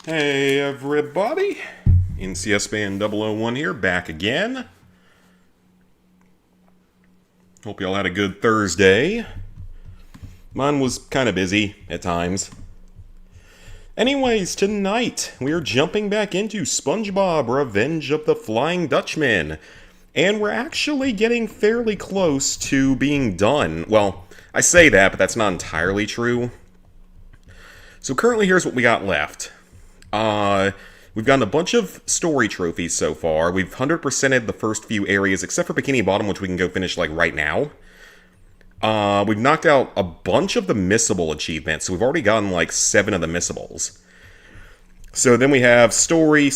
Hey everybody, NCS Band 001 here, back again. Hope y'all had a good Thursday. Mine was kind of busy at times. Anyways, tonight we are jumping back into SpongeBob Revenge of the Flying Dutchman. And we're actually getting fairly close to being done. Well, I say that, but that's not entirely true. So currently here's what we got left. We've gotten a bunch of story trophies so far. We've 100%ed the first few areas, except for Bikini Bottom, which we can go finish, like, right now. We've knocked out a bunch of the missable achievements, so we've already gotten, like, 7 of the missables. So then we have story.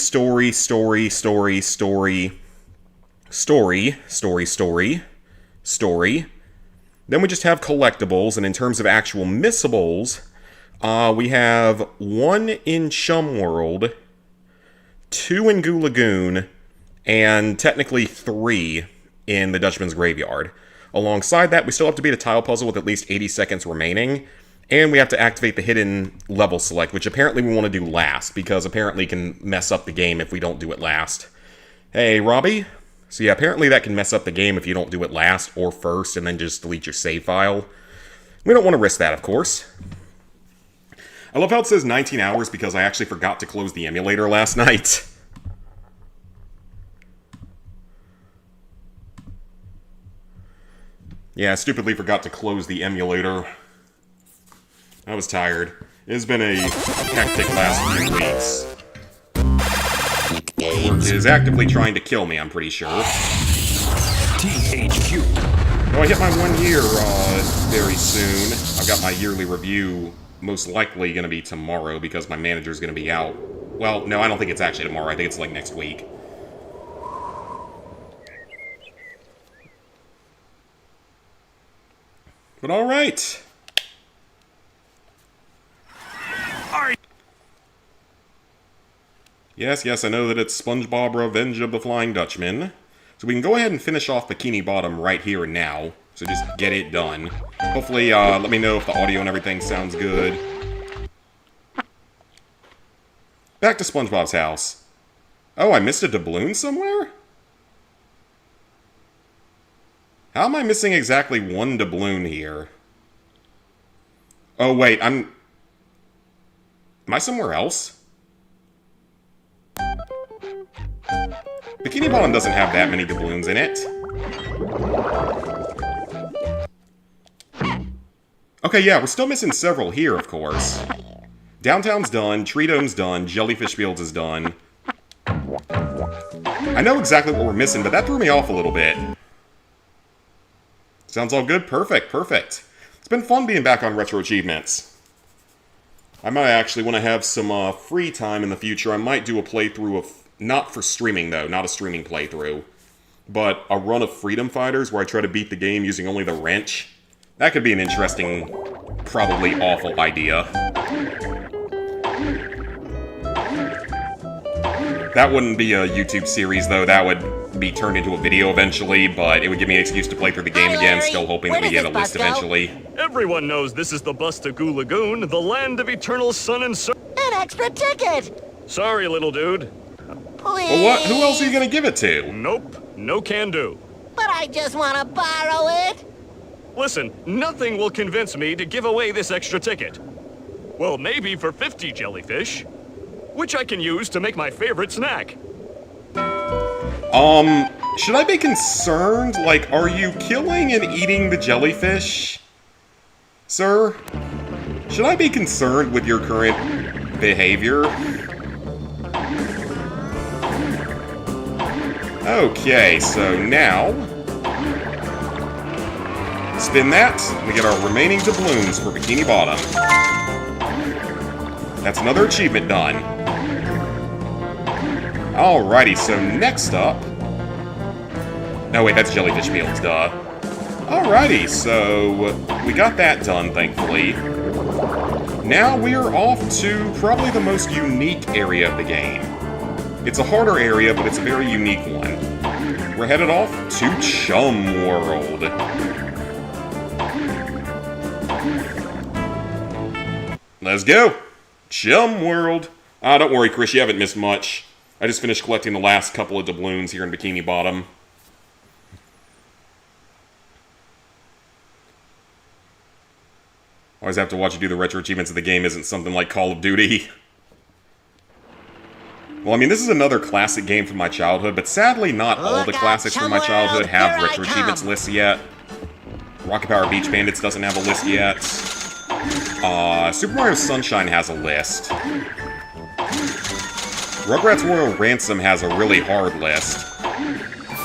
Then we just have collectibles, and in terms of actual missables, we have 1 in Chum World, 2 in Goo Lagoon, and technically 3 in the Dutchman's Graveyard. Alongside that, we still have to beat a tile puzzle with at least 80 seconds remaining, and we have to activate the hidden level select, which apparently we want to do last, because apparently it can mess up the game if we don't do it last. Hey, Robbie? So yeah, apparently that can mess up the game if you don't do it last or first, and then just delete your save file. We don't want to risk that, of course. I love how it says 19 hours because I actually forgot to close the emulator last night. Yeah, I stupidly forgot to close the emulator. I was tired. It's been a hectic last few weeks. It is actively trying to kill me, I'm pretty sure. THQ. Well, I hit my 1 year very soon. I've got my yearly review most likely going to be tomorrow because my manager's going to be out. Well, no, I don't think it's actually tomorrow. I think it's like next week. But alright. Yes, I know that it's SpongeBob Revenge of the Flying Dutchman. So we can go ahead and finish off Bikini Bottom right here and now. So just get it done. Hopefully, let me know if the audio and everything sounds good. Back to SpongeBob's house. Oh, I missed a doubloon somewhere? How am I missing exactly 1 doubloon here? Oh, wait, Am I somewhere else? Bikini Bottom doesn't have that many doubloons in it. Okay, yeah, we're still missing several here, of course. Downtown's done, Tree Dome's done, Jellyfish Fields is done. I know exactly what we're missing, but that threw me off a little bit. Sounds all good? Perfect. It's been fun being back on RetroAchievements. I might actually, when I have some free time in the future, I might do a playthrough of, not for streaming though, not a streaming playthrough, but a run of Freedom Fighters where I try to beat the game using only the wrench. That could be an interesting, probably awful idea. That wouldn't be a YouTube series, though. That would be turned into a video eventually, but it would give me an excuse to play through the game again, still hoping that we get a list eventually. Everyone knows this is the bus to Goo Lagoon, the land of eternal sun and sun. An extra ticket! Sorry, little dude. Please? Well, what? Who else are you gonna give it to? Nope, no can do. But I just want to borrow it! Listen, nothing will convince me to give away this extra ticket. Well, maybe for 50 jellyfish, which I can use to make my favorite snack. Should I be concerned? Like, are you killing and eating the jellyfish, sir? Should I be concerned with your current behavior? Okay, so now spin that, and we get our remaining doubloons for Bikini Bottom. That's another achievement done. Alrighty, so next up... No, wait, that's Jellyfish Fields, duh. Alrighty, so we got that done, thankfully. Now we are off to probably the most unique area of the game. It's a harder area, but it's a very unique one. We're headed off to Chum World. Let's go! Chum World. Don't worry, Chris, you haven't missed much. I just finished collecting the last couple of doubloons here in Bikini Bottom. Always have to watch you do the retro achievements of the game isn't something like Call of Duty. Well, I mean, this is another classic game from my childhood, but sadly not all the classics from my childhood have retro achievements lists yet. Rocket Power Beach Bandits doesn't have a list yet. Super Mario Sunshine has a list. Rugrats Royal Ransom has a really hard list.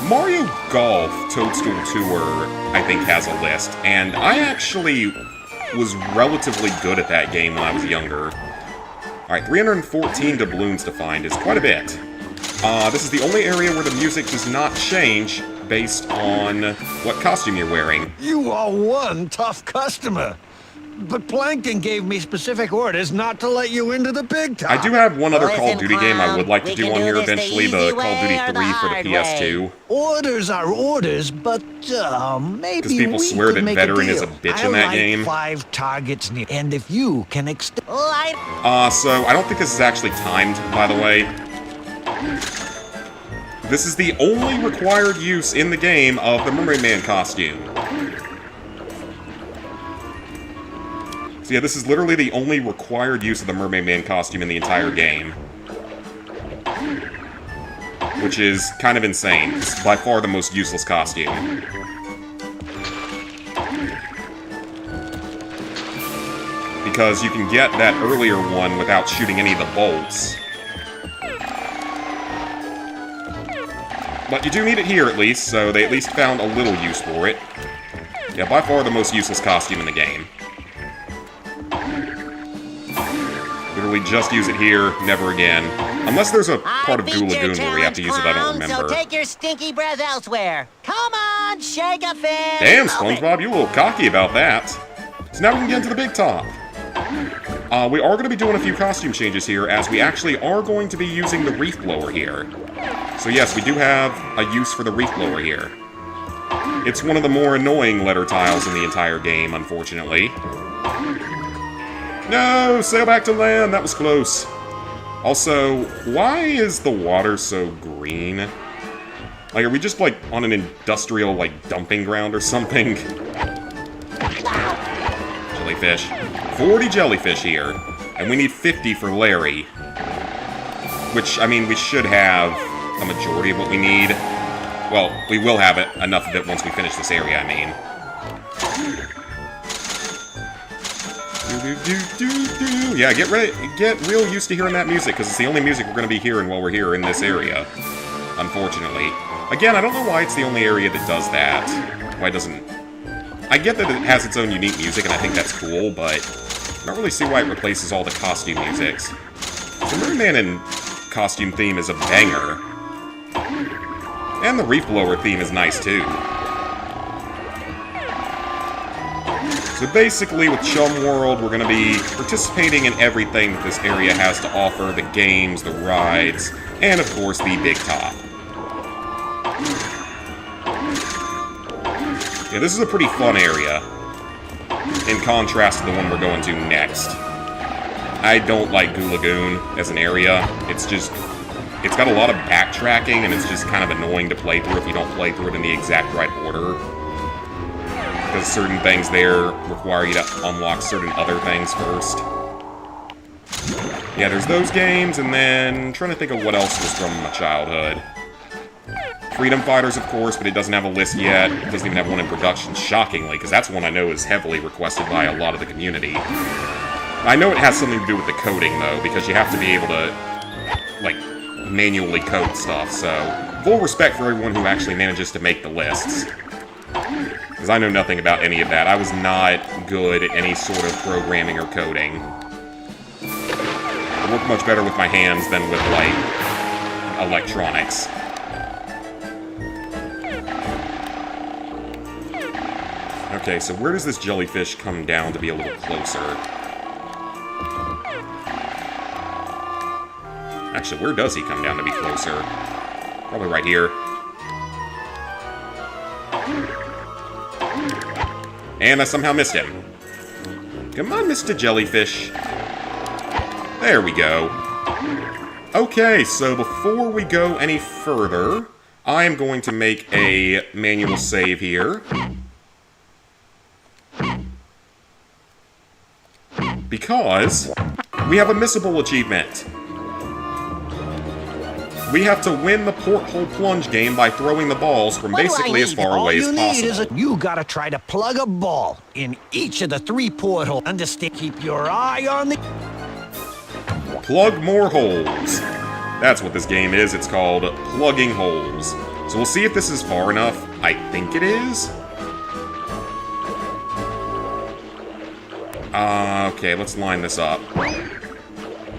Mario Golf Toadstool Tour, I think, has a list, and I actually was relatively good at that game when I was younger. Alright, 314 doubloons to find is quite a bit. This is the only area where the music does not change based on what costume you're wearing. You are one tough customer. But Plankton gave me specific orders not to let you into the big top. I do have one other Call of Listen, Duty game I would like to we do can on do here this the eventually, the easy Call of Duty way or the 3 for the hard PS2. Orders are orders, but maybe Because people we swear could that make Veteran a is a deal. bitch in that I like game. 5 targets near, and if you can extend. So I don't think this is actually timed, by the way. This is the only required use in the game of the Mermaid Man costume. So yeah, this is literally the only required use of the Mermaid Man costume in the entire game. Which is kind of insane. It's by far the most useless costume. Because you can get that earlier one without shooting any of the bolts. But you do need it here, at least, so they at least found a little use for it. Yeah, by far the most useless costume in the game. Literally just use it here, never again. Unless there's a part of Goo Lagoon where we have to use it, I don't remember. So take your stinky breath elsewhere. Come on, shake a fin. Damn, SpongeBob, you a little cocky about that. So now we can get into the big top. We are going to be doing a few costume changes here, as we actually are going to be using the reef blower here. So yes, we do have a use for the reef blower here. It's one of the more annoying letter tiles in the entire game, unfortunately. No! Sail back to land! That was close. Also, why is the water so green? Like, are we just, like, on an industrial, like, dumping ground or something? Jellyfish. 40 jellyfish here. And we need 50 for Larry. Which, I mean, we should have a majority of what we need. Well, we will have it, enough of it once we finish this area, I mean. Yeah, get real used to hearing that music, because it's the only music we're going to be hearing while we're here in this area. Unfortunately. Again, I don't know why it's the only area that does that. Why it doesn't... I get that it has its own unique music, and I think that's cool, but I don't really see why it replaces all the costume musics. The Merman and costume theme is a banger. And the Reef Blower theme is nice, too. So basically, with Chum World, we're going to be participating in everything that this area has to offer. The games, the rides, and of course, the Big Top. Yeah, this is a pretty fun area, in contrast to the one we're going to next. I don't like Goo Lagoon as an area. It's just... it's got a lot of backtracking, and it's just kind of annoying to play through if you don't play through it in the exact right order. Because certain things there require you to unlock certain other things first. Yeah, there's those games, and then I'm trying to think of what else was from my childhood. Freedom Fighters, of course, but it doesn't have a list yet. It doesn't even have one in production, shockingly, because that's one I know is heavily requested by a lot of the community. I know it has something to do with the coding, though, because you have to be able to, like, manually code stuff, so full respect for everyone who actually manages to make the lists. Because I know nothing about any of that. I was not good at any sort of programming or coding. I work much better with my hands than with, like, electronics. Okay, so where does this jellyfish come down to be a little closer? Actually, where does he come down to be closer? Probably right here. And I somehow missed him. Come on, Mr. Jellyfish. There we go. Okay, so before we go any further, I am going to make a manual save here. Because we have a missable achievement. We have to win the porthole plunge game by throwing the balls from basically as far away as possible. You gotta try to plug a ball in each of the 3 portholes. Understand? Keep your eye on the... Plug more holes. That's what this game is. It's called plugging holes. So we'll see if this is far enough. I think it is. Okay, let's line this up.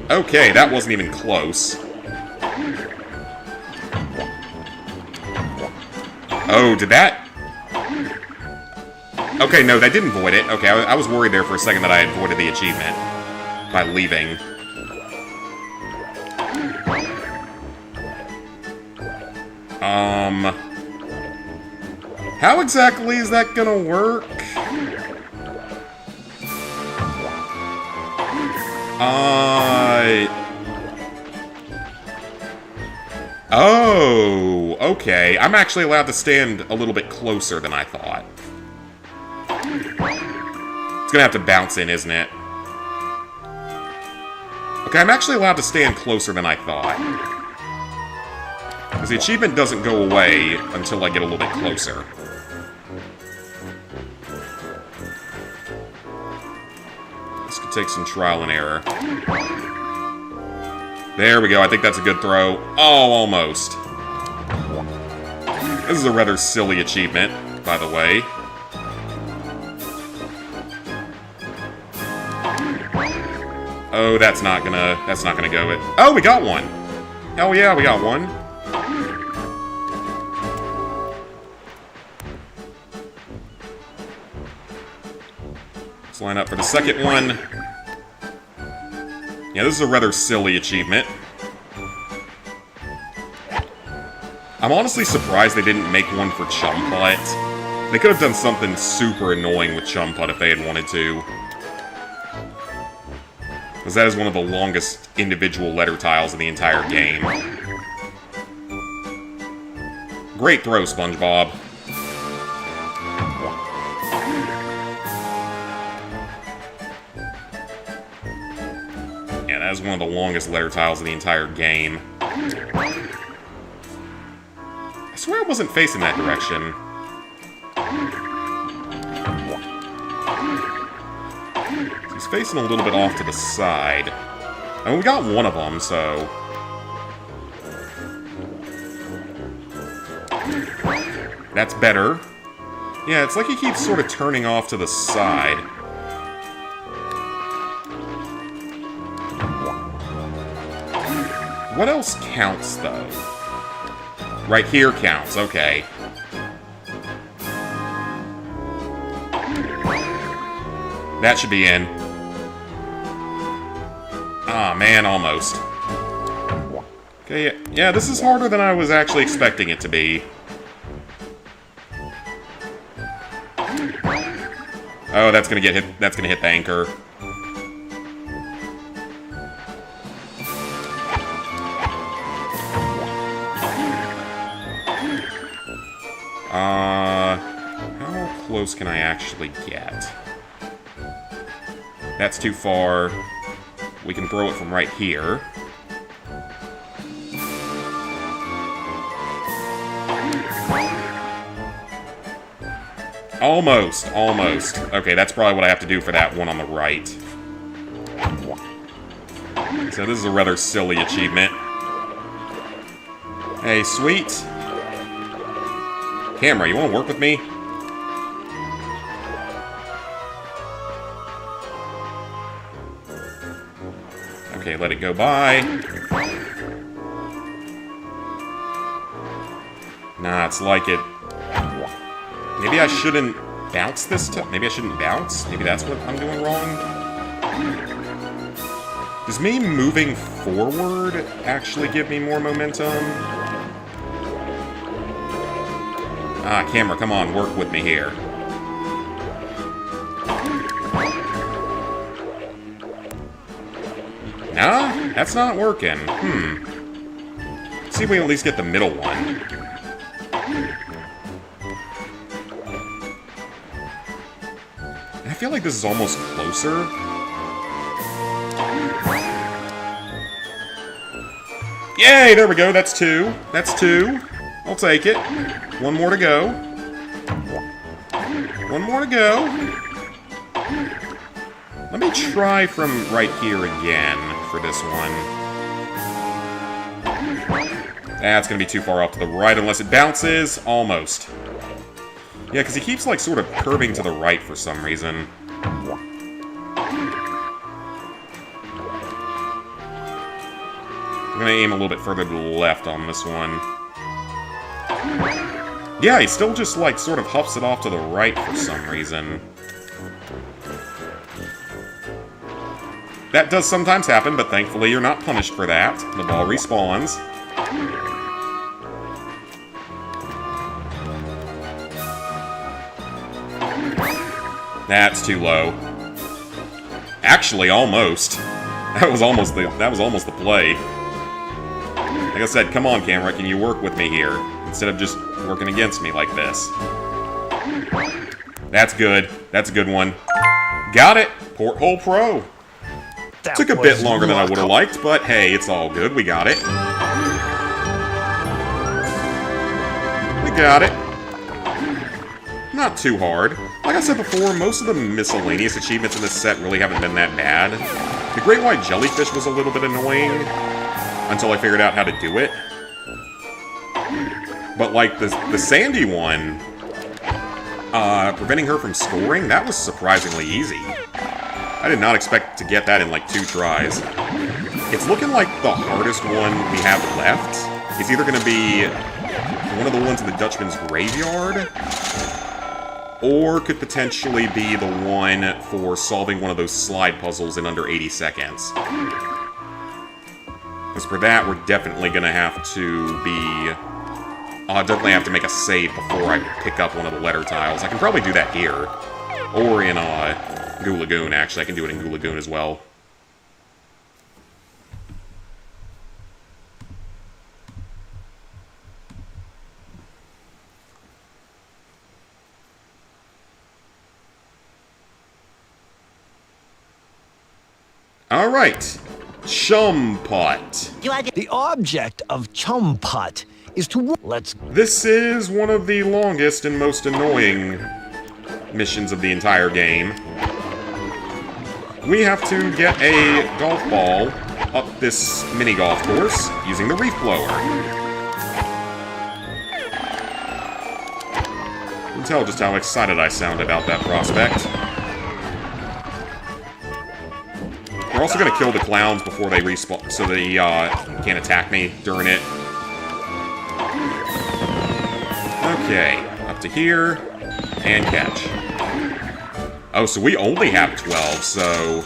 Okay, that wasn't even close. Oh, did that? Okay, no, that didn't void it. Okay, I was worried there for a second that I had voided the achievement by leaving. How exactly is that gonna work? Oh, okay. I'm actually allowed to stand a little bit closer than I thought. It's gonna have to bounce in, isn't it? Okay, I'm actually allowed to stand closer than I thought. Because the achievement doesn't go away until I get a little bit closer. This could take some trial and error. There we go, I think that's a good throw. Oh, almost. This is a rather silly achievement, by the way. Oh, that's not gonna go it. Oh, we got one! Hell yeah, we got one. Let's line up for the second one. Yeah, this is a rather silly achievement. I'm honestly surprised they didn't make one for Chum Putt. They could have done something super annoying with Chum Putt if they had wanted to. Because that is one of the longest individual letter tiles in the entire game. Great throw, SpongeBob. Yeah, that is one of the longest letter tiles in the entire game. I swear I wasn't facing that direction. He's facing a little bit off to the side. And we got one of them, so... That's better. Yeah, it's like he keeps sort of turning off to the side. What else counts, though? Right here counts, okay. That should be in. Ah, man, almost. Okay, yeah, this is harder than I was actually expecting it to be. Oh, that's gonna get hit. That's gonna hit the anchor. How close can I actually get? That's too far. We can throw it from right here. Almost, almost. Okay, that's probably what I have to do for that one on the right. So this is a rather silly achievement. Hey, sweet. Camera, you want to work with me? Okay, let it go by. Nah, it's like it. Maybe I shouldn't bounce this time. Maybe I shouldn't bounce. Maybe that's what I'm doing wrong. Does me moving forward actually give me more momentum? Ah, camera, come on, work with me here. Nah, that's not working. see if we can at least get the middle one. I feel like this is almost closer. Yay, there we go, that's 2. That's 2. I'll take it. One more to go. One more to go. Let me try from right here again for this one. That's gonna be too far off to the right unless it bounces. Almost. Yeah, because he keeps, like, sort of curving to the right for some reason. I'm gonna aim a little bit further to the left on this one. Yeah, he still just, like, sort of huffs it off to the right for some reason. That does sometimes happen, but thankfully you're not punished for that. The ball respawns. That's too low. Actually, almost. That was almost the play. Like I said, come on, camera, can you work with me here? Instead of just working against me like this. That's good. That's a good one. Got it! Porthole Pro. That Took a bit was longer than I luck. would have liked, but hey, it's all good. We got it. We got it. Not too hard. Like I said before, most of the miscellaneous achievements in this set really haven't been that bad. The Great White Jellyfish was a little bit annoying, until I figured out how to do it. But like, the Sandy one, preventing her from scoring, that was surprisingly easy. I did not expect to get that in like 2 tries. It's looking like the hardest one we have left is either going to be one of the ones in the Dutchman's graveyard, or could potentially be the one for solving one of those slide puzzles in under 80 seconds. Because for that, we're definitely going to have to be... I'll definitely have to make a save before I pick up one of the letter tiles. I can probably do that here. Or in Goo Lagoon, actually. I can do it in Goo Lagoon as well. Alright. Chum Pot. Do I do The object of Chum Pot is to... Let's... This is one of the longest and most annoying missions of the entire game. We have to get a golf ball up this mini-golf course using the reef blower. You can tell just how excited I sound about that prospect. We're also going to kill the clowns before they respawn, so they can't attack me during it. Okay, up to here, and catch. Oh, so we only have 12, so...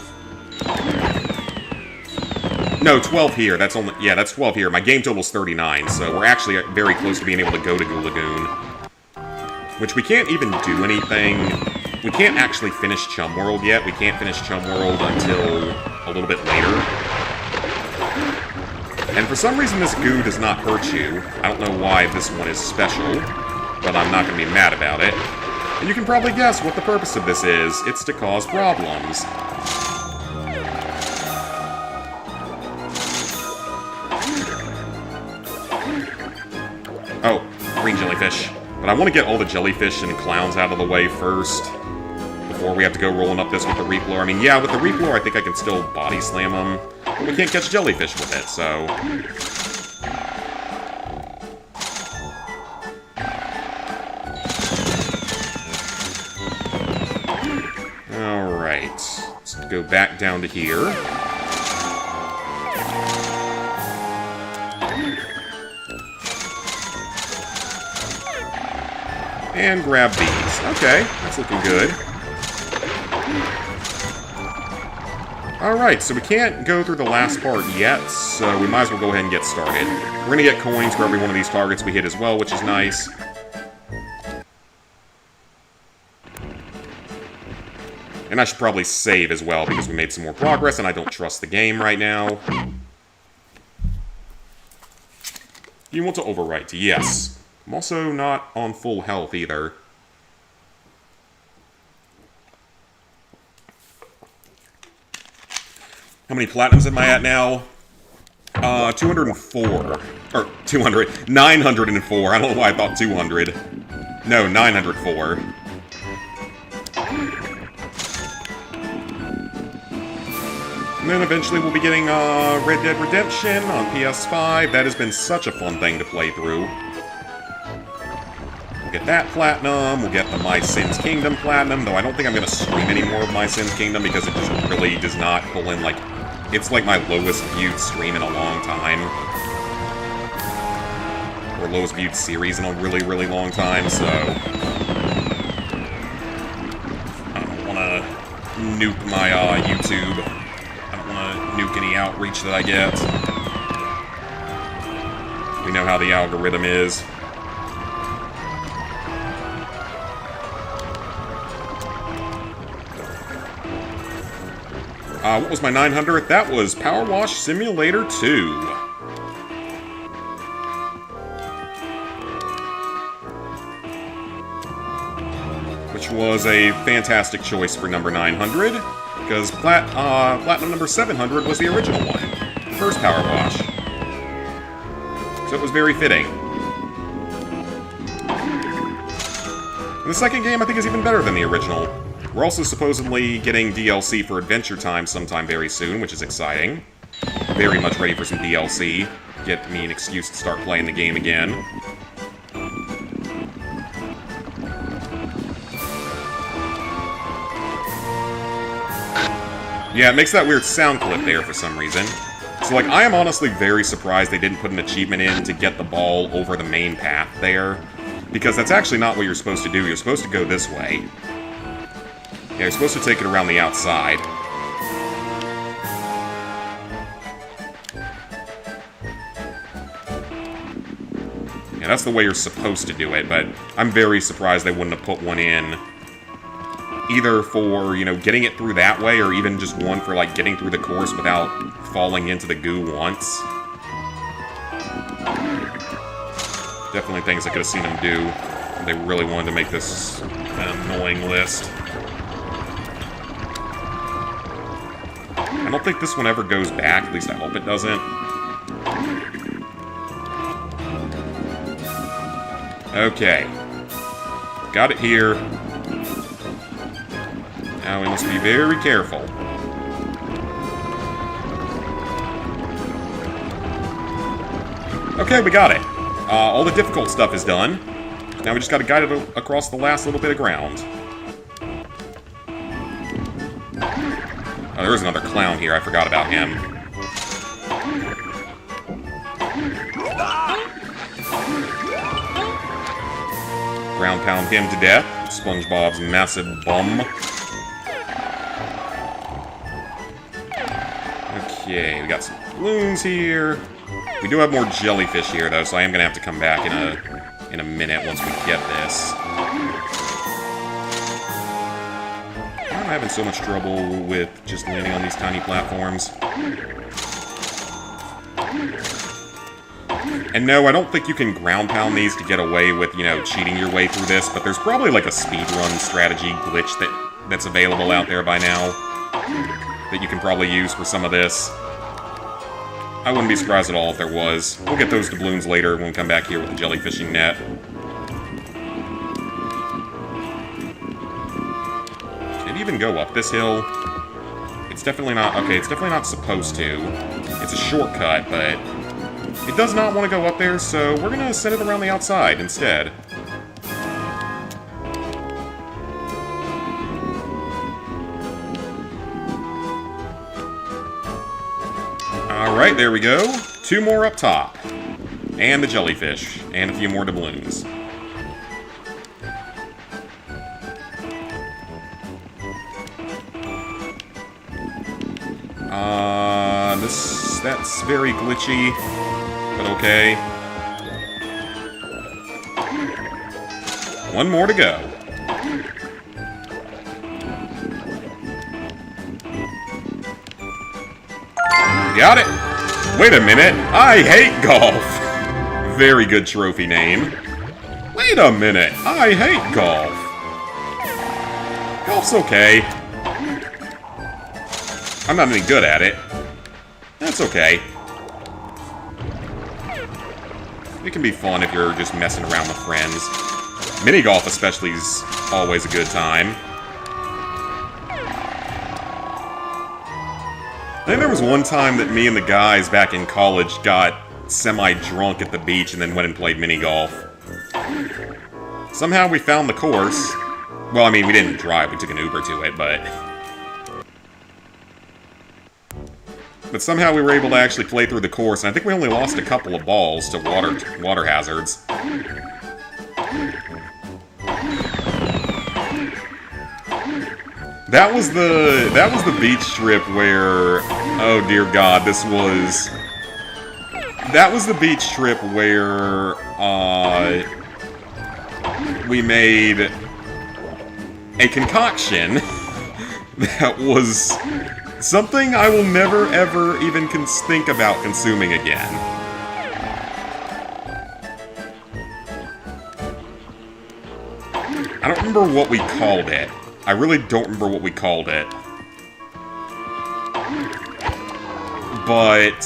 No, 12 here, that's only... Yeah, that's 12 here. My game total's 39, so we're actually very close to being able to go to Goo Lagoon. Which we can't even do anything... We can't actually finish Chum World yet. We can't finish Chum World until a little bit later. And for some reason this goo does not hurt you. I don't know why this one is special, but I'm not going to be mad about it. And you can probably guess what the purpose of this is. It's to cause problems. Oh, green jellyfish. But I want to get all the jellyfish and clowns out of the way first, before we have to go rolling up this with the reef blower. I mean, yeah, with the reef blower I think I can still body slam them, but we can't catch jellyfish with it, so... Alright, let's go back down to here. And grab these. Okay, that's looking good. Alright, so we can't go through the last part yet, so we might as well go ahead and get started. We're gonna get coins for every one of these targets we hit as well, which is nice. And I should probably save as well, because we made some more progress, and I don't trust the game right now. You want to overwrite, yes. I'm also not on full health either. How many platinums am I at now? 204. Or, 200. 904. I don't know why I thought 200. No, 904. And then eventually we'll be getting Red Dead Redemption on PS5. That has been such a fun thing to play through. We'll get that platinum. We'll get the My Sims Kingdom platinum, though I don't think I'm going to stream any more of My Sims Kingdom because it just really does not pull in, like... It's like my lowest viewed stream in a long time. Or lowest viewed series in a really, really long time, so... I don't want to nuke my YouTube. I don't want to nuke any outreach that I get. We know how the algorithm is. What was my 900th? That was Power Wash Simulator 2. Which was a fantastic choice for number 900, because Platinum number 700 was the original one. The first Power Wash. So it was very fitting. And the second game, I think, is even better than the original. We're also supposedly getting DLC for Adventure Time sometime very soon, which is exciting. Very much ready for some DLC. Get me an excuse to start playing the game again. Yeah, it makes that weird sound clip there for some reason. So, like, I am honestly very surprised they didn't put an achievement in to get the ball over the main path there. Because that's actually not what you're supposed to do. You're supposed to go this way. Yeah, you're supposed to take it around the outside. Yeah, that's the way you're supposed to do it, but I'm very surprised they wouldn't have put one in. Either for, you know, getting it through that way, or even just one for, like, getting through the course without falling into the goo once. Definitely things I could have seen them do. They really wanted to make this an annoying list. I don't think this one ever goes back, at least I hope it doesn't. Okay. Got it here. Now we must be very careful. Okay, we got it. All the difficult stuff is done. Now we just gotta guide it across the last little bit of ground. Oh, there's another clown here. I forgot about him. Ground pound him to death. SpongeBob's massive bum. Okay, we got some balloons here. We do have more jellyfish here, though, so I am gonna have to come back in a minute once we get this. I'm having so much trouble with just landing on these tiny platforms. And no, I don't think you can ground pound these to get away with, you know, cheating your way through this, but there's probably like a speedrun strategy glitch that's available out there by now that you can probably use for some of this. I wouldn't be surprised at all if there was. We'll get those doubloons later when we come back here with the jellyfishing net. Can it even go up this hill? It's definitely not... Okay, it's definitely not supposed to. It's a shortcut, but... It does not want to go up there, so we're gonna set it around the outside instead. Alright, there we go. 2 more up top. And the jellyfish. And a few more doubloons. That's very glitchy, but okay. 1 more to go. Got it! Wait a minute, I hate golf! Very good trophy name. Wait a minute, I hate golf. Golf's okay. I'm not any good at it. That's okay. It can be fun if you're just messing around with friends. Mini golf especially is always a good time. I think there was one time that me and the guys back in college got semi-drunk at the beach and then went and played mini golf. Somehow we found the course. Well, I mean, we didn't drive, we took an Uber to it, but somehow we were able to actually play through the course, and I think we only lost a couple of balls to water hazards. That was the beach trip where, oh dear God, that was the beach trip where we made a concoction that was something I will never ever even think about consuming again. I don't remember what we called it. I really don't remember what we called it. But,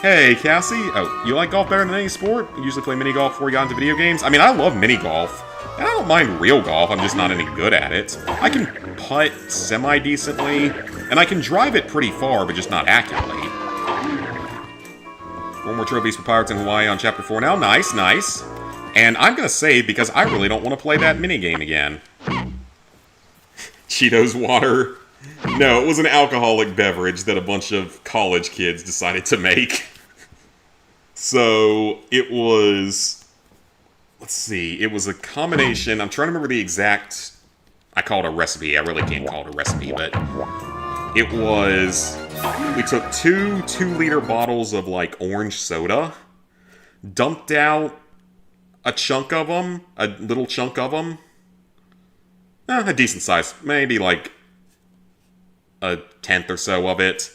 hey, Cassie. Oh, you like golf better than any sport? You usually play mini golf before you got into video games? I mean, I love mini golf. And I don't mind real golf, I'm just not any good at it. I can putt semi-decently, and I can drive it pretty far, but just not accurately. 4 more trophies for Pirates in Hawaii on Chapter 4 now. Nice, nice. And I'm gonna save because I really don't want to play that minigame again. Cheetos water. No, it was an alcoholic beverage that a bunch of college kids decided to make. So, it was... Let's see, it was a combination... I'm trying to remember the exact... I call it a recipe, I really can't call it a recipe, but... It was... We took 2 2-liter bottles of, like, orange soda, dumped out a chunk of them, a little chunk of them, a decent size, maybe like a 1/10 or so of it.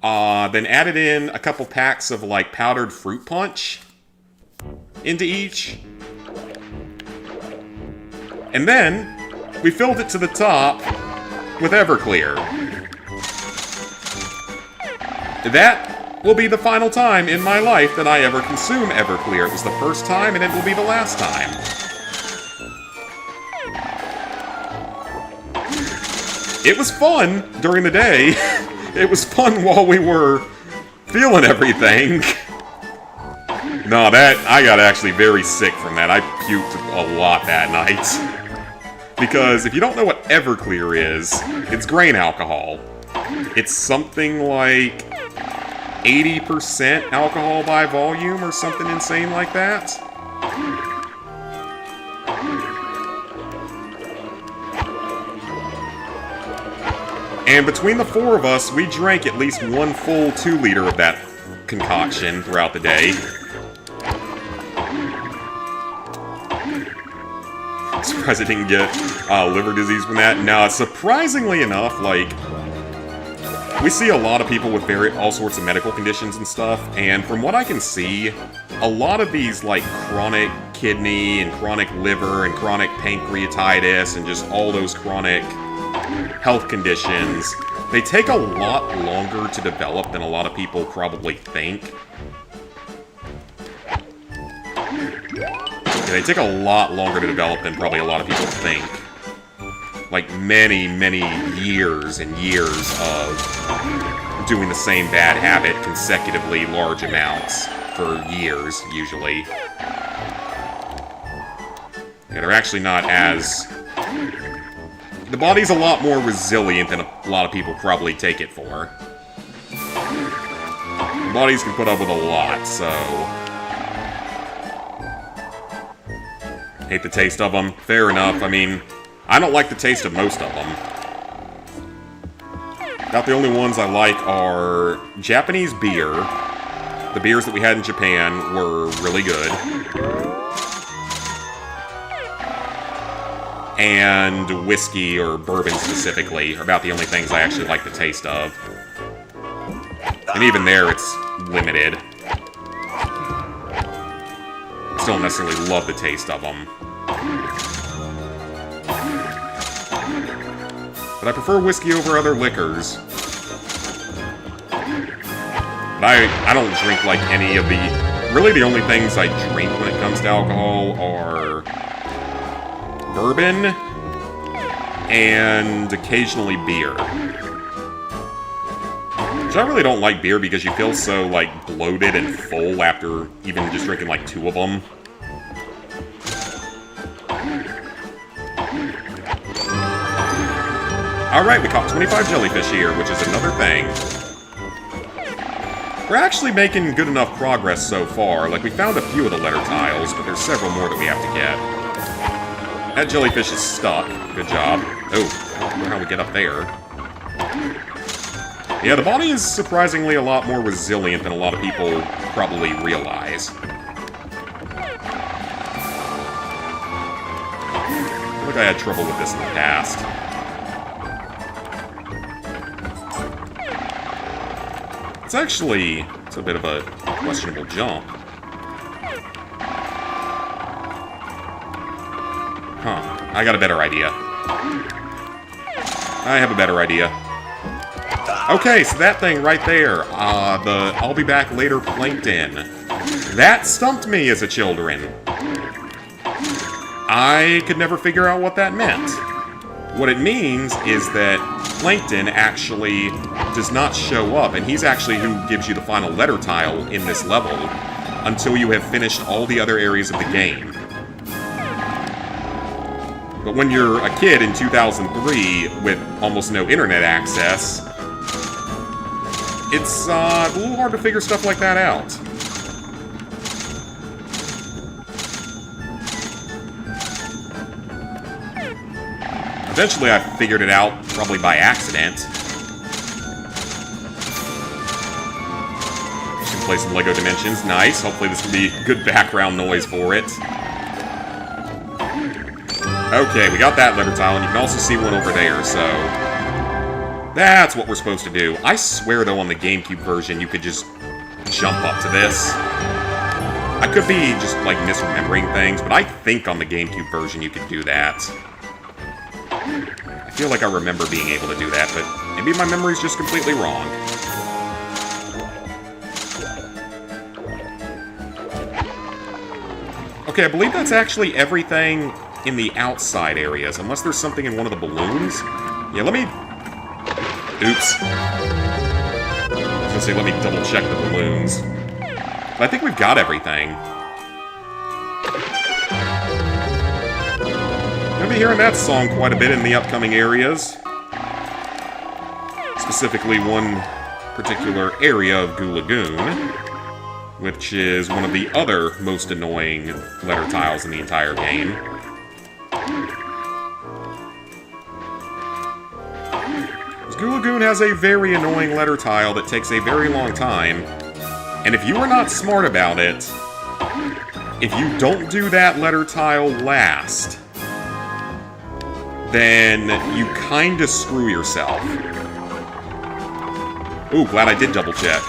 Then added in a couple packs of like powdered fruit punch into each. And then we filled it to the top with Everclear. That will be the final time in my life that I ever consume Everclear. It was the first time and it will be the last time. It was fun during the day. It was fun while we were feeling everything. No, I got actually very sick from that. I puked a lot that night. Because if you don't know what Everclear is, it's grain alcohol. It's something like 80% alcohol by volume or something insane like that. And between the 4 of us, we drank at least 1 full 2-liter of that concoction throughout the day. Surprised I didn't get liver disease from that. No, surprisingly enough, like, we see a lot of people with all sorts of medical conditions and stuff, and from what I can see, a lot of these, like, chronic kidney and chronic liver and chronic pancreatitis and just all those chronic health conditions, they take a lot longer to develop than a lot of people probably think. Yeah, they take a lot longer to develop than probably a lot of people think. Like many, many years and years of doing the same bad habit consecutively large amounts for years, usually. Yeah, they're actually not as... The body's a lot more resilient than a lot of people probably take it for. The bodies can put up with a lot, so... Hate the taste of them. Fair enough. I mean, I don't like the taste of most of them. About the only ones I like are Japanese beer. The beers that we had in Japan were really good. And whiskey, or bourbon specifically, are about the only things I actually like the taste of. And even there, it's limited. Still don't necessarily love the taste of them. But I prefer whiskey over other liquors. But I don't drink like any of the... Really the only things I drink when it comes to alcohol are bourbon and occasionally beer. Which I really don't like beer because you feel so, like, bloated and full after even just drinking, like, 2 of them. Alright, we caught 25 jellyfish here, which is another thing. We're actually making good enough progress so far. Like, we found a few of the letter tiles, but there's several more that we have to get. That jellyfish is stuck. Good job. Oh, I don't know how we get up there. Yeah, the body is surprisingly a lot more resilient than a lot of people probably realize. I feel like I had trouble with this in the past. It's a bit of a questionable jump. Huh, I got a better idea. I have a better idea. Okay, so that thing right there, the I'll be back later plankton. That stumped me as a children. I could never figure out what that meant. What it means is that Plankton actually does not show up, and he's actually who gives you the final letter tile in this level until you have finished all the other areas of the game. But when you're a kid in 2003 with almost no internet access, it's a little hard to figure stuff like that out. Eventually I figured it out, probably by accident. Just gonna play some LEGO Dimensions. Nice. Hopefully this can be good background noise for it. Okay, we got that letter tile, and you can also see one over there, so... That's what we're supposed to do. I swear, though, on the GameCube version, you could just jump up to this. I could be just, like, misremembering things, but I think on the GameCube version you could do that. I feel like I remember being able to do that, but maybe my memory's just completely wrong. Okay, I believe that's actually everything in the outside areas, unless there's something in one of the balloons. Yeah, let me... Oops. I was gonna say, let me double-check the balloons. But I think we've got everything. Gonna be hearing that song quite a bit in the upcoming areas. Specifically, one particular area of Goo Lagoon, which is one of the other most annoying letter tiles in the entire game. Goo Lagoon has a very annoying letter tile that takes a very long time, and if you are not smart about it, if you don't do that letter tile last, then you kinda screw yourself. Ooh, glad I did double check.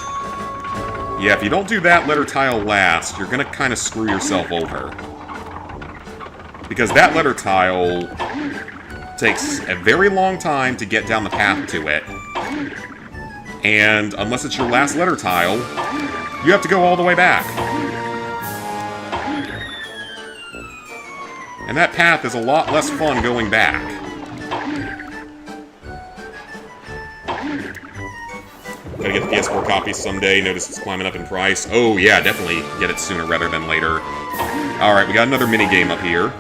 Yeah, if you don't do that letter tile last, you're gonna kinda screw yourself over. Because that letter tile takes a very long time to get down the path to it. And unless it's your last letter tile, you have to go all the way back. And that path is a lot less fun going back. Gotta get the PS4 copy someday. Notice it's climbing up in price. Oh yeah, definitely get it sooner rather than later. Alright, we got another mini-game up here.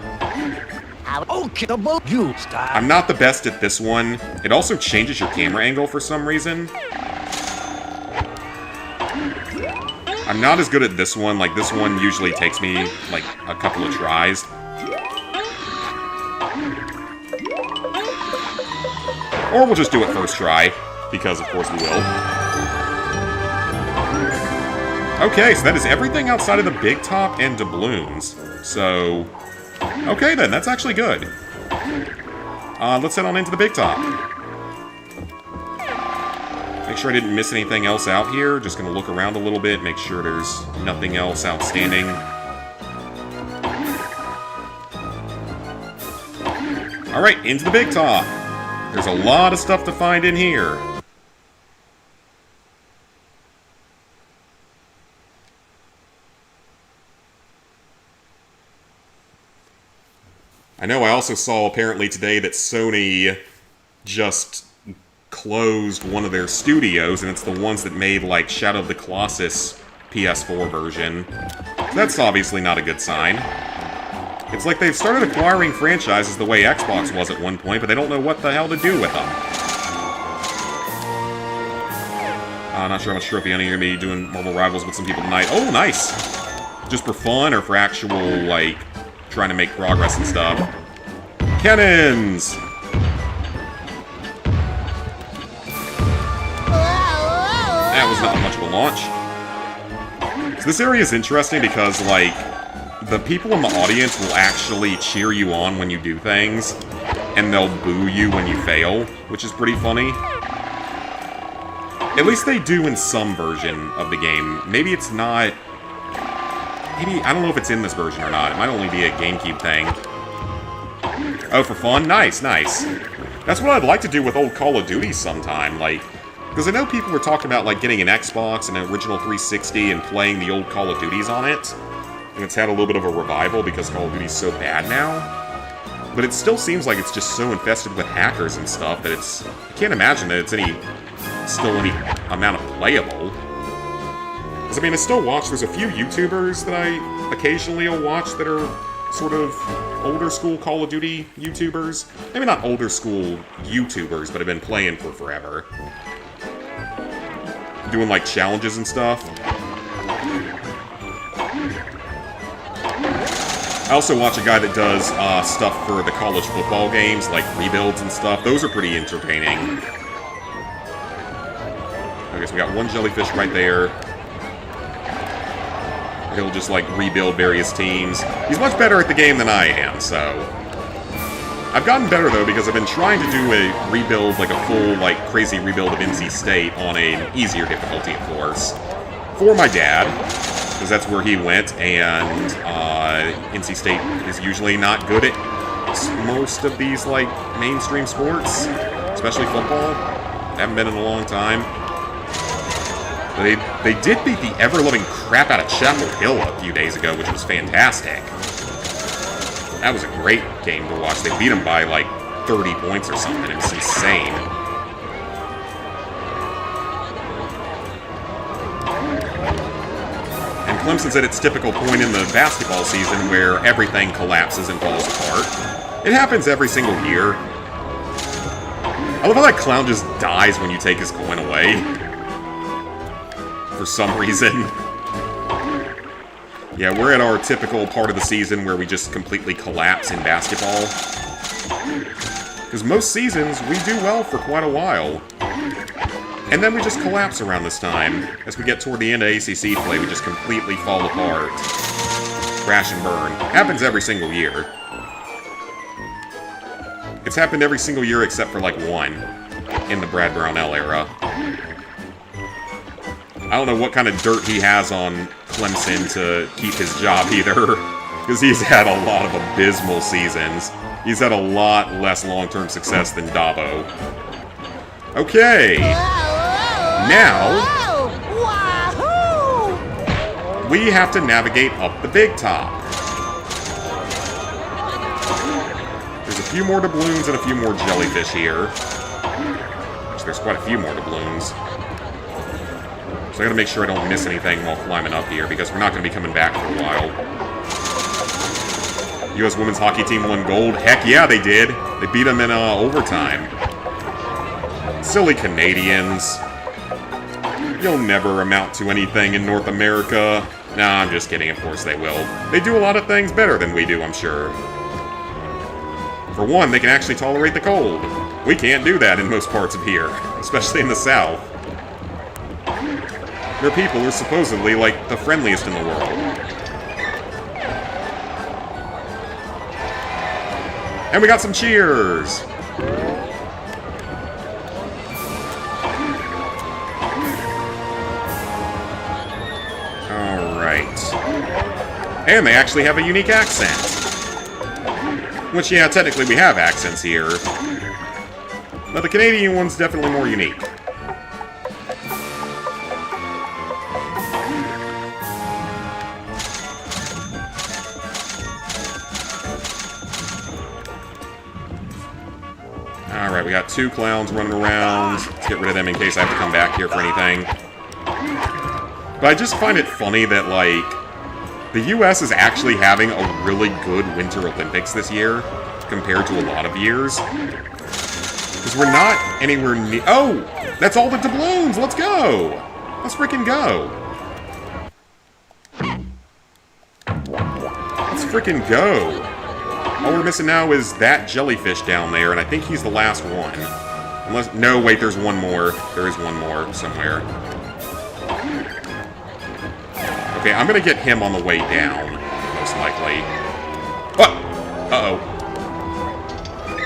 Okay, you stop. I'm not the best at this one. It also changes your camera angle for some reason. I'm not as good at this one. Like, this one usually takes me, like, a couple of tries. Or we'll just do it first try, because of course we will. Okay, so that is everything outside of the big top and doubloons. So... okay then, that's actually good. Let's head on into the big top. Make sure I didn't miss anything else out here. Just gonna look around a little bit, make sure there's nothing else outstanding. Alright, into the big top. There's a lot of stuff to find in here. I know I also saw apparently today that Sony just closed one of their studios, and it's the ones that made, like, Shadow of the Colossus PS4 version. So that's obviously not a good sign. It's like they've started acquiring franchises the way Xbox was at one point, but they don't know what the hell to do with them. I'm not sure how much trophy hunting you're going to be doing Marvel Rivals with some people tonight. Oh, nice! Just for fun or for actual, like, trying to make progress and stuff. Cannons! That was not much of a launch. So this area is interesting because, like, the people in the audience will actually cheer you on when you do things, and they'll boo you when you fail, which is pretty funny. At least they do in some version of the game. Maybe it's not... Maybe, I don't know if it's in this version or not. It might only be a GameCube thing. Oh, for fun? Nice, nice. That's what I'd like to do with old Call of Duty sometime, like... Because I know people were talking about, like, getting an Xbox and an original 360 and playing the old Call of Duties on it. And it's had a little bit of a revival because Call of Duty's so bad now. But it still seems like it's just so infested with hackers and stuff that it's... I can't imagine that it's still any amount of playable. Because, I mean, I still watch... There's a few YouTubers that I occasionally will watch that are sort of older school Call of Duty YouTubers. Maybe not older school YouTubers, but have been playing for forever. Doing, like, challenges and stuff. I also watch a guy that does stuff for the college football games, like rebuilds and stuff. Those are pretty entertaining. Okay, so we got one jellyfish right there. He'll just, like, rebuild various teams. He's much better at the game than I am, so... I've gotten better, though, because I've been trying to do a rebuild, like a full, like, crazy rebuild of NC State on an easier difficulty, of course. For my dad, because that's where he went, and NC State is usually not good at most of these, like, mainstream sports, especially football. Haven't been in a long time. But they did beat the ever-loving crap out of Chapel Hill a few days ago, which was fantastic. That was a great game to watch. They beat them by, like, 30 points or something. It was insane. And Clemson's at its typical point in the basketball season where everything collapses and falls apart. It happens every single year. I love how that clown just dies when you take his coin away. For some reason. Yeah, we're at our typical part of the season where we just completely collapse in basketball. Because most seasons, we do well for quite a while. And then we just collapse around this time. As we get toward the end of ACC play, we just completely fall apart. Crash and burn. Happens every single year. It's happened every single year except for, like, one. In the Brad Brownell era. I don't know what kind of dirt he has on Clemson to keep his job either, because he's had a lot of abysmal seasons. He's had a lot less long-term success than Dabo. Okay. Now, we have to navigate up the big top. There's a few more doubloons and a few more jellyfish here. Actually, there's quite a few more doubloons. So I gotta make sure I don't miss anything while climbing up here, because we're not gonna be coming back for a while. U.S. women's hockey team won gold. Heck yeah, they did. They beat them in overtime. Silly Canadians. You'll never amount to anything in North America. Nah, I'm just kidding. Of course they will. They do a lot of things better than we do, I'm sure. For one, they can actually tolerate the cold. We can't do that in most parts of here, especially in the South. Their people are supposedly, like, the friendliest in the world. And we got some cheers! Alright. And they actually have a unique accent. Which, yeah, technically we have accents here. But the Canadian one's definitely more unique. Alright, we got 2 clowns running around. Let's get rid of them in case I have to come back here for anything. But I just find it funny that, like, the US is actually having a really good Winter Olympics this year, compared to a lot of years. Because we're not anywhere near... Oh! That's all the doubloons! Let's go! Let's freaking go! Let's freaking go! All we're missing now is that jellyfish down there, and I think he's the last one. Unless... No, wait, there's one more. There is one more somewhere. Okay, I'm gonna get him on the way down, most likely. Oh! Uh-oh.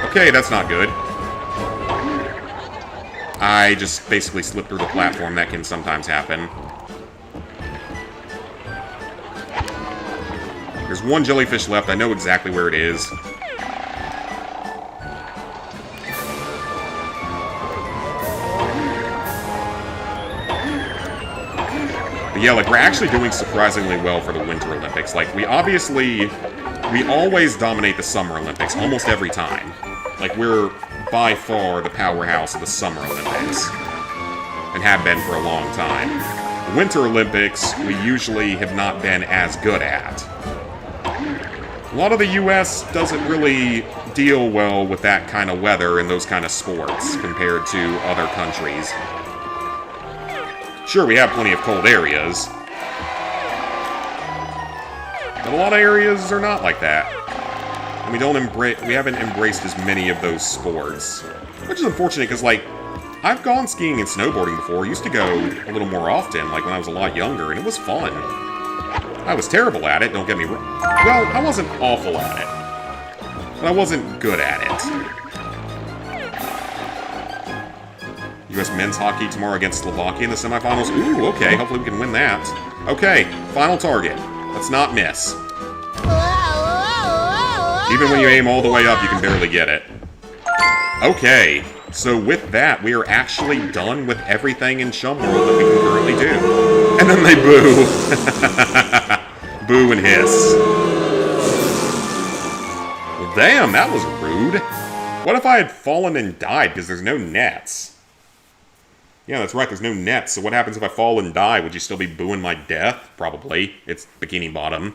Okay, that's not good. I just basically slipped through the platform. That can sometimes happen. There's one jellyfish left. I know exactly where it is. But yeah, like, we're actually doing surprisingly well for the Winter Olympics. Like, we always dominate the Summer Olympics, almost every time. Like, we're by far the powerhouse of the Summer Olympics. And have been for a long time. The Winter Olympics, we usually have not been as good at. A lot of the US doesn't really deal well with that kind of weather and those kind of sports compared to other countries. Sure, we have plenty of cold areas, but a lot of areas are not like that. And we haven't embraced as many of those sports, which is unfortunate because, like, I've gone skiing and snowboarding before. I used to go a little more often, like when I was a lot younger, and it was fun. I was terrible at it, don't get me wrong. Well, I wasn't awful at it, but I wasn't good at it. U.S. men's hockey tomorrow against Slovakia in the semifinals. Ooh, okay, hopefully we can win that. Okay, final target. Let's not miss. Even when you aim all the way up, you can barely get it. Okay, so with that, we are actually done with everything in Chum World that we can currently do. And then they boo. Boo and hiss. Well, damn, that was rude. What if I had fallen and died because there's no nets? Yeah, that's right, there's no nets. So what happens if I fall and die? Would you still be booing my death? Probably. It's Bikini Bottom.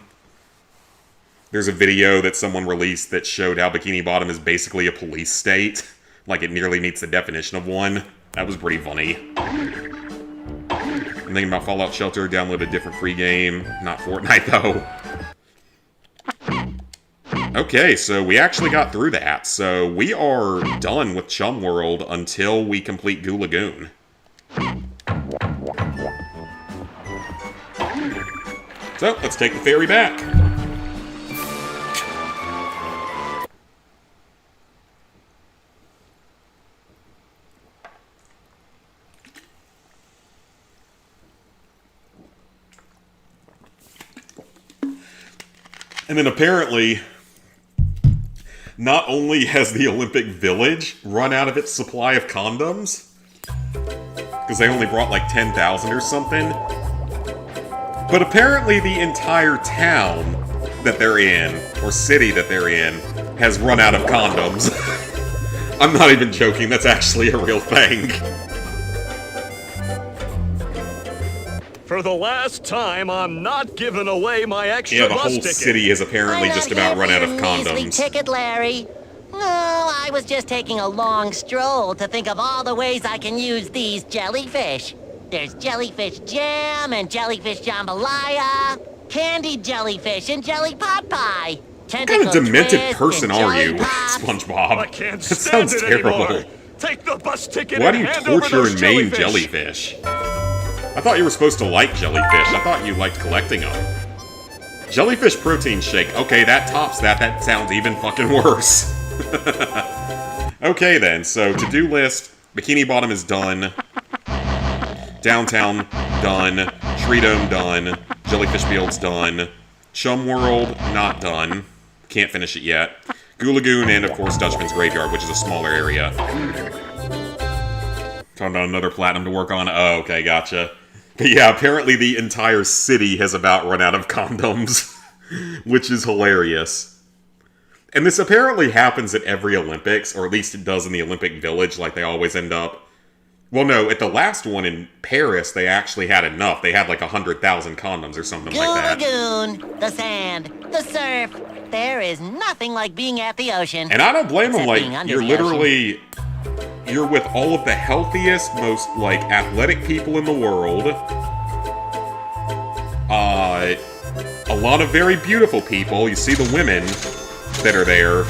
There's a video that someone released that showed how Bikini Bottom is basically a police state. Like, it nearly meets the definition of one. That was pretty funny. I'm thinking about Fallout Shelter, download a different free game. Not Fortnite, though. Okay, so we actually got through that. So we are done with Chum World until we complete Goo Lagoon. So, let's take the ferry back. And then apparently, not only has the Olympic Village run out of its supply of condoms, because they only brought like 10,000 or something, but apparently the entire town that they're in, or city that they're in, has run out of condoms. I'm not even joking, that's actually a real thing. For the last time, I'm not giving away my extra bus ticket. Yeah, the whole city has apparently just about run out of condoms. Ticket, Larry. No, I was just taking a long stroll to think of all the ways I can use these jellyfish. There's jellyfish jam and jellyfish jambalaya, candied jellyfish and jelly pot pie. What kind of demented person are you, SpongeBob? I can't That stand sounds it terrible. anymore. Take the bus ticket. Why do and you hand over torture those and maim jellyfish? jellyfish? I thought you were supposed to like jellyfish. I thought you liked collecting them. Jellyfish protein shake. Okay, that tops that. That sounds even fucking worse. Okay then, so to-do list. Bikini Bottom is done. Downtown, done. Tree Dome, done. Jellyfish Field's done. Chum World, not done. Can't finish it yet. Goo Lagoon and, of course, Dutchman's Graveyard, which is a smaller area. Talking about another platinum to work on. Oh, okay, gotcha. But yeah, apparently the entire city has about run out of condoms, which is hilarious. And this apparently happens at every Olympics, or at least it does in the Olympic Village, like they always end up. Well, no, at the last one in Paris, they actually had enough. They had like 100,000 condoms or something like that. Lagoon, the sand, the surf. There is nothing like being at the ocean. And I don't blame them, Except like, being under you're the literally... You're with all of the healthiest, most, like, athletic people in the world. A lot of very beautiful people. You see the women that are there.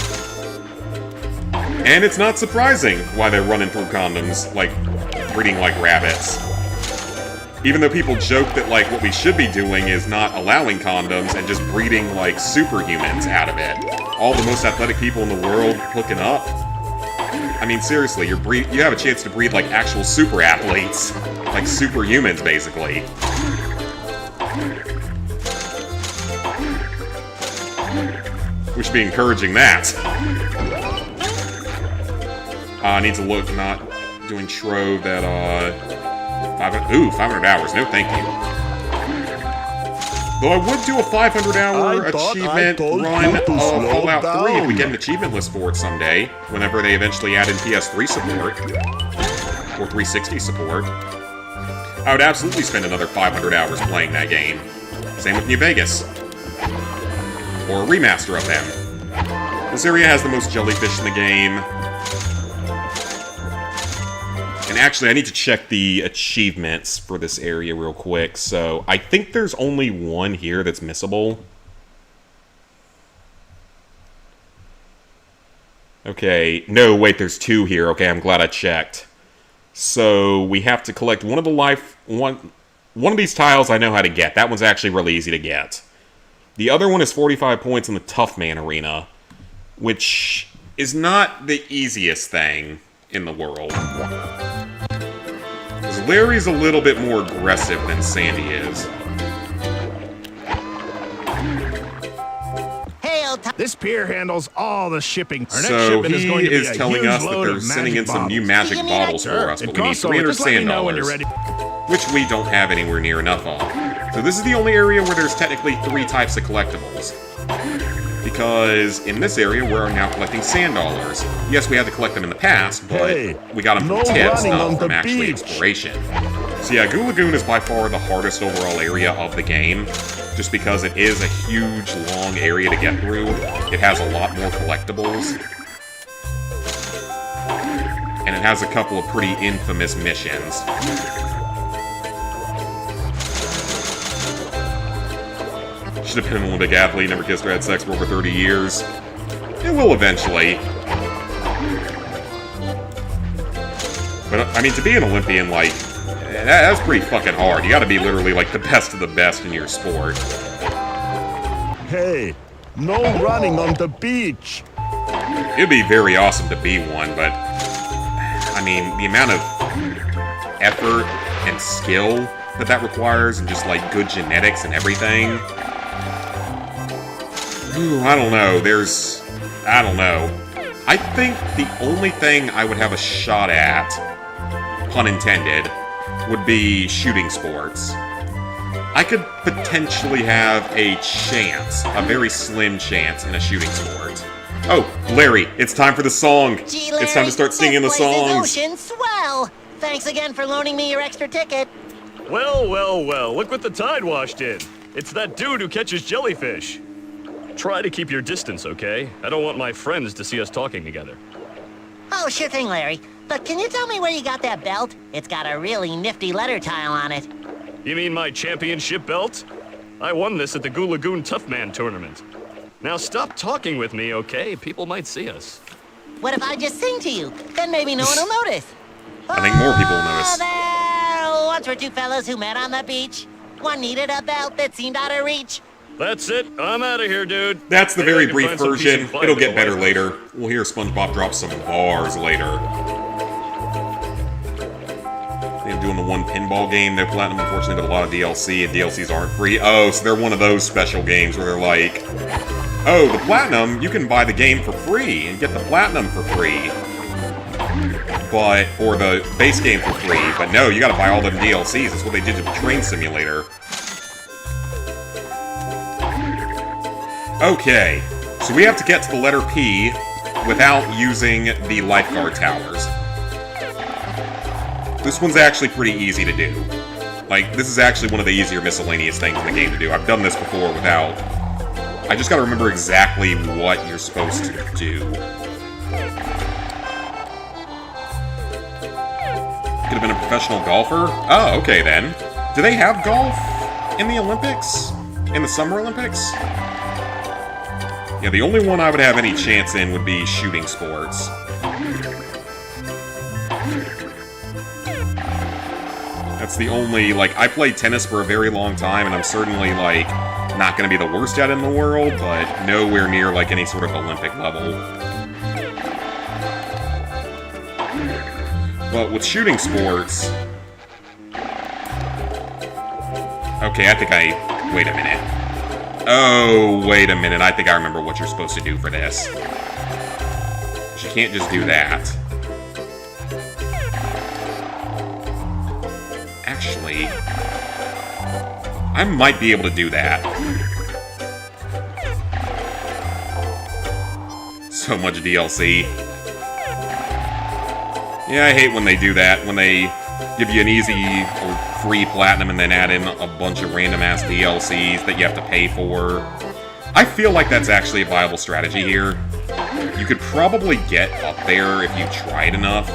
And it's not surprising why they're running through condoms, like, breeding like rabbits. Even though people joke that, like, what we should be doing is not allowing condoms and just breeding, like, superhumans out of it. All the most athletic people in the world hooking up. I mean, seriously, you have a chance to breed, like, actual super athletes. Like, superhumans, basically. We should be encouraging that. I need to look, not doing Trove at, 500 hours. No, thank you. Though I would do a 500-hour achievement run of Fallout 3 if we get an achievement list for it someday, whenever they eventually add in PS3 support, or 360 support. I would absolutely spend another 500 hours playing that game. Same with New Vegas. Or a remaster of them. This area has the most jellyfish in the game. And actually, I need to check the achievements for this area real quick. So, I think there's only one here that's missable. Okay. No, wait, there's two here. Okay, I'm glad I checked. So, we have to collect one of the one of these tiles I know how to get. That one's actually really easy to get. The other one is 45 points in the Tough Man Arena, which is not the easiest thing in the world. Because Larry's a little bit more aggressive than Sandy is. This pier handles all the shipping. Our next So shipment he is going to be is a telling huge us that load they're of sending in magic some new bottles. magic bottles for us, but we need 300 Just let me sand know when dollars, you're ready. which we don't have anywhere near enough of. So this is the only area where there's technically 3 types of collectibles. Because in this area, we're now collecting sand dollars. Yes, we had to collect them in the past, but we got them from tips, not from actually exploration. So yeah, Goo Lagoon is by far the hardest overall area of the game, just because it is a huge, long area to get through. It has a lot more collectibles. And it has a couple of pretty infamous missions. Should have been an Olympic athlete, never kissed or had sex for over 30 years. It will eventually. But, I mean, to be an Olympian, like, that's pretty fucking hard. You gotta be literally, like, the best of the best in your sport. Hey, no running on the beach. It'd be very awesome to be one, but, I mean, the amount of effort and skill that requires, and just, like, good genetics and everything. Ooh, I don't know. I don't know. I think the only thing I would have a shot at, pun intended, would be shooting sports. I could potentially have a chance, a very slim chance, in a shooting sport. Oh, Larry, it's time for the song. Gee, Larry, it's time to start singing the this place is songs. ocean swell. Thanks again for loaning me your extra ticket. Well, well, well, look what the tide washed in. It's that dude who catches jellyfish. Try to keep your distance, okay? I don't want my friends to see us talking together. Oh, sure thing, Larry. But can you tell me where you got that belt? It's got a really nifty letter tile on it. You mean my championship belt? I won this at the Goo Lagoon Tough Man tournament. Now stop talking with me, okay? People might see us. What if I just sing to you? Then maybe no one will notice. I think more people will notice. There once were two fellows who met on the beach. One needed a belt that seemed out of reach. That's it. I'm out of here, dude. That's the Maybe very I can brief find some peace version. and quiet It'll in get the better White House. later. We'll hear SpongeBob drop some bars later. They're doing the one pinball game. No platinum, unfortunately, but a lot of DLC, and DLCs aren't free. Oh, so they're one of those special games where they're like, Oh, the platinum, you can buy the game for free and get the platinum for free. But, or the base game for free, but no, you gotta buy all them DLCs. That's what they did to the Train Simulator. Okay, so we have to get to the letter P without using the lifeguard towers. This one's actually pretty easy to do. Like, this is actually one of the easier miscellaneous things in the game to do. I've done this before without... I just gotta remember exactly what you're supposed to do. Could have been a professional golfer? Oh, okay then. Do they have golf in the Olympics? In the Summer Olympics? Yeah, the only one I would have any chance in would be shooting sports. That's the only, like, I played tennis for a very long time, and I'm certainly, like, not gonna be the worst at it in the world, but nowhere near, like, any sort of Olympic level. But with shooting sports... Okay, I think I... Wait a minute. Oh, wait a minute. I think I remember what you're supposed to do for this. You can't just do that. Actually... I might be able to do that. So much DLC. Yeah, I hate when they do that, when they give you an easy or free platinum and then add in a bunch of random-ass DLCs that you have to pay for. I feel like that's actually a viable strategy here. You could probably get up there if you tried enough.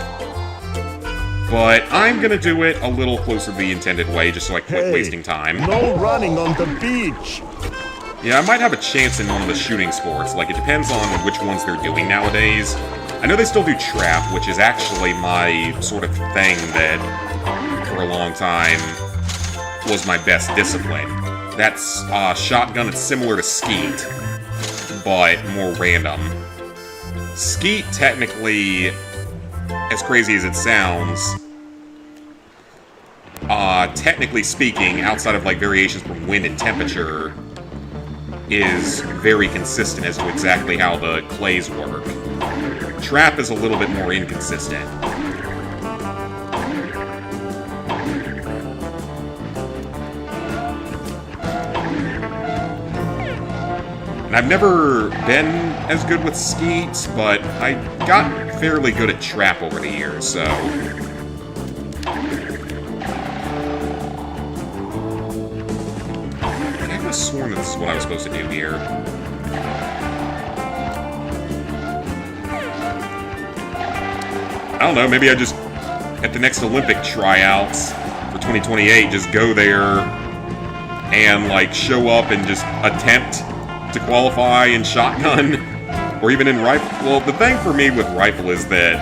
But I'm gonna do it a little closer to the intended way, just so I quit wasting time. No running on the beach! Yeah, I might have a chance in one of the shooting sports. Like, it depends on which ones they're doing nowadays. I know they still do trap, which is actually my sort of thing that, for a long time, was my best discipline. That's shotgun. It's similar to skeet, but more random. Skeet, technically, as crazy as it sounds, technically speaking, outside of like variations from wind and temperature, is very consistent as to exactly how the clays work. Trap is a little bit more inconsistent. And I've never been as good with skeet, but I got fairly good at trap over the years, so... I could have sworn that this is what I was supposed to do here. I don't know, maybe I just, at the next Olympic tryouts for 2028, just go there and, like, show up and just attempt to qualify in shotgun, or even in rifle. Well, the thing for me with rifle is that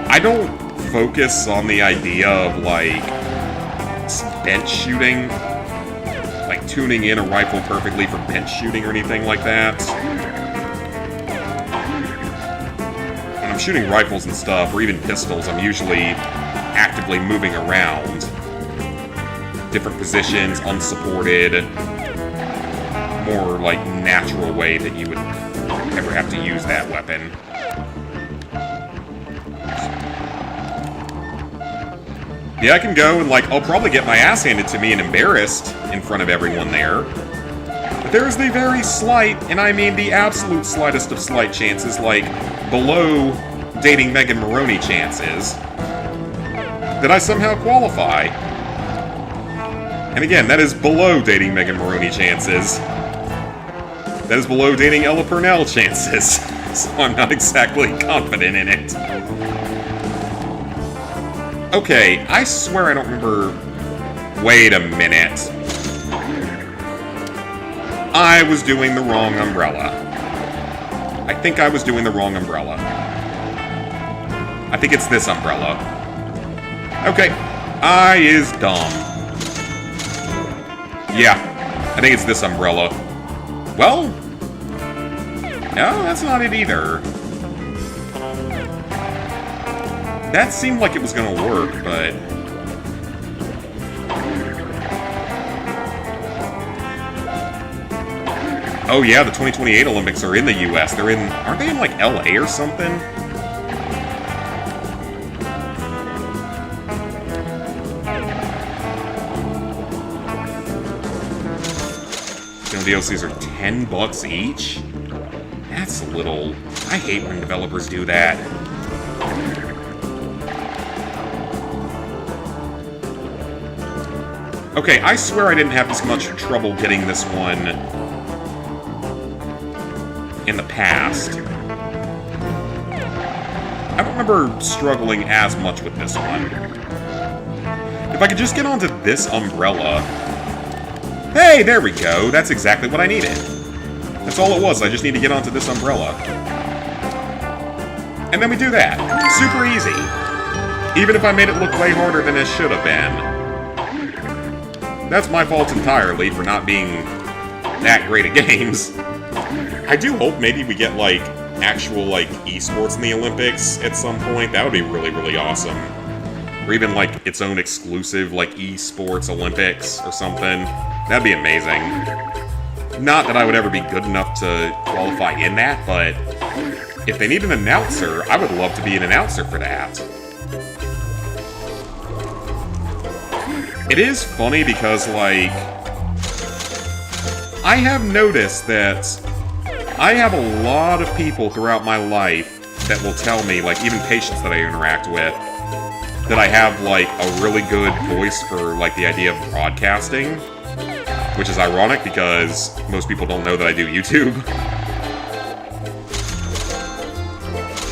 I don't focus on the idea of, like, bench shooting, like tuning in a rifle perfectly for bench shooting or anything like that. When I'm shooting rifles and stuff, or even pistols, I'm usually actively moving around different positions, unsupported, more like natural way that you would ever have to use that weapon. Yeah, I can go and, like, I'll probably get my ass handed to me and embarrassed in front of everyone there. But there's the very slight, and I mean the absolute slightest of slight chances, like, below dating Megan Maroney chances, that I somehow qualify. And again, that is below dating Megan Maroney chances. That is below dating Ella Purnell chances, so I'm not exactly confident in it. Okay, I swear I don't remember... Wait a minute. I was doing the wrong umbrella. I think I was doing the wrong umbrella. I think it's this umbrella. Okay, I is dumb. Yeah, I think it's this umbrella. Well, no, that's not it either. That seemed like it was gonna work, but... Oh yeah, the 2028 Olympics are in the US. They're in... Aren't they in, like, LA or something? DLCs are $10 each? That's a little... I hate when developers do that. Okay, I swear I didn't have this much trouble getting this one in the past. I don't remember struggling as much with this one. If I could just get onto this umbrella... Hey, there we go. That's exactly what I needed. That's all it was. I just need to get onto this umbrella. And then we do that. Super easy. Even if I made it look way harder than it should have been. That's my fault entirely for not being that great at games. I do hope maybe we get, like, actual, like, esports in the Olympics at some point. That would be really, really awesome. Or even, like, its own exclusive, like, esports Olympics or something. That'd be amazing. Not that I would ever be good enough to qualify in that, but if they need an announcer, I would love to be an announcer for that. It is funny because, like, I have noticed that I have a lot of people throughout my life that will tell me, like, even patients that I interact with, that I have, like, a really good voice for, like, the idea of broadcasting. Which is ironic because most people don't know that I do YouTube.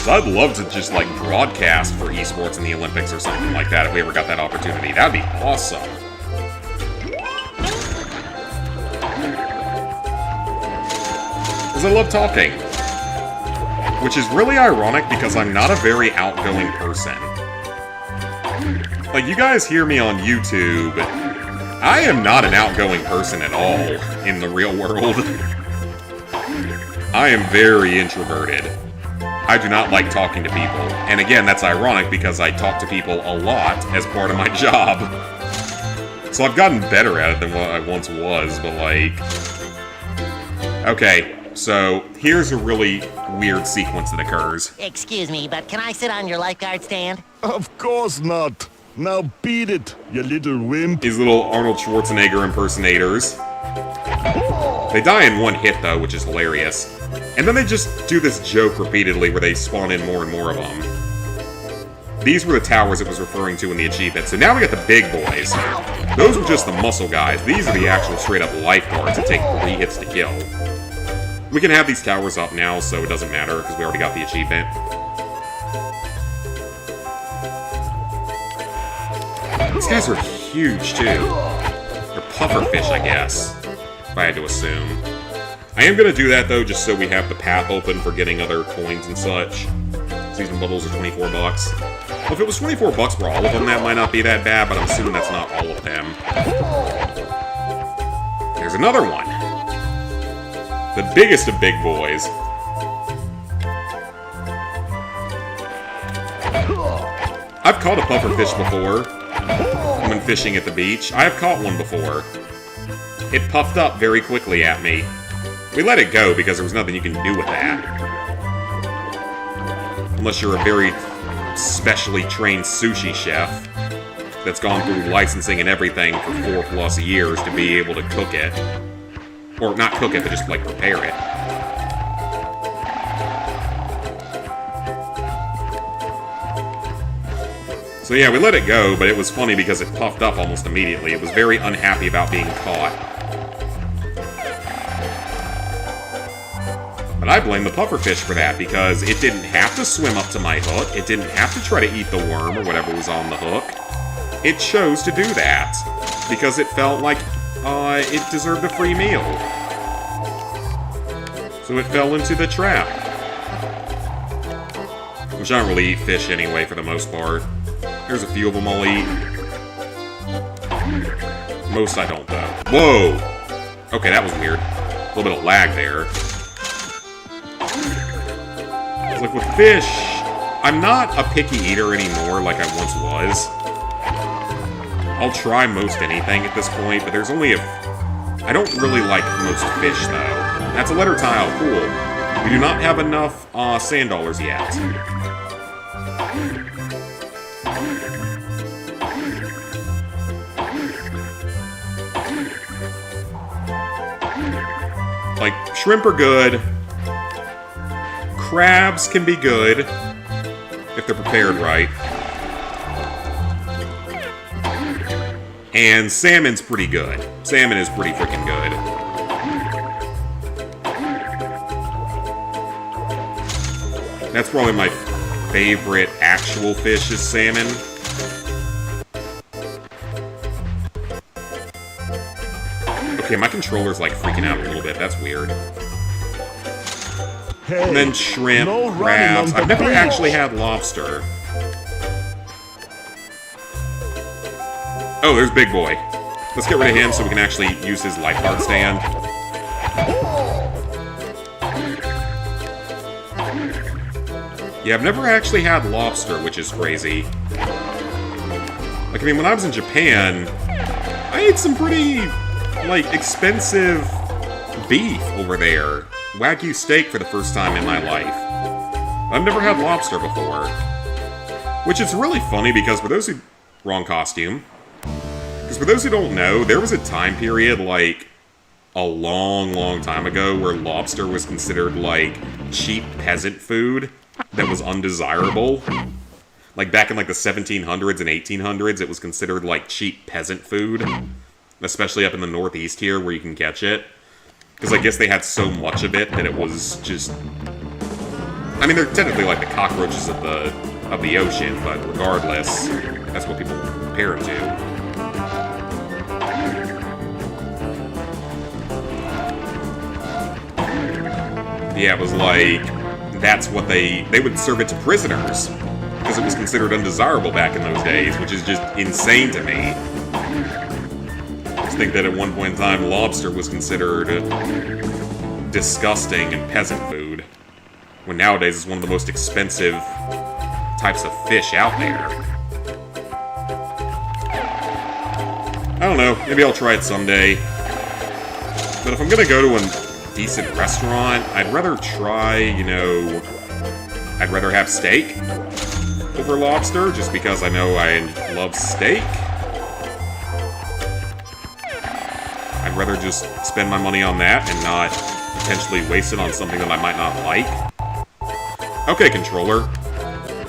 So I'd love to just, like, broadcast for esports in the Olympics or something like that if we ever got that opportunity. That'd be awesome. Because I love talking. Which is really ironic because I'm not a very outgoing person. Like, you guys hear me on YouTube... I am not an outgoing person at all in the real world. I am very introverted. I do not like talking to people. And again, that's ironic because I talk to people a lot as part of my job. So I've gotten better at it than what I once was, but like... Okay, so here's a really weird sequence that occurs. Excuse me, but can I sit on your lifeguard stand? Of course not. Now beat it, you little wimp. These little Arnold Schwarzenegger impersonators. They die in one hit, though, which is hilarious. And then they just do this joke repeatedly where they spawn in more and more of them. These were the towers it was referring to in the achievement. So now we got the big boys. Those were just the muscle guys. These are the actual straight-up lifeguards that take 3 hits to kill. We can have these towers up now, so it doesn't matter, because we already got the achievement. These guys are huge, too. They're pufferfish, I guess. If I had to assume. I am going to do that, though, just so we have the path open for getting other coins and such. Season bubbles are $24. Well, if it was $24 for all of them, that might not be that bad, but I'm assuming that's not all of them. There's another one. The biggest of big boys. I've caught a pufferfish before. When fishing at the beach. I have caught one before. It puffed up very quickly at me. We let it go because there was nothing you can do with that. Unless you're a very specially trained sushi chef that's gone through licensing and everything for 4+ years to be able to cook it. Or not cook it, but just, like, prepare it. So yeah, we let it go, but it was funny because it puffed up almost immediately. It was very unhappy about being caught. But I blame the pufferfish for that, because it didn't have to swim up to my hook. It didn't have to try to eat the worm or whatever was on the hook. It chose to do that, because it felt like it deserved a free meal. So it fell into the trap. Which I don't really eat fish anyway, for the most part. There's a few of them I'll eat. Most I don't, though. Whoa! Okay, that was weird. A little bit of lag there. It's like with fish, I'm not a picky eater anymore like I once was. I'll try most anything at this point, but there's only I don't really like most fish, though. That's a letter tile. Cool. We do not have enough sand dollars yet. Like, shrimp are good. Crabs can be good if they're prepared right. And salmon's pretty good. Salmon is pretty freaking good. That's probably my favorite actual fish is salmon. Okay, my controller's like freaking out a little bit. That's weird. Hey, And then shrimp, no running crabs. on the I've never beach. actually had lobster. Oh, there's Big Boy. Let's get rid of him so we can actually use his lifeguard stand. Yeah, I've never actually had lobster, which is crazy. Like, I mean, when I was in Japan, I ate some pretty, like, expensive beef over there. Wagyu steak for the first time in my life. I've never had lobster before. Which is really funny because for those who... Wrong costume. Because for those who don't know, there was a time period, like, a long, long time ago where lobster was considered, like, cheap peasant food that was undesirable. Like, back in, like, the 1700s and 1800s, it was considered, like, cheap peasant food. Especially up in the northeast here, where you can catch it. Because I guess they had so much of it that it was just... I mean, they're technically like the cockroaches of the ocean, but regardless, that's what people compare them to. Yeah, it was like... That's what they would serve it to prisoners. Because it was considered undesirable back in those days, which is just insane to me. I think that at one point in time, lobster was considered disgusting and peasant food. When nowadays it's one of the most expensive types of fish out there. I don't know, maybe I'll try it someday. But if I'm gonna go to a decent restaurant, I'd rather try, you know... I'd rather have steak over lobster, just because I know I love steak. I'd rather just spend my money on that and not potentially waste it on something that I might not like. Okay, controller.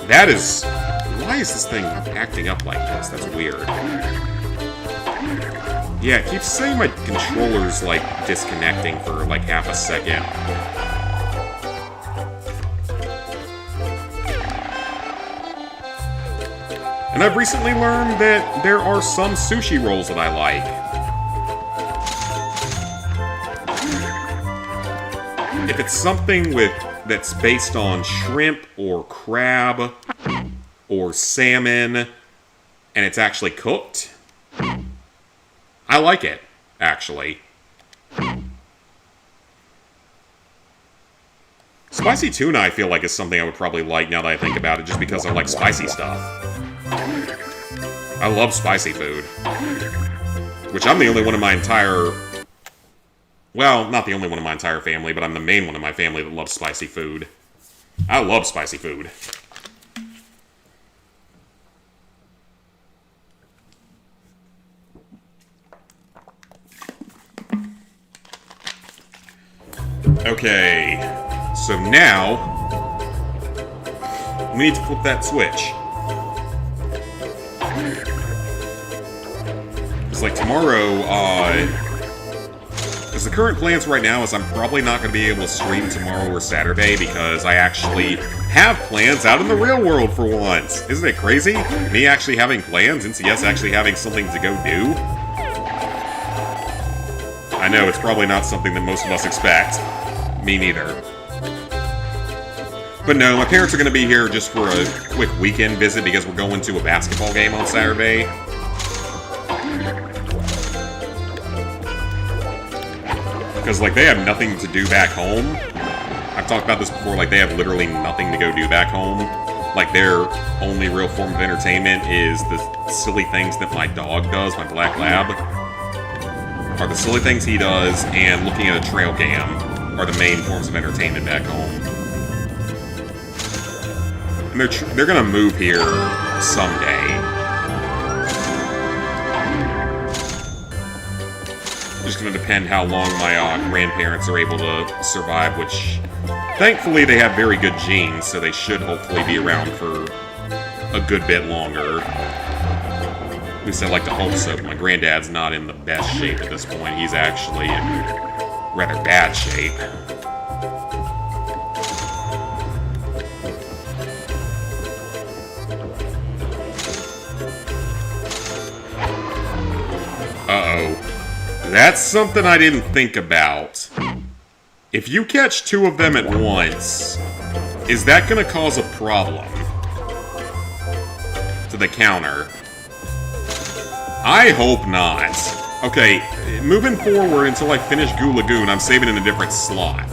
That is... Why is this thing acting up like this? That's weird. Yeah, it keeps saying my controller's, like, disconnecting for, like, half a second. And I've recently learned that there are some sushi rolls that I like. If it's something that's based on shrimp or crab or salmon and it's actually cooked, I like it, actually. Spicy tuna, I feel like, is something I would probably like now that I think about it, just because I like spicy stuff. I love spicy food. Which I'm the only one in my entire... Well, not the only one in my entire family, but I'm the main one in my family that loves spicy food. I love spicy food. Okay, so now we need to flip that switch. It's like tomorrow, as the current plans right now is I'm probably not going to be able to stream tomorrow or Saturday because I actually have plans out in the real world for once. Isn't it crazy? Me actually having plans, NCS actually having something to go do. I know, it's probably not something that most of us expect. Me neither. But no, my parents are going to be here just for a quick weekend visit because we're going to a basketball game on Saturday. Because, like, they have nothing to do back home. I've talked about this before, like, they have literally nothing to go do back home. Like, their only real form of entertainment is the silly things that my dog does, my black lab. Are the silly things he does, and looking at a trail cam. are the main forms of entertainment back home. And they're gonna move here someday. Just gonna depend how long my grandparents are able to survive, which thankfully they have very good genes, so they should hopefully be around for a good bit longer. At least I like to hope so. My granddad's not in the best shape at this point. He's actually in rather bad shape. Uh-oh. That's something I didn't think about. If you catch two of them at once, is that gonna cause a problem to the counter? I hope not. Okay, moving forward until I finish Goo Lagoon, I'm saving in a different slot.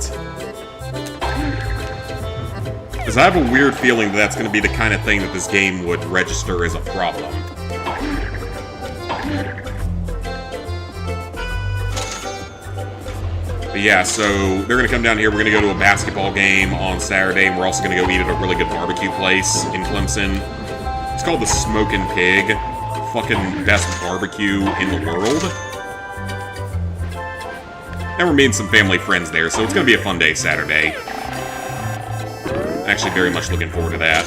Because I have a weird feeling that that's going to be the kind of thing that this game would register as a problem. But yeah, so they're going to come down here. We're going to go to a basketball game on Saturday, and we're also going to go eat at a really good barbecue place in Clemson. It's called the Smokin' Pig. Fucking best barbecue in the world. And we're meeting some family friends there, so it's gonna be a fun day Saturday. Actually, very much looking forward to that.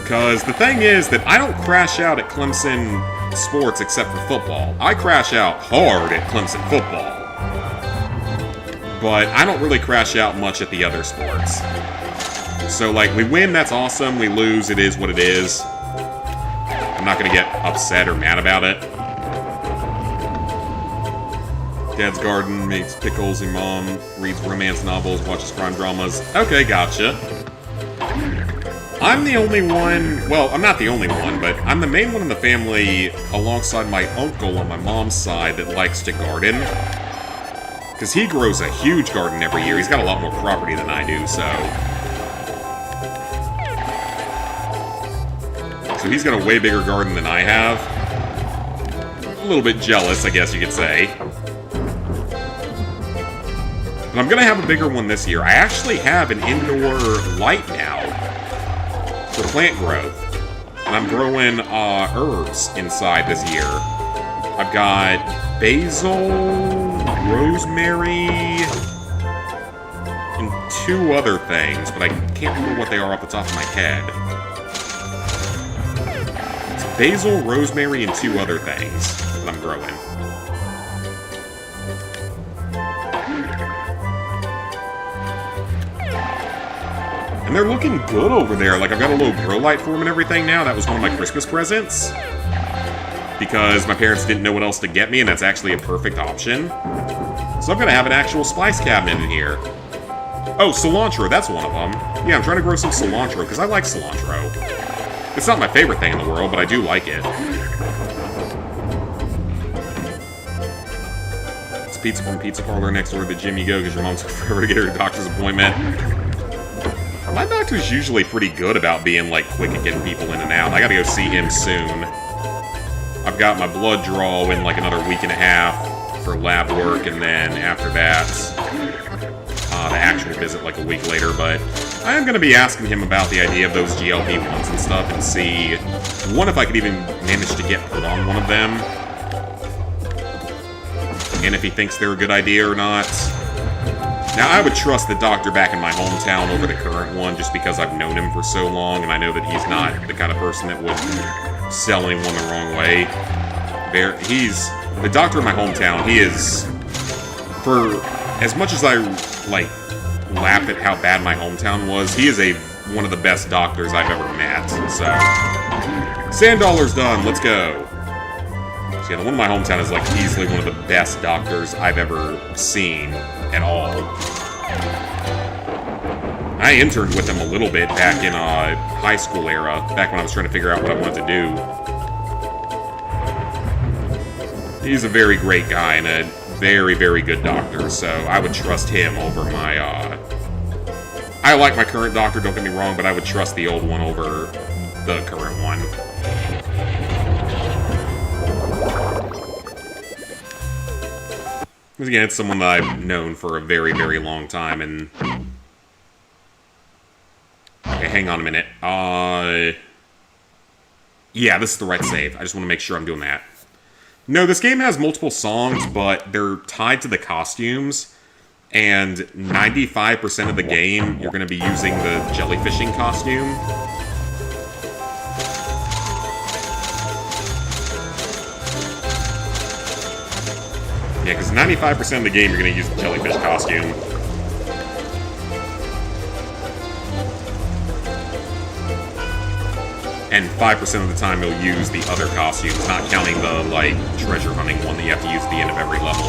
Because the thing is that I don't crash out at Clemson sports except for football. I crash out hard at Clemson football. But I don't really crash out much at the other sports. So, like, we win, that's awesome. We lose, it is what it is. I'm not gonna get upset or mad about it. Dad's garden, makes pickles, and mom reads romance novels, watches crime dramas. Okay, gotcha. I'm the only one, well, I'm not the only one, but I'm the main one in the family alongside my uncle on my mom's side that likes to garden. Because he grows a huge garden every year. He's got a lot more property than I do, so... So he's got a way bigger garden than I have. A little bit jealous, I guess you could say. But I'm gonna have a bigger one this year. I actually have an indoor light now for plant growth. And I'm growing herbs inside this year. I've got basil, rosemary, and two other things, but I can't remember what they are off the top of my head. Basil, rosemary, and two other things that I'm growing. And they're looking good over there. Like, I've got a little grow light for them and everything now. That was one of my Christmas presents. Because my parents didn't know what else to get me, and that's actually a perfect option. So I'm gonna have an actual spice cabinet in here. Oh, cilantro, that's one of them. Yeah, I'm trying to grow some cilantro, because I like cilantro. It's not my favorite thing in the world, but I do like it. It's pizza from Pizza Parlor next door to the gym you go because your mom's forever to get her doctor's appointment. My doctor's usually pretty good about being, like, quick at getting people in and out. I gotta go see him soon. I've got my blood draw in, like, another week and a half for lab work, and then after that, the actual visit, like, a week later, but I am going to be asking him about the idea of those GLP-1s and stuff and see, one, if I could even manage to get put on one of them, and if he thinks they're a good idea or not. Now, I would trust the doctor back in my hometown over the current one just because I've known him for so long, and I know that he's not the kind of person that would sell anyone the wrong way. The doctor in my hometown, he is, for as much as I, like, laugh at how bad my hometown was, he is one of the best doctors I've ever met, so... Sand dollar's done, let's go! So yeah, the one in my hometown is, like, easily one of the best doctors I've ever seen at all. I interned with him a little bit back in high school era, back when I was trying to figure out what I wanted to do. He's a very great guy and a very, very good doctor, so I would trust him over my, I like my current doctor, don't get me wrong, but I would trust the old one over the current one. Because again, it's someone that I've known for a very, very long time, and... Okay, hang on a minute. Yeah, this is the right save. I just want to make sure I'm doing that. No, this game has multiple songs, but they're tied to the costumes, and 95% of the game, you're going to be using the jellyfishing costume. Yeah, because 95% of the game, you're going to use the jellyfish costume. And 5% of the time you'll use the other costumes, not counting the, like, treasure hunting one that you have to use at the end of every level.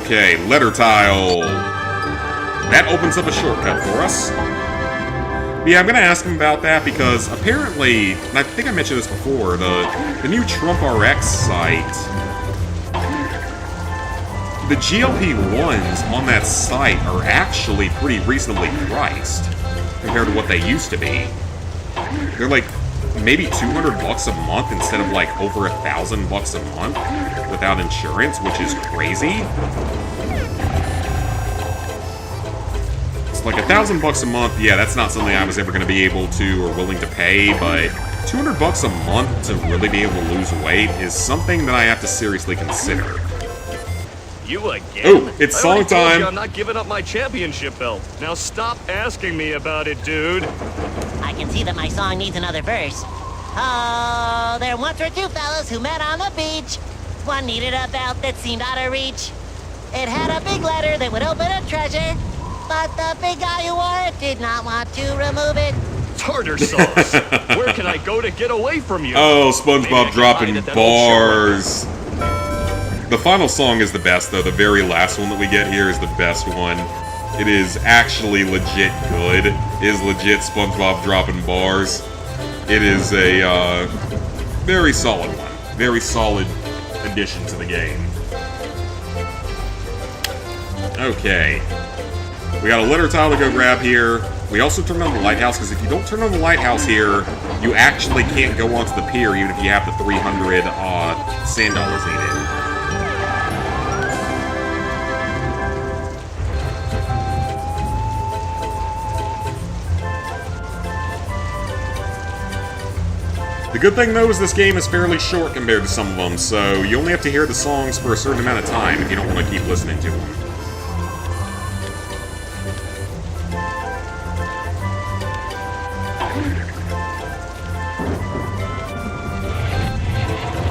Okay, letter tile. That opens up a shortcut for us. Yeah, I'm gonna ask him about that because apparently, and I think I mentioned this before, the new Trump RX site, the GLP-1s on that site are actually pretty reasonably priced compared to what they used to be. They're like maybe $200 a month instead of like over $1,000 a month without insurance, which is crazy. Like $1,000 a month, yeah, that's not something I was ever going to be able to or willing to pay, but $200 a month to really be able to lose weight is something that I have to seriously consider. You again? Oh, it's song I already told time. you I'm not giving up my championship belt. Now stop asking me about it, dude. I can see that my song needs another verse. Oh, there once were two fellows who met on the beach. One needed a belt that seemed out of reach. It had a big letter that would open a treasure. But the big guy who wore it did not want to remove it. Tartar sauce. Where can I go to get away from you? Oh, SpongeBob Maybe I can dropping hide at that old bars. The final song is the best, though. The very last one that we get here is the best one. It is actually legit good. It is legit SpongeBob dropping bars. It is a very solid one. Very solid addition to the game. Okay. We got a letter tile to go grab here. We also turned on the lighthouse, because if you don't turn on the lighthouse here, you actually can't go onto the pier, even if you have the 300 sand dollars needed. The good thing, though, is this game is fairly short compared to some of them, so you only have to hear the songs for a certain amount of time if you don't want to keep listening to them.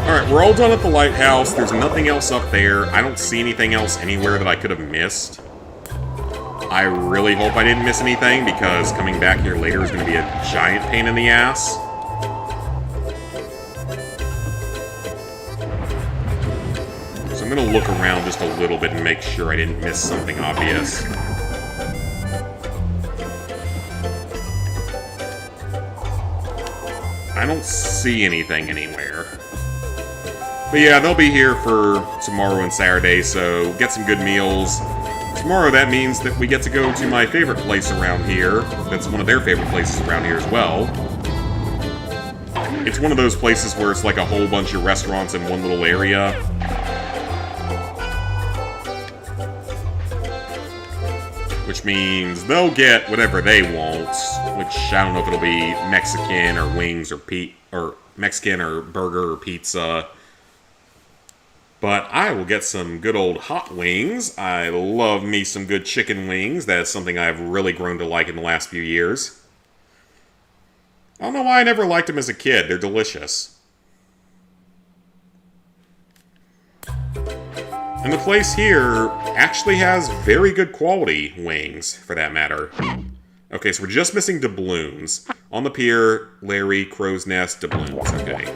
Alright, we're all done at the lighthouse. There's nothing else up there. I don't see anything else anywhere that I could have missed. I really hope I didn't miss anything, because coming back here later is going to be a giant pain in the ass. So I'm going to look around just a little bit and make sure I didn't miss something obvious. I don't see anything anywhere. But yeah, they'll be here for tomorrow and Saturday, so get some good meals. Tomorrow, that means that we get to go to my favorite place around here. That's one of their favorite places around here as well. It's one of those places where it's like a whole bunch of restaurants in one little area. Which means they'll get whatever they want, which I don't know if it'll be Mexican or wings or Mexican or burger or pizza. But I will get some good old hot wings. I love me some good chicken wings. That is something I've really grown to like in the last few years. I don't know why I never liked them as a kid. They're delicious. And the place here actually has very good quality wings, for that matter. Okay, so we're just missing doubloons. On the pier, Larry, Crow's Nest, doubloons. Okay.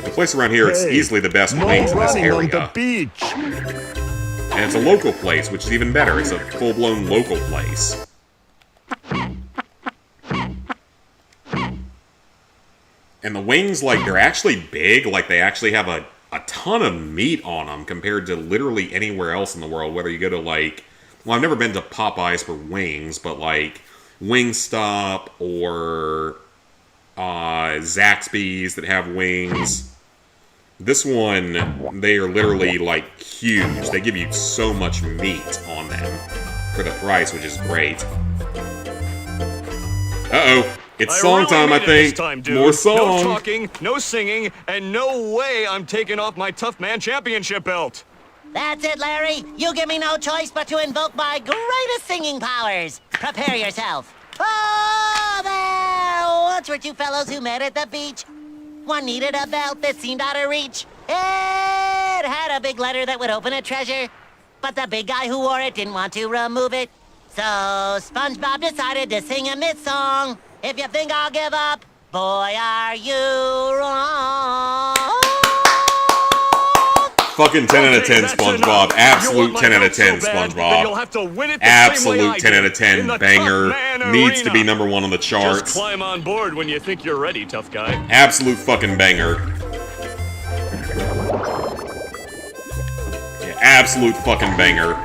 The place around here, it's easily the best wings in this area. On the beach. And it's a local place, which is even better. It's a full-blown local place. And the wings, like, they're actually big. Like, they actually have a a ton of meat on them compared to literally anywhere else in the world. Whether you go to, like... Well, I've never been to Popeyes for wings, but, like, Wingstop or Zaxby's that have wings. This one, they are literally, like, huge. They give you so much meat on them for the price, which is great. Uh-oh. It's song time, I think. More song. No talking, no singing, and no way I'm taking off my Tough Man Championship belt. That's it, Larry. You give me no choice but to invoke my greatest singing powers. Prepare yourself. Oh, there! Once were two fellows who met at the beach. One needed a belt that seemed out of reach. It had a big letter that would open a treasure. But the big guy who wore it didn't want to remove it. So SpongeBob decided to sing a myth song. If you think I'll give up, boy, are you wrong. Fucking 10 out of 10, SpongeBob. Absolute 10 out of 10, SpongeBob. SpongeBob. Absolute 10 out of 10 banger. Needs to be #1 on the charts. Just climb on board when you think you're ready, tough guy. Absolute fucking banger. Yeah, absolute fucking banger.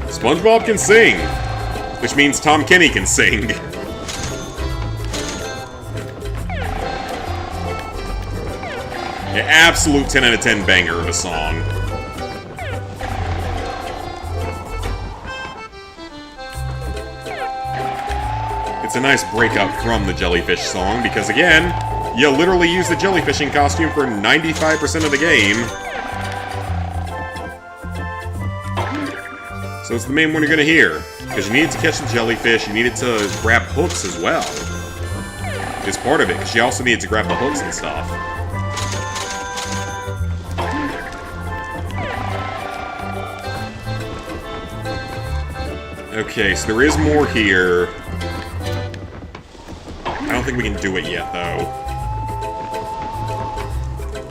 SpongeBob can sing, which means Tom Kenny can sing. Yeah, absolute 10 out of 10 banger of a song. It's a nice breakup from the jellyfish song because, again, you literally use the jellyfishing costume for 95% of the game. So it's the main one you're going to hear. Because you need to catch the jellyfish, you needed to grab hooks as well. It's part of it, because you also need to grab the hooks and stuff. Okay, so there is more here. I don't think we can do it yet, though.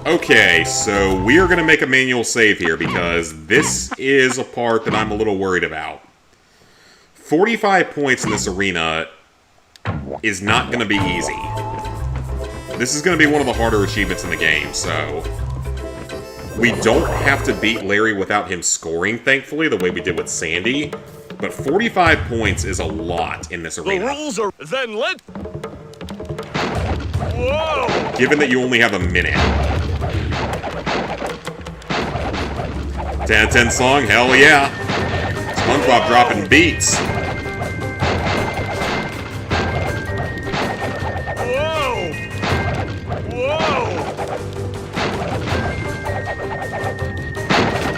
Okay, so we are going to make a manual save here, because this is a part that I'm a little worried about. 45 points in this arena is not going to be easy. This is going to be one of the harder achievements in the game, so... We don't have to beat Larry without him scoring, thankfully, the way we did with Sandy. But 45 points is a lot in this arena. The rules are... Then let... Whoa! Given that you only have a minute. 10 out of 10 song? Hell yeah. SpongeBob dropping beats. Whoa! Whoa!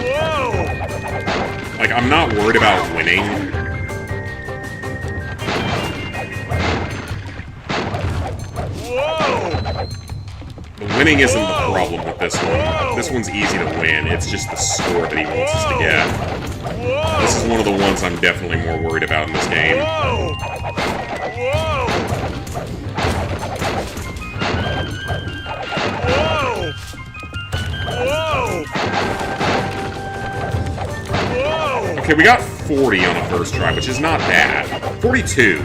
Whoa! Like, I'm not worried about winning. Whoa! The winning isn't the problem with this one. This one's easy to win. It's just the score that he wants us to get. This is one of the ones I'm definitely more worried about in this game. Whoa! Whoa! Whoa! Whoa! Whoa! Okay, we got 40 on the first try, which is not bad. 42.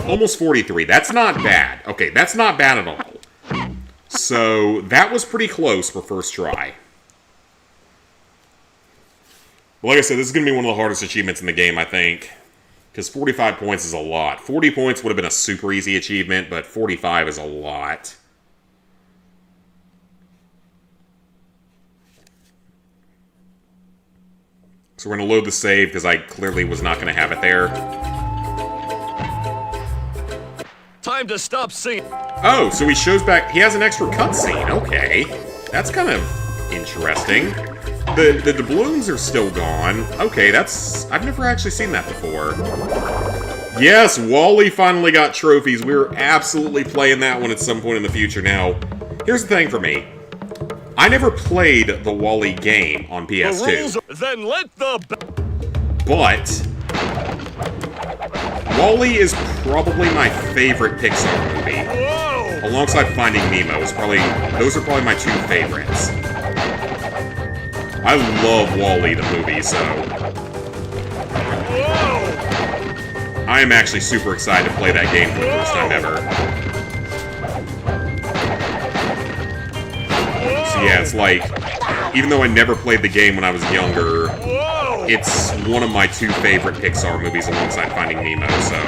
Almost 43. That's not bad. Okay, that's not bad at all. So, that was pretty close for first try. Like I said, this is going to be one of the hardest achievements in the game, I think. Because 45 points is a lot. 40 points would have been a super easy achievement, but 45 is a lot. So we're going to load the save, because I clearly was not going to have it there. Time to stop singing. Oh, so he shows back... He has an extra cutscene. Okay. That's kind of interesting. The doubloons are still gone. Okay, that's... I've never actually seen that before. Yes, Wally finally got trophies. We're absolutely playing that one at some point in the future. Now, here's the thing for me. I never played the Wally game on PS2. The rules are... Then let the... But... Wall-E is probably my favorite Pixar movie. Whoa! Alongside Finding Nemo. Those are probably my two favorites. I love Wall-E, the movie, so... Whoa! I am actually super excited to play that game for the first time ever. So yeah, it's like, even though I never played the game when I was younger, it's one of my 2 favorite Pixar movies alongside Finding Nemo, so...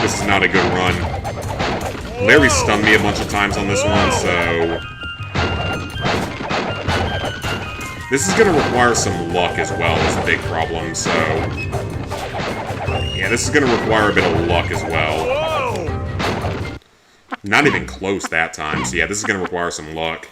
This is not a good run. Larry stunned me a bunch of times on this one, so... This is going to require some luck as well, is a big problem, so... Yeah, this is going to require a bit of luck as well. Not even close that time, so yeah, this is going to require some luck.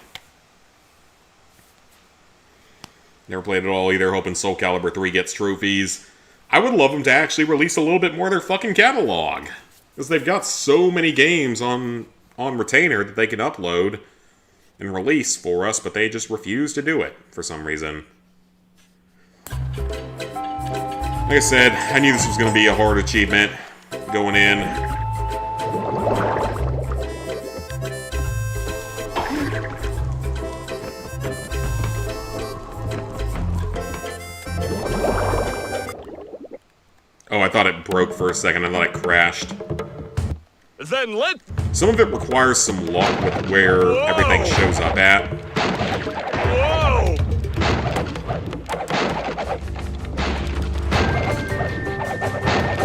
Never played it all either, hoping Soul Calibur 3 gets trophies. I would love them to actually release a little bit more of their fucking catalog. Because they've got so many games on retainer that they can upload and release for us, but they just refuse to do it for some reason. Like I said, I knew this was going to be a hard achievement going in. Oh, I thought it broke for a second. I thought it crashed. Then let... Some of it requires some luck with where everything shows up at. Whoa!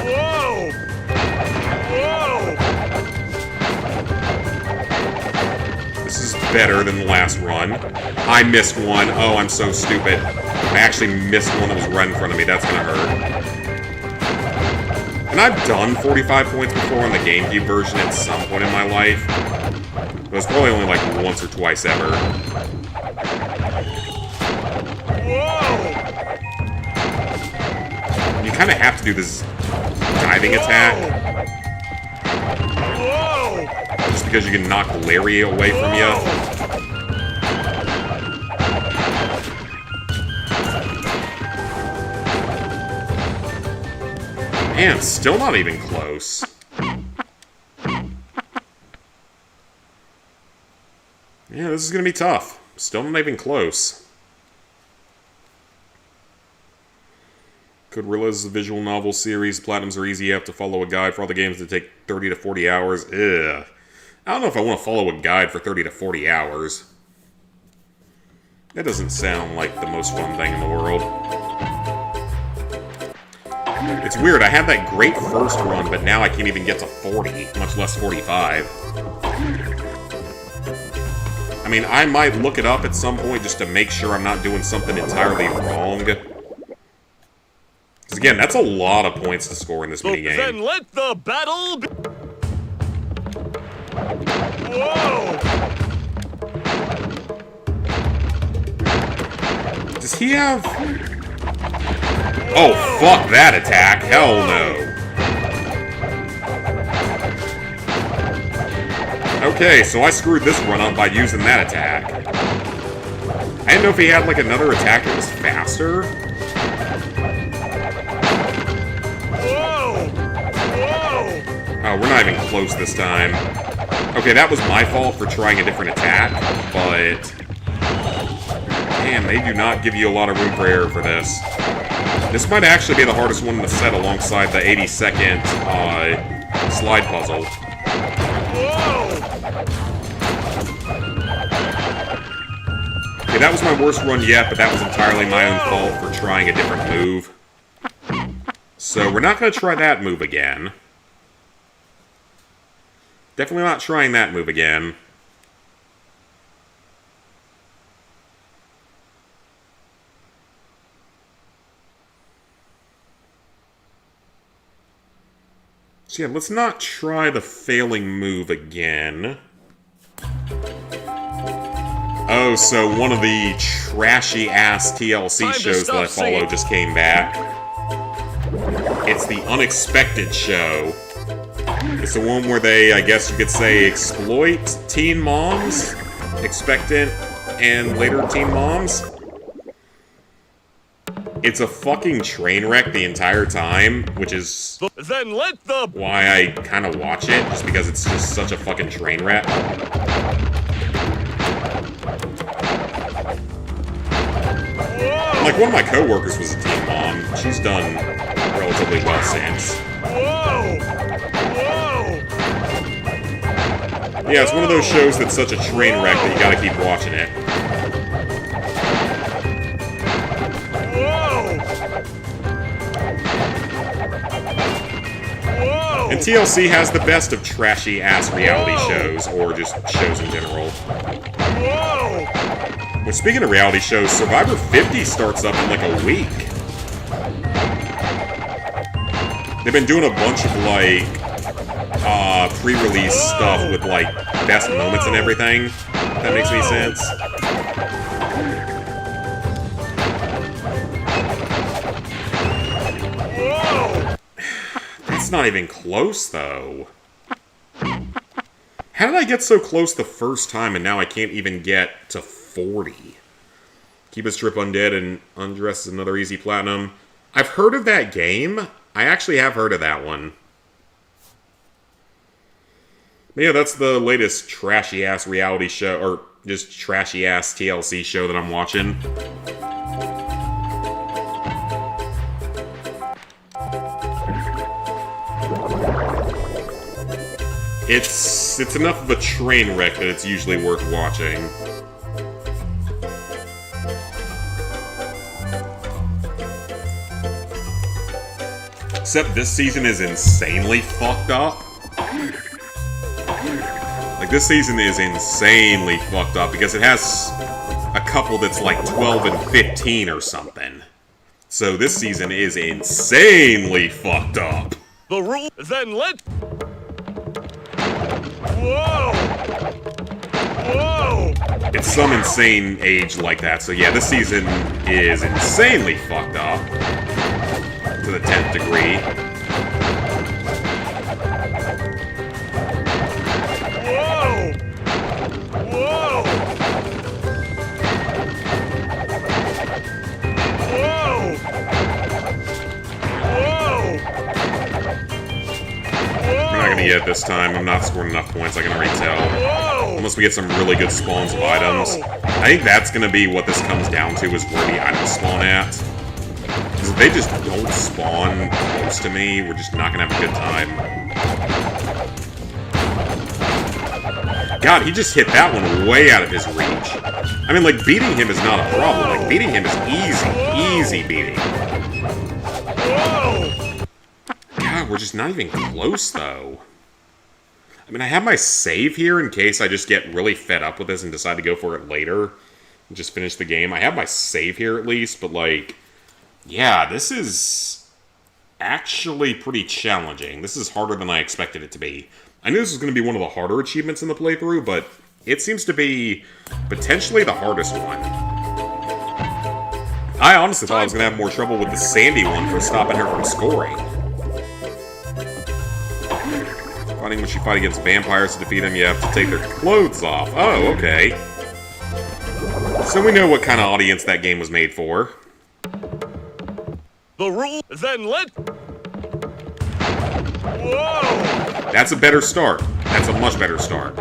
Whoa! Whoa! This is better than the last run. I missed one. Oh, I'm so stupid. I actually missed one that was right in front of me. That's gonna hurt. And I've done 45 points before on the GameCube version at some point in my life. But it was probably only like once or twice ever. Whoa! You kind of have to do this diving attack. Whoa! Just because you can knock Larry away from you. Man, still not even close. Yeah, this is gonna be tough. Still not even close. Coderilla's visual novel series. Platinums are easy. You have to follow a guide for all the games that take 30 to 40 hours. Ugh. I don't know if I want to follow a guide for 30 to 40 hours. That doesn't sound like the most fun thing in the world. It's weird, I had that great first run, but now I can't even get to 40, much less 45. I mean, I might look it up at some point just to make sure I'm not doing something entirely wrong. Because again, that's a lot of points to score in this minigame. Then let the battle be... Whoa! Does he have... Oh, fuck that attack. Hell no. Okay, so I screwed this run up by using that attack. I didn't know if he had, like, another attack that was faster. Whoa! Whoa! Oh, we're not even close this time. Okay, that was my fault for trying a different attack, but... Man, they do not give you a lot of room for error for this. This might actually be the hardest one in the set alongside the 80-second slide puzzle. Okay, that was my worst run yet, but that was entirely my own fault for trying a different move. So we're not going to try that move again. Definitely not trying that move again. So yeah, let's not try the failing move again. Oh, so one of the trashy-ass TLC shows that I follow just came back. It's the Unexpected Show. It's the one where they, I guess you could say, exploit teen moms, expectant, and later teen moms. It's a fucking train wreck the entire time, which is Then let the... why I kind of watch it, just because it's just such a fucking train wreck. Like, one of my coworkers was a teen mom. She's done relatively well since. Whoa! Whoa! Yeah, it's one of those shows that's such a train wreck that you gotta keep watching it. And TLC has the best of trashy-ass reality shows, or just shows in general. Well, speaking of reality shows, Survivor 50 starts up in like a week. They've been doing a bunch of, like, pre-release stuff with, like, best moments and everything. If that makes any sense. That's not even close, though. How did I get so close the first time and now I can't even get to 40? Keep a strip undead and undress is another easy platinum. I've heard of that game. I actually have heard of that one. But yeah, that's the latest trashy-ass reality show, or just trashy-ass TLC show that I'm watching. It's enough of a train wreck that it's usually worth watching. Except this season is insanely fucked up. Like, this season is insanely fucked up because it has a couple that's like 12 and 15 or something. So this season is insanely fucked up. The rule, then let... Whoa! Whoa! It's some insane age like that. So yeah, this season is insanely fucked up. To the 10th degree. Whoa! Whoa! Whoa! Whoa! We're not gonna get it this time. I'm not scoring enough points, I can already tell. Unless we get some really good spawns of items. I think that's gonna be what this comes down to, is where the items spawn at. Because if they just don't spawn close to me, we're just not gonna have a good time. God, he just hit that one way out of his reach. I mean, like, beating him is not a problem. Like, beating him is easy. Easy beating. God, we're just not even close, though. I mean, I have my save here in case I just get really fed up with this and decide to go for it later. And just finish the game. I have my save here at least, but, like... Yeah, this is actually pretty challenging. This is harder than I expected it to be. I knew this was going to be one of the harder achievements in the playthrough, but it seems to be potentially the hardest one. I honestly thought I was going to have more trouble with the Sandy one for stopping her from scoring. Fighting when you fight against vampires to defeat them, you have to take their clothes off. Oh, okay. So we know what kind of audience that game was made for. The rule, then let... Whoa! That's a better start. That's a much better start.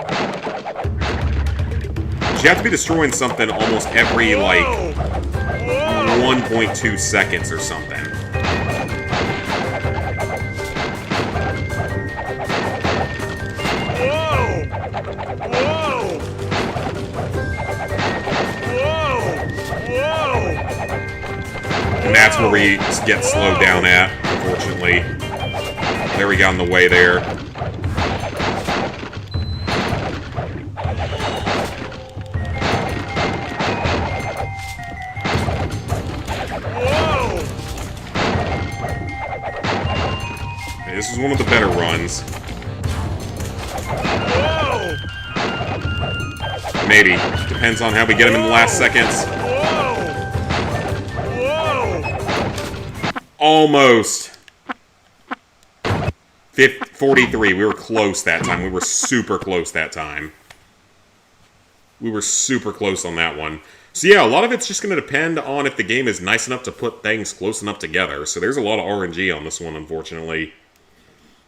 You have to be destroying something almost every, like, 1.2 seconds or something. Whoa! Whoa! Whoa! Whoa! And that's where we get slowed down at, unfortunately. There we got in the way there. Okay, this is one of the better runs. Maybe. Depends on how we get him in the last seconds. Almost. 43. We were close that time. We were super close that time. We were super close on that one. So yeah, a lot of it's just going to depend on if the game is nice enough to put things close enough together. So there's a lot of RNG on this one, unfortunately.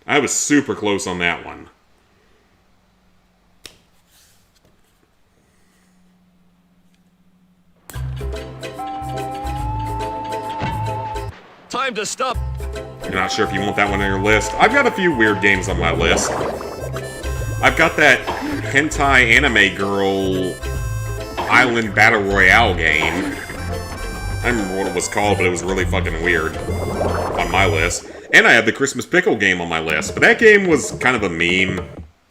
I was super close on that one. Time to stop. You're not sure if you want that one on your list. I've got a few weird games on my list. I've got that hentai anime girl island battle royale game. I don't remember what it was called, but it was really fucking weird on my list. And I had the Christmas Pickle game on my list, but that game was kind of a meme.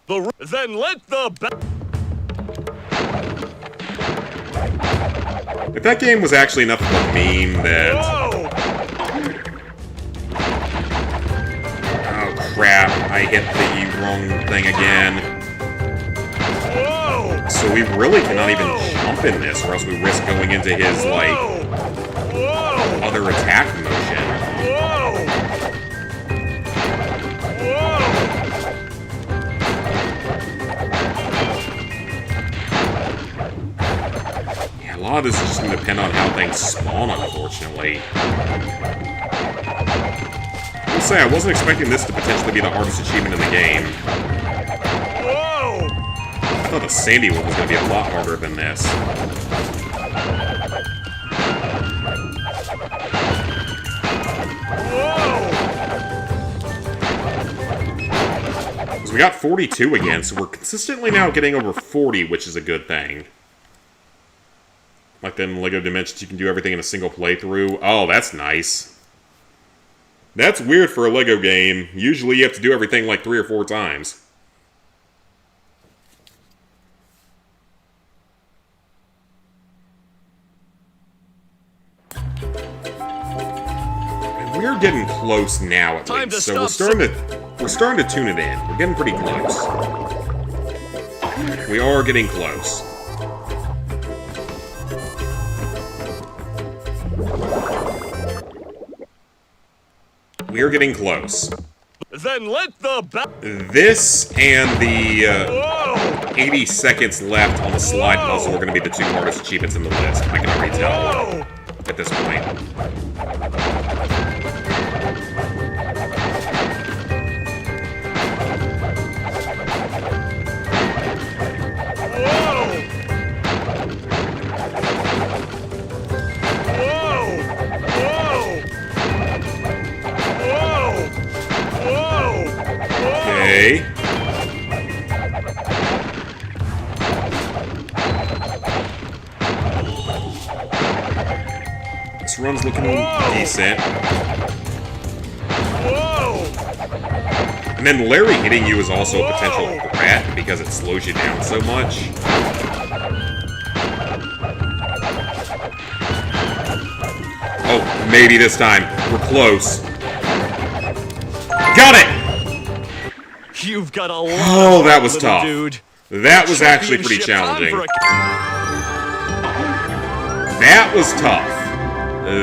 Then let the If that game was actually enough of a meme that... Whoa! Oh crap, I hit the wrong thing again. Whoa! So we really cannot even jump in this, or else we risk going into his, like, Whoa! other attack motion. Whoa! Whoa! Yeah, a lot of this is just going to depend on how things spawn, unfortunately. I will say, I wasn't expecting this to potentially be the hardest achievement in the game. Whoa! I thought the Sandy one was going to be a lot harder than this. So we got 42 again, so we're consistently now getting over 40, which is a good thing. Like in LEGO Dimensions, you can do everything in a single playthrough. Oh, that's nice. That's weird for a LEGO game. Usually you have to do everything like 3 or 4 times. And we're getting close now, at Time least. to So stop. we're starting to tune it in. We're getting pretty close. We are getting close. We are getting close. Then let the This and the Whoa! 80 seconds left on the slide puzzle are going to be the 2 hardest achievements in the list. I can already tell Whoa! at this point. Whoa! Whoa! Whoa! Whoa! Whoa! Okay. This run's looking decent. Whoa! And then Larry hitting you is also a potential threat because it slows you down so much. Oh, maybe this time. We're close. Got it! You've got a lot. Oh, that was little tough. dude. That was actually pretty Championship challenging. time for a- That was tough.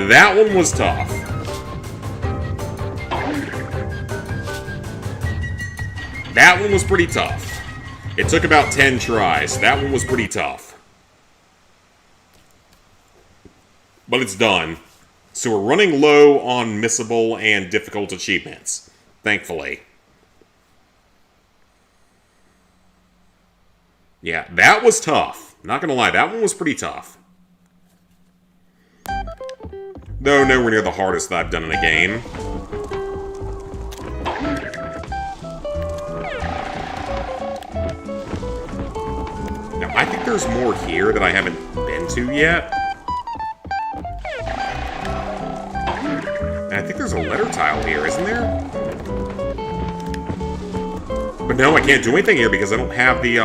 That one was tough. That one was pretty tough. It took about 10 tries. That one was pretty tough. But it's done. So we're running low on missable and difficult achievements. Thankfully. Yeah, that was tough. Not gonna lie, that one was pretty tough. Though nowhere near the hardest that I've done in a game. Now, I think there's more here that I haven't been to yet. And I think there's a letter tile here, isn't there? But no, I can't do anything here because I don't have the,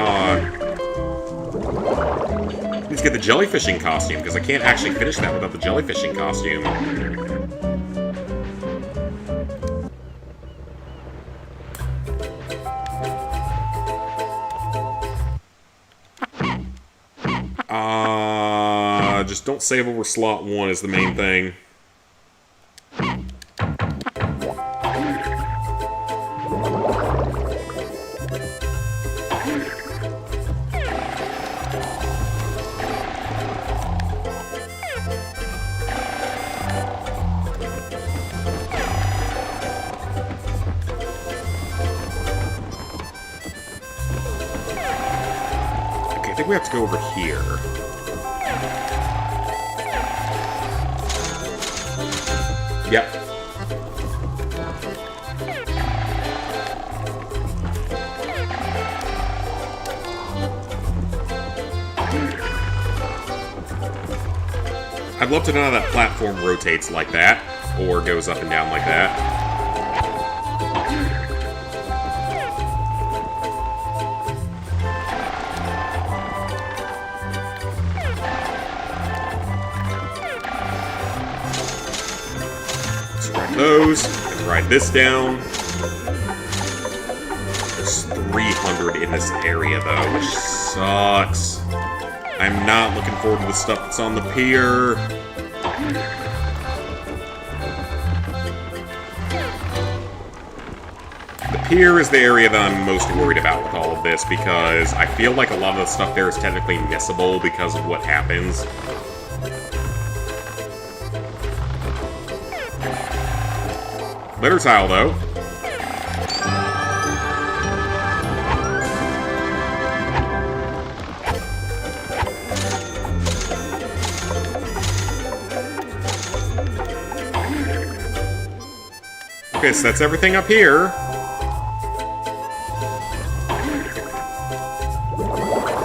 Let's get the jellyfishing costume, because I can't actually finish that without the jellyfishing costume. Just don't save over slot 1 is the main thing. Okay, I think we have to go over here. Yep. I'd love to know how that platform rotates like that, or goes up and down like that. Let's grab those, and write this down. There's 300 in this area, though, which sucks. I'm not looking forward to the stuff that's on the pier. The pier is the area that I'm most worried about with all of this, because I feel like a lot of the stuff there is technically missable because of what happens. Better tile, though. Okay, so that's everything up here.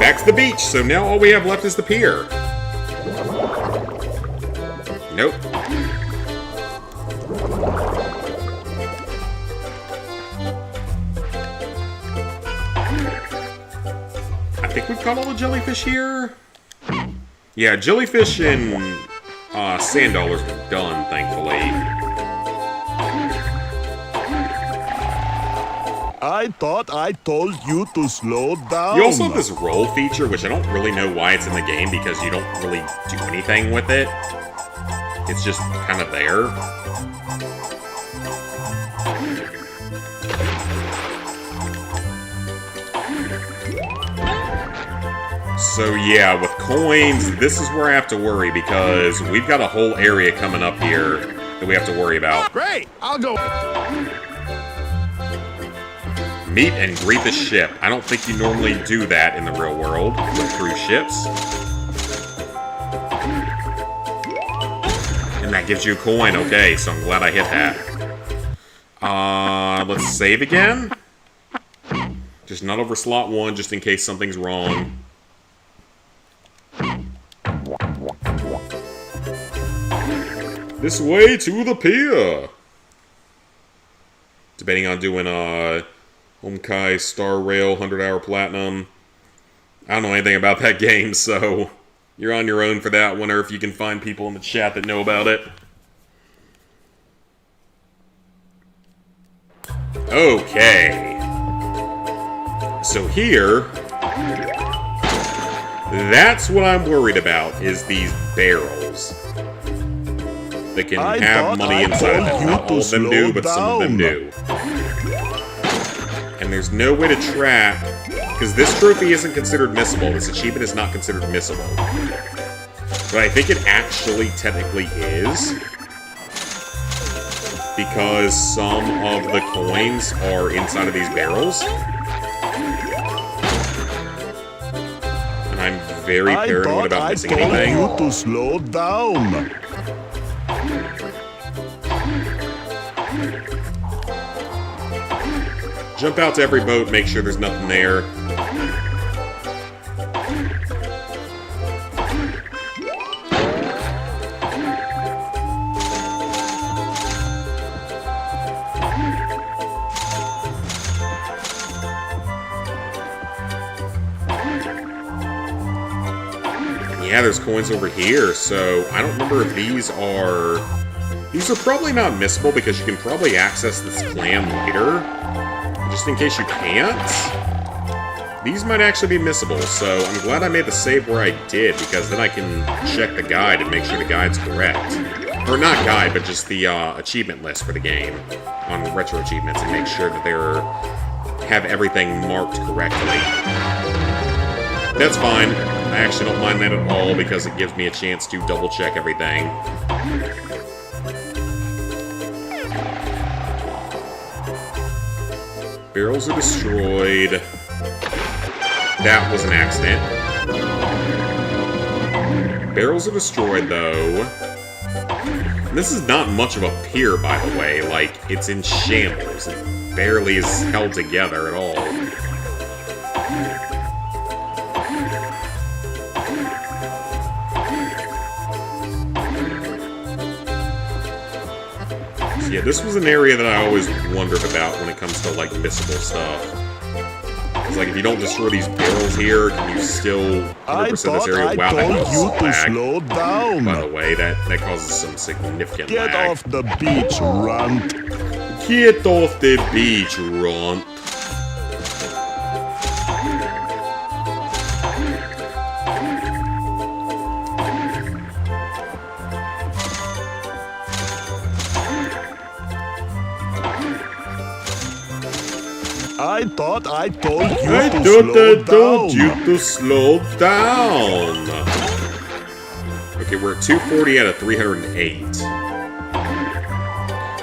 Back to the beach, so now all we have left is the pier. Nope. I think we've caught all the jellyfish here. Yeah, jellyfish and sand dollars were done, thankfully. I thought I told you to slow down. You also have this roll feature, which I don't really know why it's in the game, because you don't really do anything with it. It's just kind of there. So yeah, with coins, this is where I have to worry, because we've got a whole area coming up here that we have to worry about. Great! I'll go. Meet and greet the ship. I don't think you normally do that in the real world with cruise ships. And that gives you a coin. Okay, so I'm glad I hit that. Let's save again. Just not over slot 1, just in case something's wrong. This way to the pier. Debating on doing Honkai Star Rail 100-hour Platinum. I don't know anything about that game, so you're on your own for that one, or if you can find people in the chat that know about it. Okay. So here, that's what I'm worried about, is these barrels. They can have money inside of them. Not all of them do, but some of them do. And there's no way to track, because this trophy isn't considered missable. This achievement is not considered missable. But I think it actually technically is, because some of the coins are inside of these barrels. And I'm very paranoid about missing anything. I told you to slow down. Jump out to every boat, make sure there's nothing there. Yeah, there's coins over here, so I don't remember if these are... These are probably not missable, because you can probably access this clam later. Just in case you can't. These might actually be missable, so I'm glad I made the save where I did, because then I can check the guide and make sure the guide's correct. Or not guide, but just the achievement list for the game on RetroAchievements, and make sure that they're have everything marked correctly. That's fine. I actually don't mind that at all, because it gives me a chance to double-check everything. Barrels are destroyed. That was an accident. Barrels are destroyed, though. And this is not much of a pier, by the way. Like, it's in shambles. It barely is held together at all. Yeah, this was an area that I always wondered about when it comes to, like, missable stuff. It's like, if you don't destroy these barrels here, can you still 100% this area? Wow, that told you to lag. slow down. By the way, that causes some significant Get lag. off the beach, runt. Get off the beach, runt. I thought I told you I to thought slow I down. told you to slow down. Okay, we're at 240 out of 308.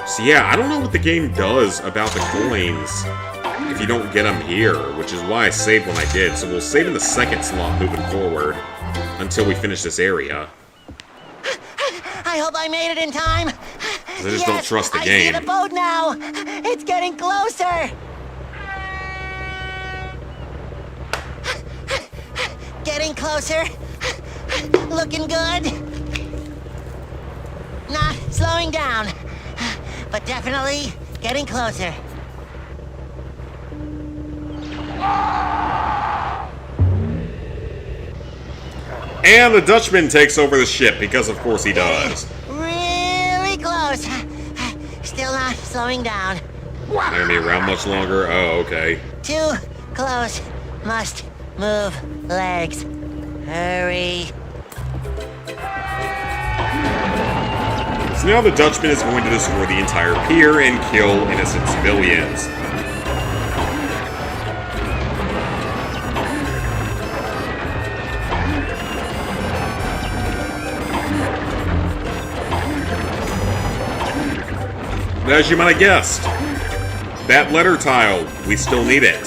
So yeah, I don't know what the game does about the coins if you don't get them here, which is why I saved when I did. So we'll save in the second slot moving forward until we finish this area. I hope I made it in time. I just don't trust the I game. see the boat now. It's getting closer. Getting closer. Looking good. Not slowing down, but definitely getting closer. And the Dutchman takes over the ship, because of course he does. Really close. Still not slowing down. Not gonna be around much longer? Oh, okay. Too close. Must move legs. Hurry. So now the Dutchman is going to destroy the entire pier and kill innocent civilians. But as you might have guessed, that letter tile, we still need it.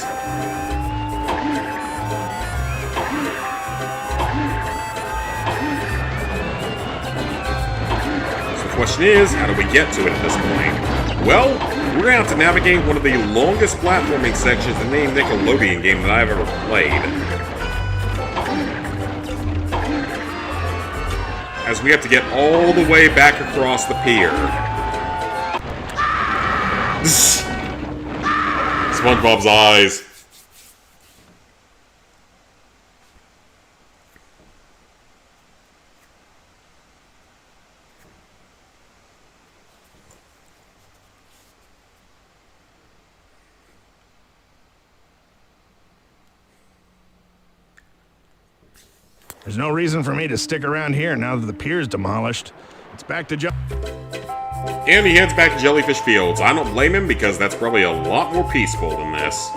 So the question is, how do we get to it at this point? Well, we're going to have to navigate one of the longest platforming sections in any Nickelodeon game that I've ever played. As we have to get all the way back across the pier. SpongeBob's eyes. There's no reason for me to stick around here now that the pier's demolished. It's back to And he heads back to Jellyfish Fields. I don't blame him because that's probably a lot more peaceful than this.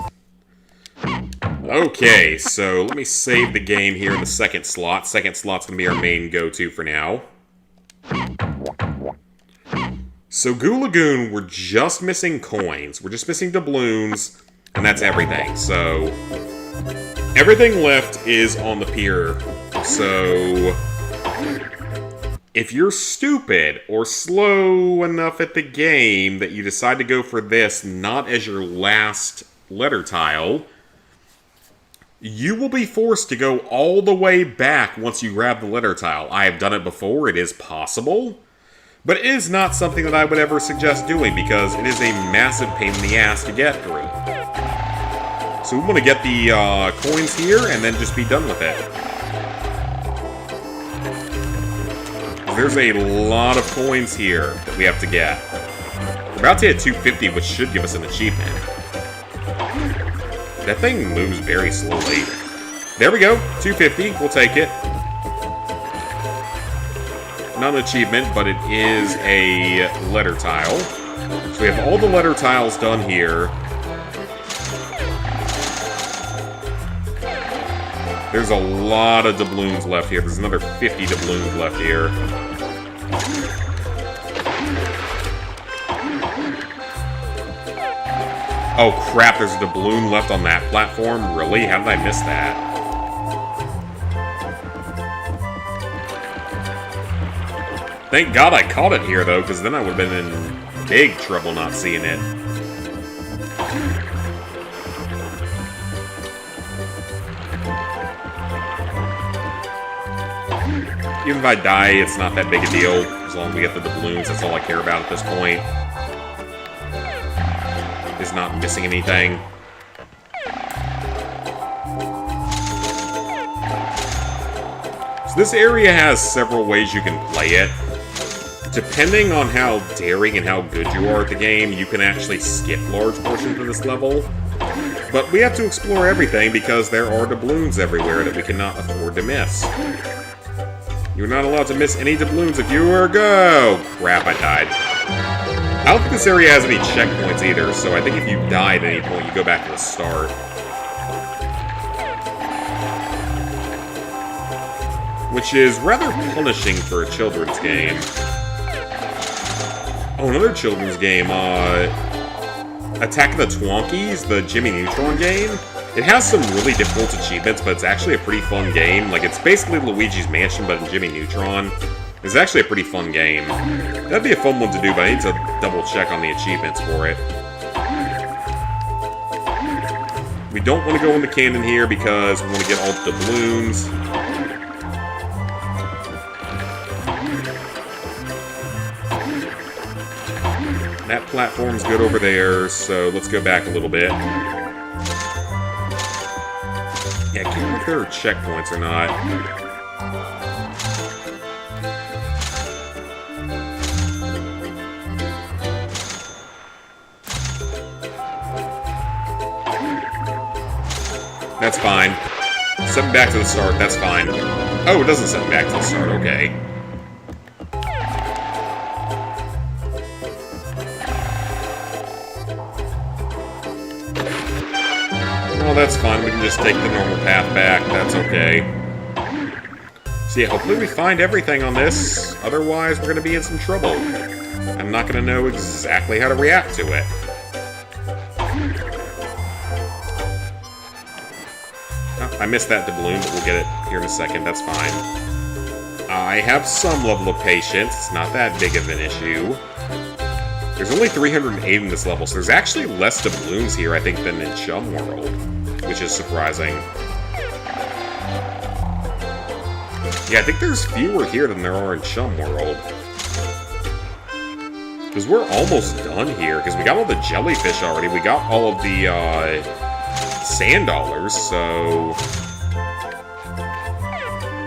Okay, so let me save the game here in the second slot. Second slot's gonna be our main go-to for now. So Goo Lagoon, we're just missing coins. We're just missing doubloons, and that's everything. So everything left is on the pier. So if you're stupid or slow enough at the game that you decide to go for this not as your last letter tile, you will be forced to go all the way back once you grab the letter tile. I have done it before, it is possible, but it is not something that I would ever suggest doing because it is a massive pain in the ass to get through. So we want to get the coins here and then just be done with it. There's a lot of coins here that we have to get. We're about to hit 250, which should give us an achievement. That thing moves very slowly. There we go, 250, we'll take it. Not an achievement, but it is a letter tile. So we have all the letter tiles done here. There's a lot of doubloons left here. There's another 50 doubloons left here. Oh crap, there's a doubloon left on that platform? Really? How did I miss that? Thank God I caught it here, though, because then I would have been in big trouble not seeing it. Even if I die, it's not that big a deal. As long as we get the doubloons, that's all I care about at this point. is not missing anything. So this area has several ways you can play it. Depending on how daring and how good you are at the game, you can actually skip large portions of this level. But we have to explore everything because there are doubloons everywhere that we cannot afford to miss. You're not allowed to miss any doubloons if you were go! Crap, I died. I don't think this area has any checkpoints either, so I think if you die at any point, you go back to the start. Which is rather punishing for a children's game. Oh, another children's game, Attack of the Twonkies, the Jimmy Neutron game. It has some really difficult achievements, but it's actually a pretty fun game. Like, it's basically Luigi's Mansion, but in Jimmy Neutron. It's actually a pretty fun game. That'd be a fun one to do, but I need to double check on the achievements for it. We don't want to go in the cannon here because we want to get all the doubloons. That platform's good over there, so let's go back a little bit. Yeah, I can't remember if there are checkpoints or not. That's fine. Set me back to the start, that's fine. Oh, it doesn't set me back to the start, okay. Well, that's fine. We can just take the normal path back. That's okay. So yeah, hopefully we find everything on this. Otherwise, we're going to be in some trouble. I'm not going to know exactly how to react to it. Oh, I missed that doubloon, but we'll get it here in a second. That's fine. I have some level of patience. It's not that big of an issue. There's only 308 in this level, so there's actually less doubloons here, I think, than in Chum World, which is surprising. Yeah, I think there's fewer here than there are in Chum World. Because we're almost done here, because we got all the jellyfish already. We got all of the sand dollars, so...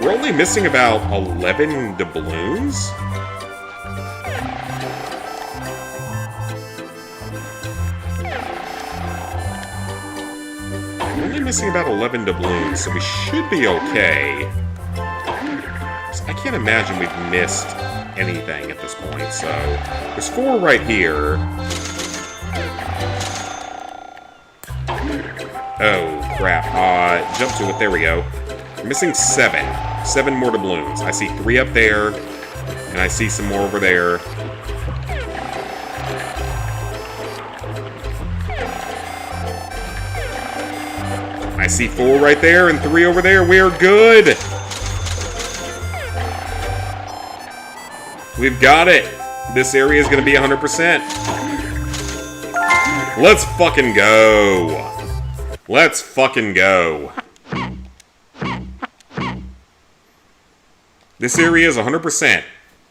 We're only missing about 11 doubloons? Missing about 11 doubloons, so we should be okay. So I can't imagine we've missed anything at this point, so... There's 4 right here. Oh, crap. Jump to it. There we go. We're missing 7. 7 more doubloons. I see 3 up there, and I see some more over there. I see 4 right there and 3 over there. We're good! We've got it! This area is going to be 100%. Let's fucking go! Let's fucking go. This area is 100%.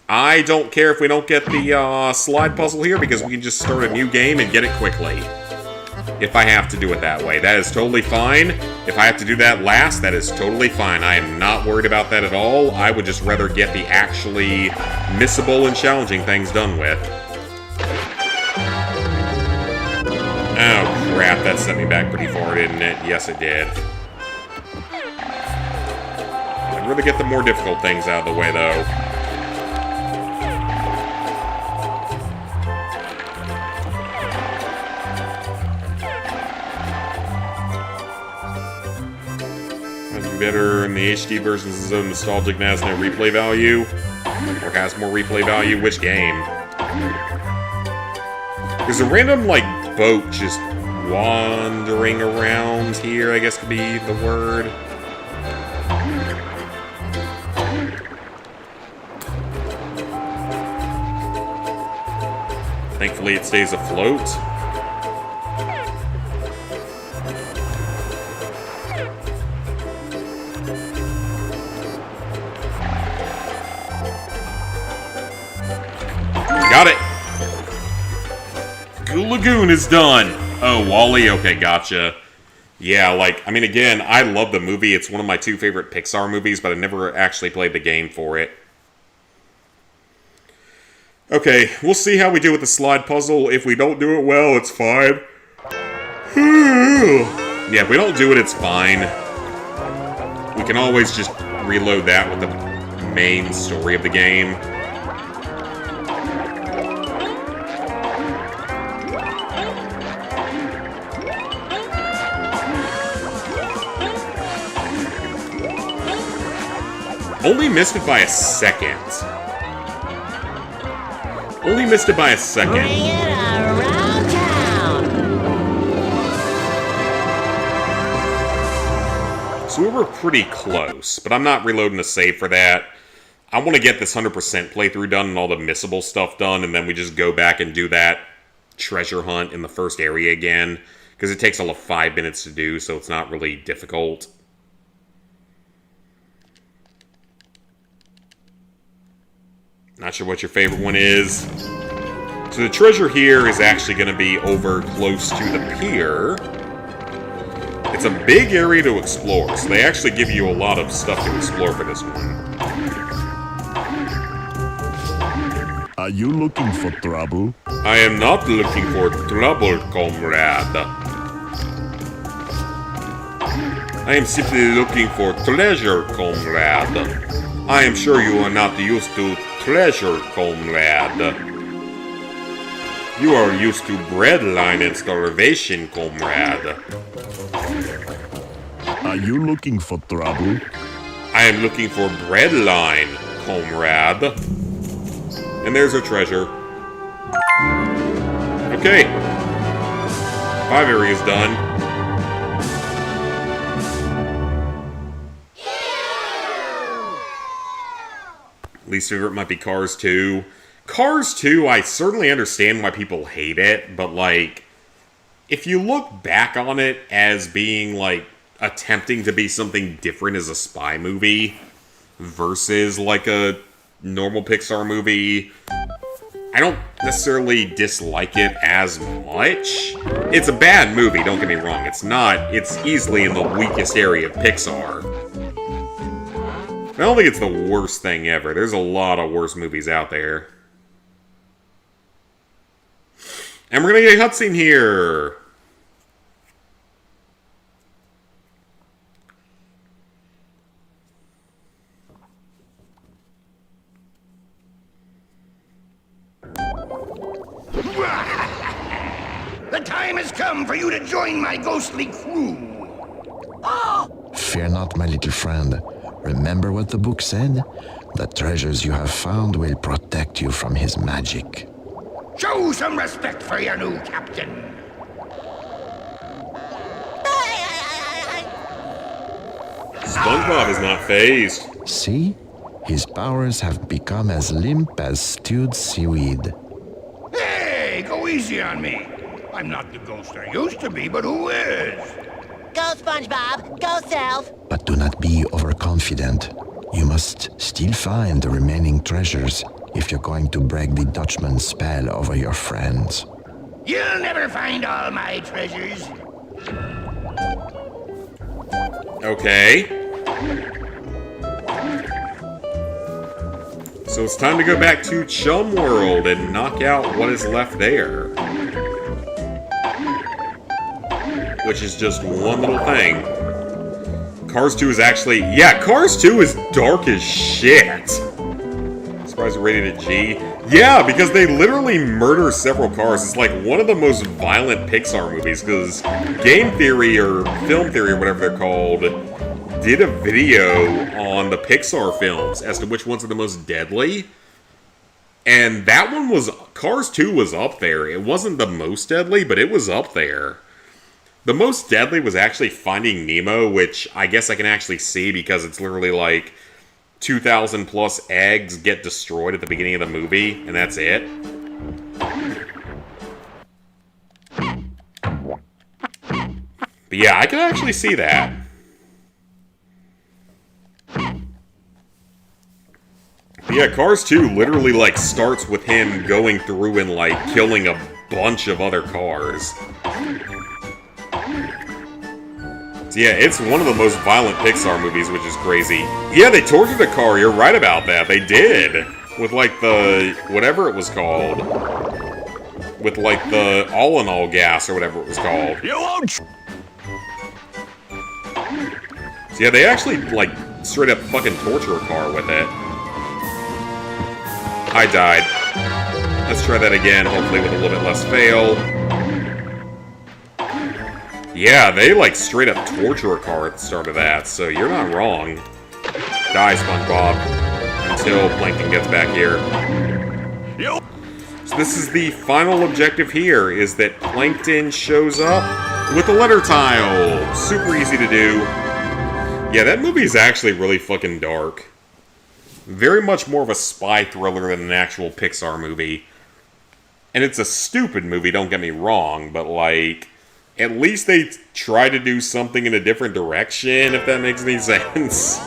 I don't care if we don't get the slide puzzle here because we can just start a new game and get it quickly. If I have to do it that way. That is totally fine. If I have to do that last, that is totally fine. I am not worried about that at all. I would just rather get the actually missable and challenging things done with. Oh, crap. That sent me back pretty far, didn't it? Yes, it did. I'd rather get the more difficult things out of the way, though. Better in the HD versions is so nostalgic and has no replay value? Or has more replay value? Which game? There's a random, like, boat just wandering around here, I guess could be the word. Thankfully it stays afloat. Got it! Goo Lagoon is done! Oh, Wall-E? Okay, gotcha. Yeah, like, I mean, again, I love the movie. It's one of my 2 favorite Pixar movies, but I never actually played the game for it. Okay, we'll see how we do with the slide puzzle. If we don't do it well, it's fine. Yeah, if we don't do it, it's fine. We can always just reload that with the main story of the game. Only missed it by a second. Only missed it by a second. Bring it around town. So we were pretty close, but I'm not reloading the save for that. I want to get this 100% playthrough done and all the missable stuff done, and then we just go back and do that treasure hunt in the first area again, because it takes all of 5 minutes to do, so it's not really difficult. Not sure what your favorite one is. So the treasure here is actually going to be over close to the pier. It's a big area to explore, so they actually give you a lot of stuff to explore for this one. Are you looking for trouble? I am not looking for trouble, comrade. I am simply looking for treasure, comrade. I am sure you are not used to treasure, comrade. You are used to breadline and starvation, comrade. Are you looking for trouble? I am looking for breadline, comrade. And there's our treasure. Okay. 5 areas done. Least favorite might be Cars 2. Cars 2, I certainly understand why people hate it, but, like, if you look back on it as being, like, attempting to be something different as a spy movie versus, like, a normal Pixar movie, I don't necessarily dislike it as much. It's a bad movie, don't get me wrong. It's not. It's easily in the weakest area of Pixar. I don't think it's the worst thing ever. There's a lot of worse movies out there. And we're gonna get a cutscene here! The time has come for you to join my ghostly crew. Fear not, my little friend. Remember what the book said? The treasures you have found will protect you from his magic. Show some respect for your new captain. SpongeBob is not phased. See? His powers have become as limp as stewed seaweed. Hey, go easy on me. I'm not the ghost I used to be, but who is? Go, SpongeBob. Go, Self. But do not be overconfident. You must still find the remaining treasures if you're going to break the Dutchman's spell over your friends. You'll never find all my treasures. Okay. So it's time to go back to Chum World and knock out what is left there. Which is just one little thing. Cars 2 is actually... Yeah, Cars 2 is dark as shit. Surprised we're rated at G. Yeah, because they literally murder several cars. It's like one of the most violent Pixar movies, because Game Theory or Film Theory or whatever they're called did a video on the Pixar films as to which ones are the most deadly. And that one was... Cars 2 was up there. It wasn't the most deadly, but it was up there. The most deadly was actually Finding Nemo, which I guess I can actually see because it's literally like 2,000 plus eggs get destroyed at the beginning of the movie, and that's it. But yeah, I can actually see that. But yeah, Cars 2 literally like starts with him going through and like killing a bunch of other cars. Yeah, it's one of the most violent Pixar movies, which is crazy. Yeah, they tortured a car, you're right about that, they did. With, like, the... whatever it was called. With, like, the all-in-all gas, or whatever it was called. You won't. So yeah, they actually, like, straight up fucking torture a car with it. I died. Let's try that again, hopefully with a little bit less fail. Yeah, they, like, straight up torture a car at the start of that, so you're not wrong. Die, SpongeBob. Until Plankton gets back here. So this is the final objective here, is that Plankton shows up with a letter tile. Super easy to do. Yeah, that movie is actually really fucking dark. Very much more of a spy thriller than an actual Pixar movie. And it's a stupid movie, don't get me wrong, but, like, at least they try to do something in a different direction, if that makes any sense.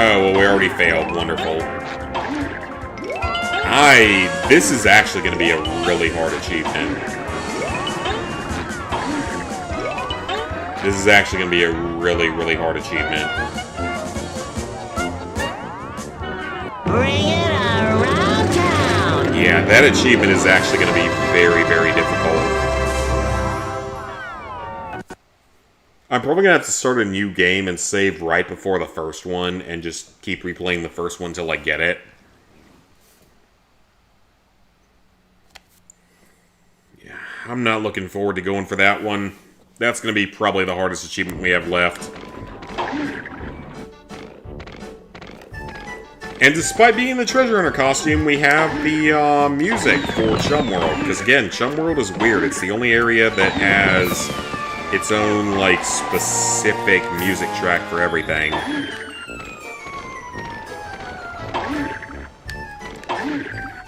Oh, well, we already failed. Wonderful. This is actually going to be a really hard achievement. This is actually going to be a really, really hard achievement. Bring it around town! Yeah, that achievement is actually going to be very, very difficult. I'm probably going to have to start a new game and save right before the first one and just keep replaying the first one until I get it. Yeah, I'm not looking forward to going for that one. That's going to be probably the hardest achievement we have left. And despite being the treasure hunter costume, we have the music for Chum World. Because again, Chum World is weird. It's the only area that has its own, like, specific music track for everything.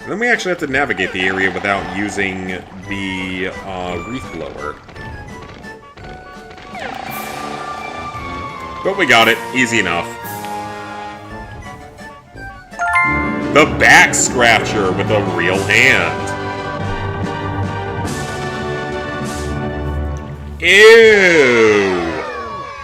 And then we actually have to navigate the area without using the wreath blower. But we got it. Easy enough. The back scratcher with a real hand. Ew!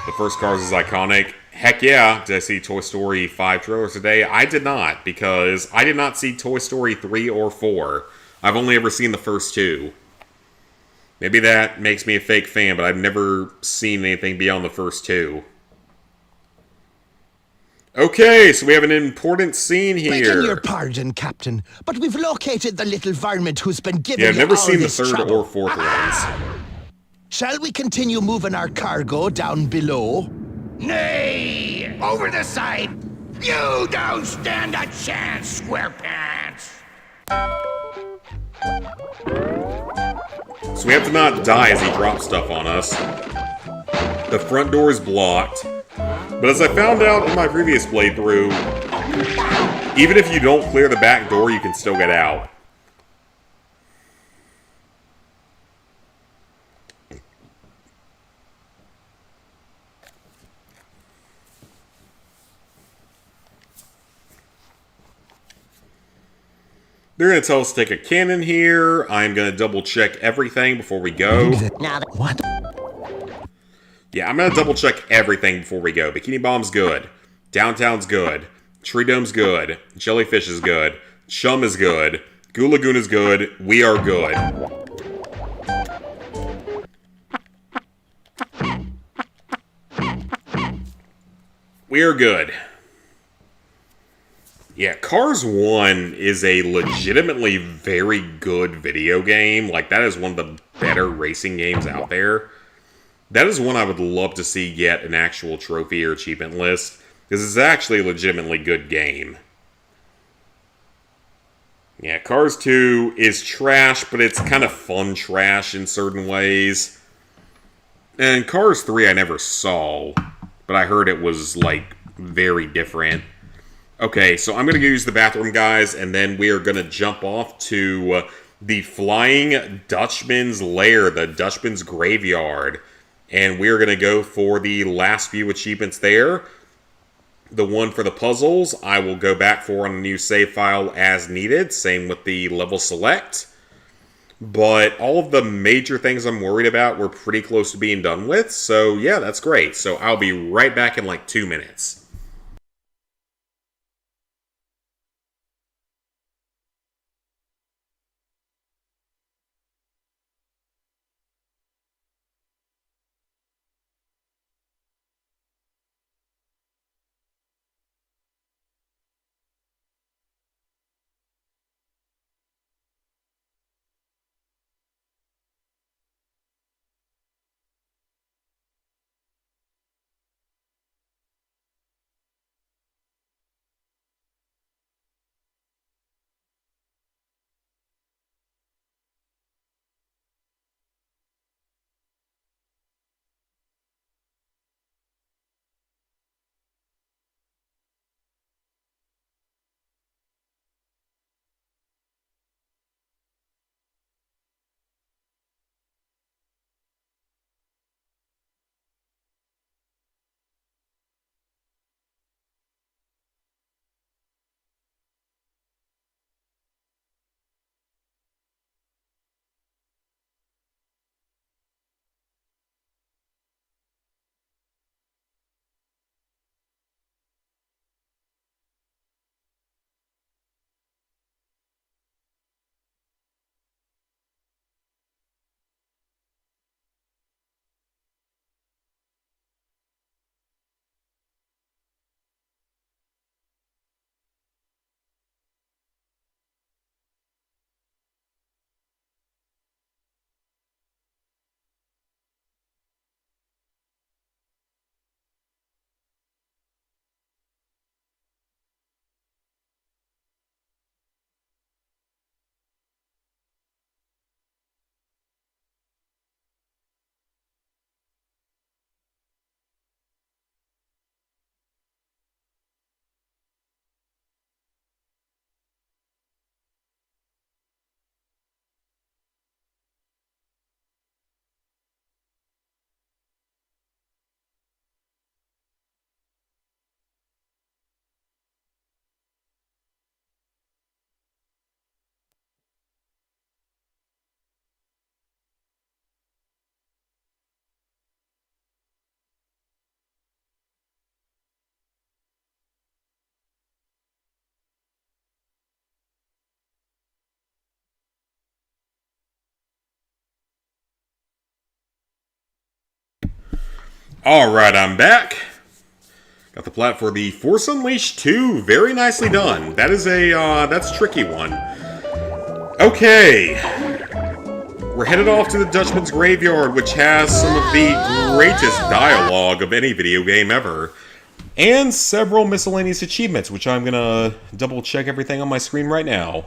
The first Cars is iconic. Heck yeah. Did I see Toy Story 5 trailers today? I did not, because I did not see Toy Story 3 or 4. I've only ever seen the first two. Maybe that makes me a fake fan, but I've never seen anything beyond the first two. Okay, so we have an important scene here. Begging your pardon, Captain, but we've located the little varmint who's been giving Yeah, I've never you all seen the this third trouble. or fourth ones. Shall we continue moving our cargo down below? Nay! Over the side! You don't stand a chance, Squarepants! So we have to not die as he drops stuff on us. The front door is blocked. But as I found out in my previous playthrough, even if you don't clear the back door, you can still get out. They're going to tell us to take a cannon here. I'm going to double check everything before we go. Now, What? Yeah, I'm going to double check everything before we go. Bikini Bomb's good. Downtown's good. Tree Dome's good. Jellyfish is good. Chum is good. Goo Lagoon is good. We are good. We are good. Yeah, Cars 1 is a legitimately very good video game. Like, that is one of the better racing games out there. That is one I would love to see get an actual trophy or achievement list, because it's actually a legitimately good game. Yeah, Cars 2 is trash, but it's kind of fun trash in certain ways. And Cars 3 I never saw, but I heard it was, like, very different. Okay, so I'm going to go use the bathroom, guys, and then we are going to jump off to the Flying Dutchman's lair, the Dutchman's graveyard. And we're going to go for the last few achievements there. The one for the puzzles, I will go back for on a new save file as needed. Same with the level select. But all of the major things I'm worried about we're pretty close to being done with. So yeah, that's great. So I'll be right back in like 2 minutes. Alright, I'm back. Got the plat for the Force Unleashed 2. Very nicely done. That is that's a tricky one. Okay. We're headed off to the Dutchman's Graveyard, which has some of the greatest dialogue of any video game ever. And several miscellaneous achievements, which I'm gonna double check everything on my screen right now.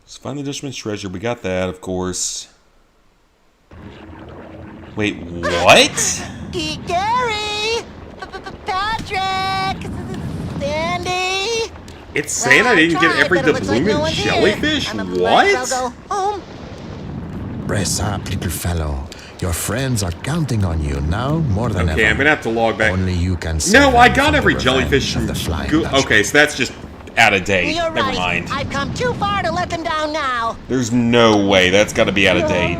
Let's find the Dutchman's treasure. We got that, of course. Wait, what? Gary! Patrick! Sandy! It's saying I didn't get every doubloon jellyfish? What? Go home. Brace up, little fellow. Your friends are counting on you now more than ever. Okay, I'm gonna have to log back. Only you can save No, I them got from every the jellyfish. revenge of the Flying Dutchman. Okay, so that's just out of date. You're Never right. mind. I've come too far to let them down now. There's no way. That's gotta be out of date.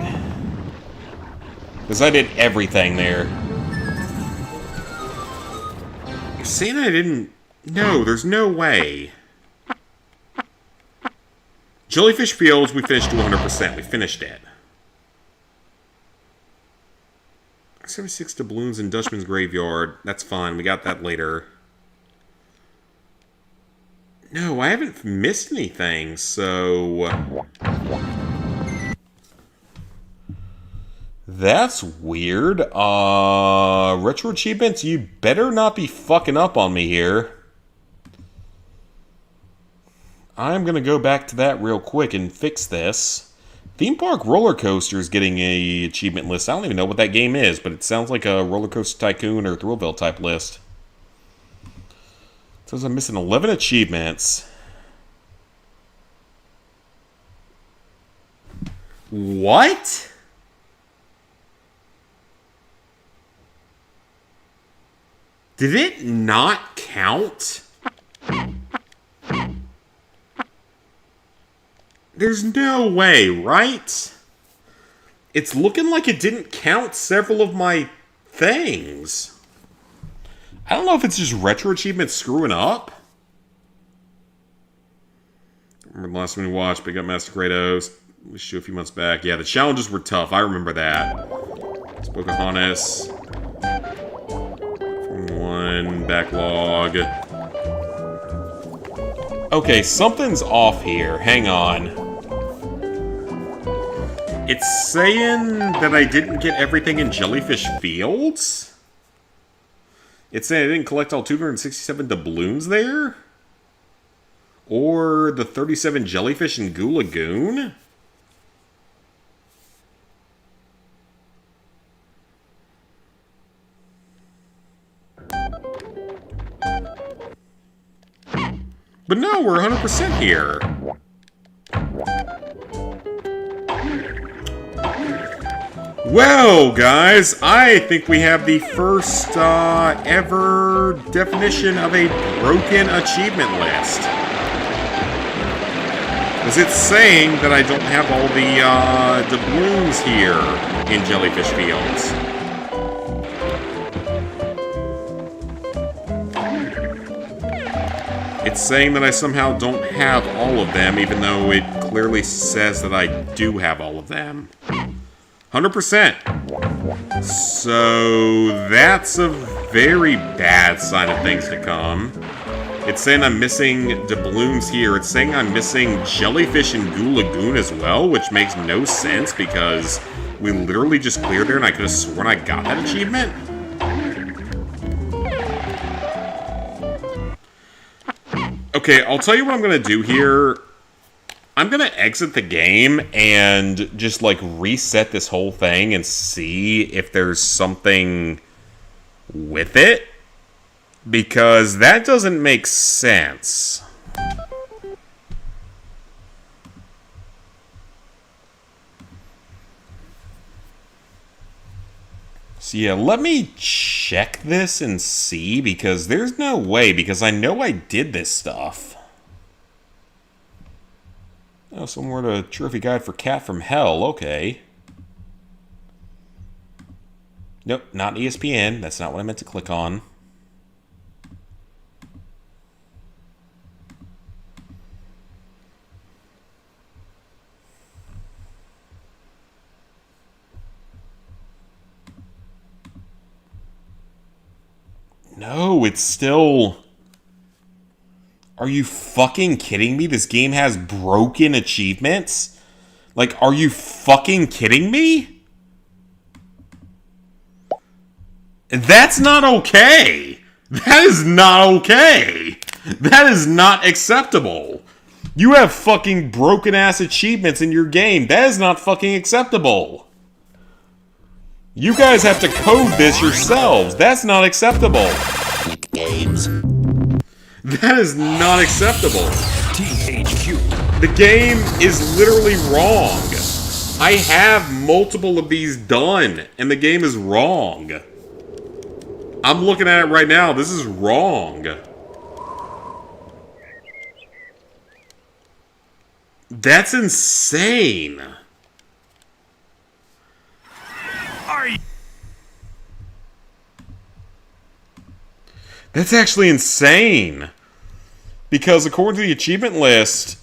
Because I did everything there. You're saying I didn't... No, there's no way. Jellyfish Fields, we finished to 100%. We finished it. 76 doubloons in Dutchman's Graveyard. That's fine. We got that later. No, I haven't missed anything, so... That's weird. RetroAchievements, you better not be fucking up on me here. I'm gonna go back to that real quick and fix this. Theme Park Roller Coaster is getting a achievement list. I don't even know what that game is, but it sounds like a Roller Coaster Tycoon or Thrillville type list. It says I'm missing 11 achievements. What? Did it not count? There's no way, right? It's looking like it didn't count several of my things. I don't know if it's just RetroAchievements screwing up. Remember the last one we watched, Big Up Master Kratos. We should do a few months back. Yeah, the challenges were tough. I remember that. It's Pocahontas. Formula 1, backlog. Okay, something's off here. Hang on. It's saying that I didn't get everything in Jellyfish Fields? It's saying I didn't collect all 267 doubloons there? Or the 37 jellyfish in Goo Lagoon? But no, we're 100% here. Well, guys, I think we have the first ever definition of a broken achievement list. Because it's saying that I don't have all the doubloons here in Jellyfish Fields. It's saying that I somehow don't have all of them, even though it clearly says that I do have all of them. 100%. So that's a very bad sign of things to come. It's saying I'm missing doubloons here. It's saying I'm missing jellyfish in Goo Lagoon as well, which makes no sense because we literally just cleared there and I could have sworn I got that achievement. Okay, I'll tell you what I'm going to do here. I'm going to exit the game and just, like, reset this whole thing and see if there's something with it. Because that doesn't make sense. So yeah, let me check this and see, because there's no way, because I know I did this stuff. Oh, somewhere to Trophy Guide for Cat from Hell, okay. Nope, not ESPN, that's not what I meant to click on. No, it's still... Are you fucking kidding me? This game has broken achievements? Like, are you fucking kidding me? That's not okay. That is not okay. That is not acceptable. You have fucking broken-ass achievements in your game. That is not fucking acceptable. You guys have to code this yourselves. That's not acceptable. Games. That is not acceptable. THQ. The game is literally wrong. I have multiple of these done, and the game is wrong. I'm looking at it right now. This is wrong. That's insane. That's actually insane. Because according to the achievement list,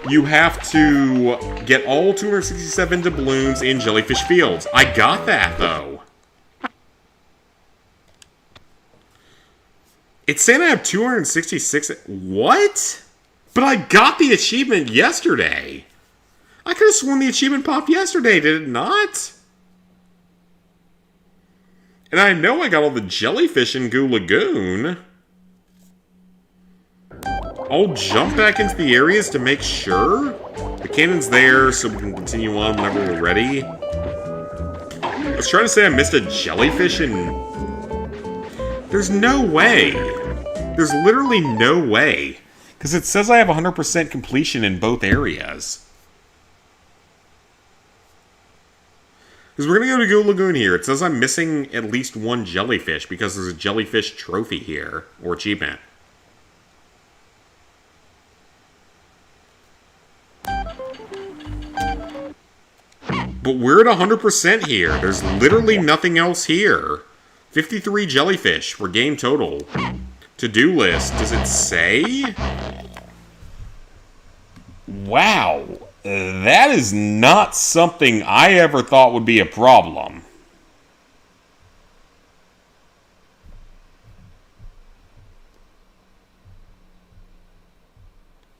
you have to get all 267 doubloons in Jellyfish Fields. I got that, though. It's saying I have 266... What? But I got the achievement yesterday. I could have sworn the achievement popped yesterday, did it not? And I know I got all the jellyfish in Goo Lagoon. I'll jump back into the areas to make sure. The cannon's there, so we can continue on whenever we're ready. I was trying to say I missed a jellyfish in... There's no way. There's literally no way. Because it says I have 100% completion in both areas. Because we're going to go to Go Lagoon here. It says I'm missing at least one jellyfish because there's a jellyfish trophy here, or achievement. But we're at 100% here. There's literally nothing else here. 53 jellyfish for game total. To-do list. Does it say? Wow. That is not something I ever thought would be a problem.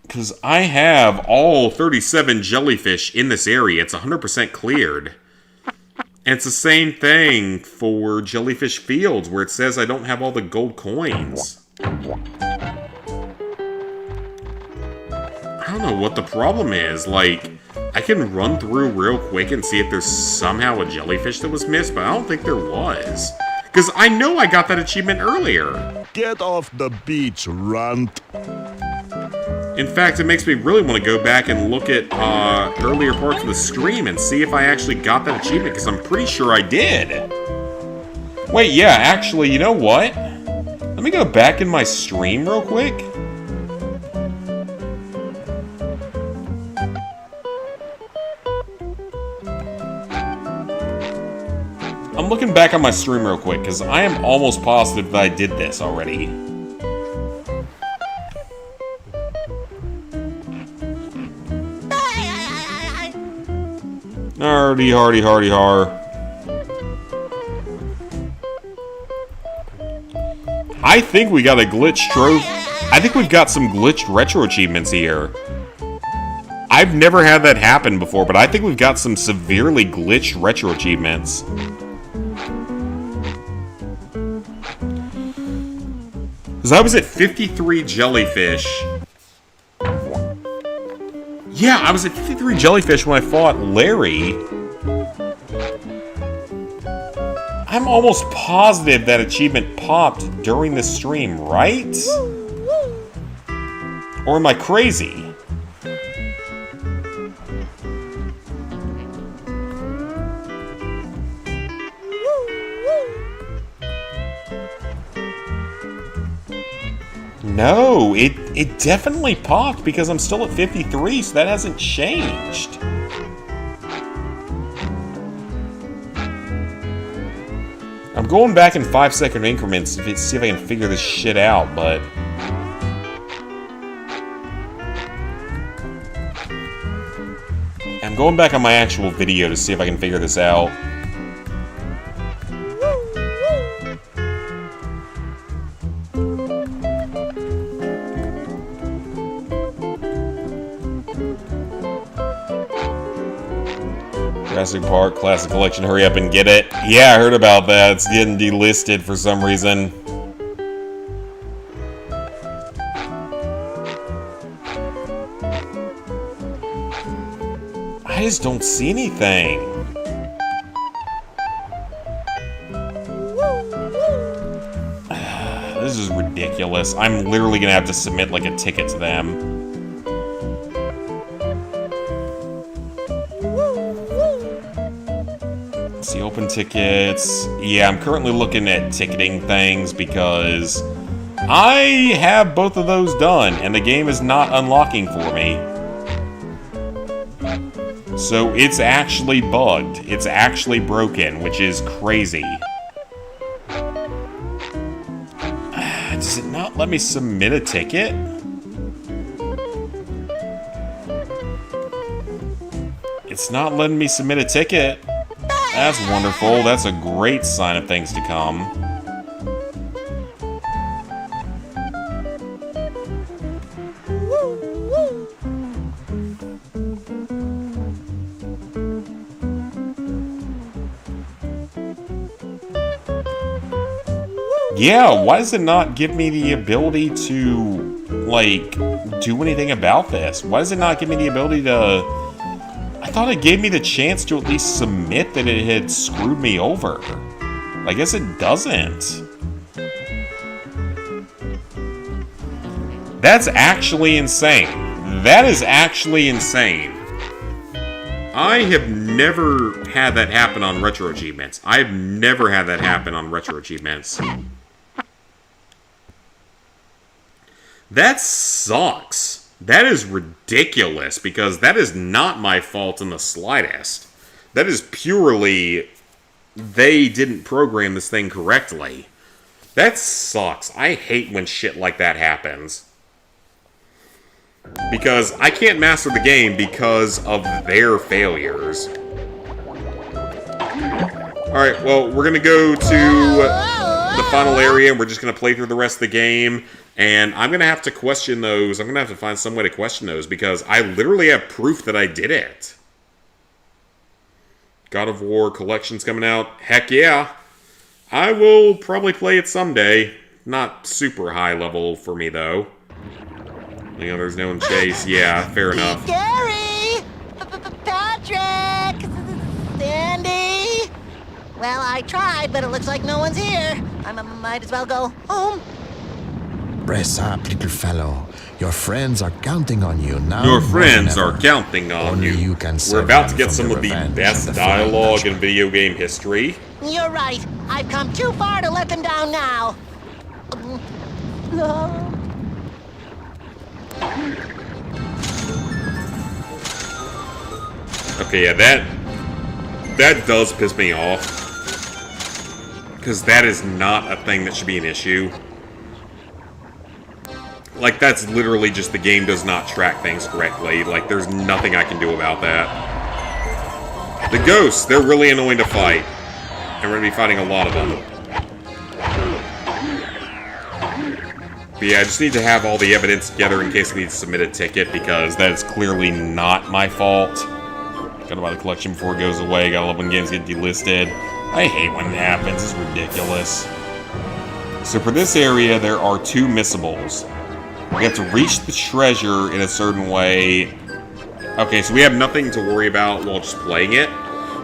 Because I have all 37 jellyfish in this area. It's 100% cleared. And it's the same thing for Jellyfish Fields, where it says I don't have all the gold coins. I don't know what the problem is. Like, I can run through real quick and see if there's somehow a jellyfish that was missed, but I don't think there was. Because I know I got that achievement earlier. Get off the beach, runt. In fact, it makes me really want to go back and look at earlier parts of the stream and see if I actually got that achievement, because I'm pretty sure I did. Wait, yeah, actually, you know what? Let me go back in my stream real quick. I'm looking back on my stream real quick, because I am almost positive that I did this already. Hardy, hardy, hardy, har. I think we got a glitch trophy. I think we've got some glitched retro achievements here. I've never had that happen before, but I think we've got some severely glitched retro achievements. Because I was at 53 jellyfish. Yeah, I was at 53 jellyfish when I fought Larry. I'm almost positive that achievement popped during the stream, right? Or am I crazy? No, it definitely popped because I'm still at 53, so that hasn't changed. I'm going back in 5-second increments to see if I can figure this shit out, but... I'm going back on my actual video to see if I can figure this out. Jurassic Park Classic Collection, hurry up and get it. Yeah, I heard about that. It's getting delisted for some reason. I just don't see anything. This is ridiculous. I'm literally gonna have to submit like a ticket to them. See, open tickets. Yeah, I'm currently looking at ticketing things because I have both of those done and the game is not unlocking for me. So it's actually bugged. It's actually broken, which is crazy. Does it not let me submit a ticket? It's not letting me submit a ticket. That's wonderful. That's a great sign of things to come. Yeah, why does it not give me the ability to, like, do anything about this? Why does it not give me the ability to... I thought it gave me the chance to at least submit that it had screwed me over. I guess it doesn't. That's actually insane. That is actually insane. I have never had that happen on RetroAchievements. I've never had that happen on RetroAchievements. That sucks. That is ridiculous, because that is not my fault in the slightest. That is purely they didn't program this thing correctly. That sucks. I hate when shit like that happens. Because I can't master the game because of their failures. Alright, well, we're gonna go to the final area, and we're just gonna play through the rest of the game. And I'm gonna have to question those. I'm gonna have to find some way to question those, because I literally have proof that I did it. God of War Collection's coming out. Heck yeah. I will probably play it someday. Not super high level for me, though. You know, there's no one chase. Yeah, fair enough. Gary! Patrick! Sandy! Well, I tried, but it looks like no one's here. I might as well go home. Brace up, little fellow. Your friends are counting on you now. Your friends are counting on Only you. you can We're save about to them get from some the of the revenge best of the Flying dialogue Dutchman. in video game history. You're right. I've come too far to let them down now. Okay, yeah, that does piss me off. Because that is not a thing that should be an issue. Like, that's literally just the game does not track things correctly. Like, there's nothing I can do about that. The ghosts, they're really annoying to fight. And we're going to be fighting a lot of them. But yeah, I just need to have all the evidence together in case I need to submit a ticket, because that is clearly not my fault. Gotta buy the collection before it goes away. Gotta love when games get delisted. I hate when it happens. It's ridiculous. So for this area, there are 2 missables. We have to reach the treasure in a certain way. Okay, so we have nothing to worry about while just playing it.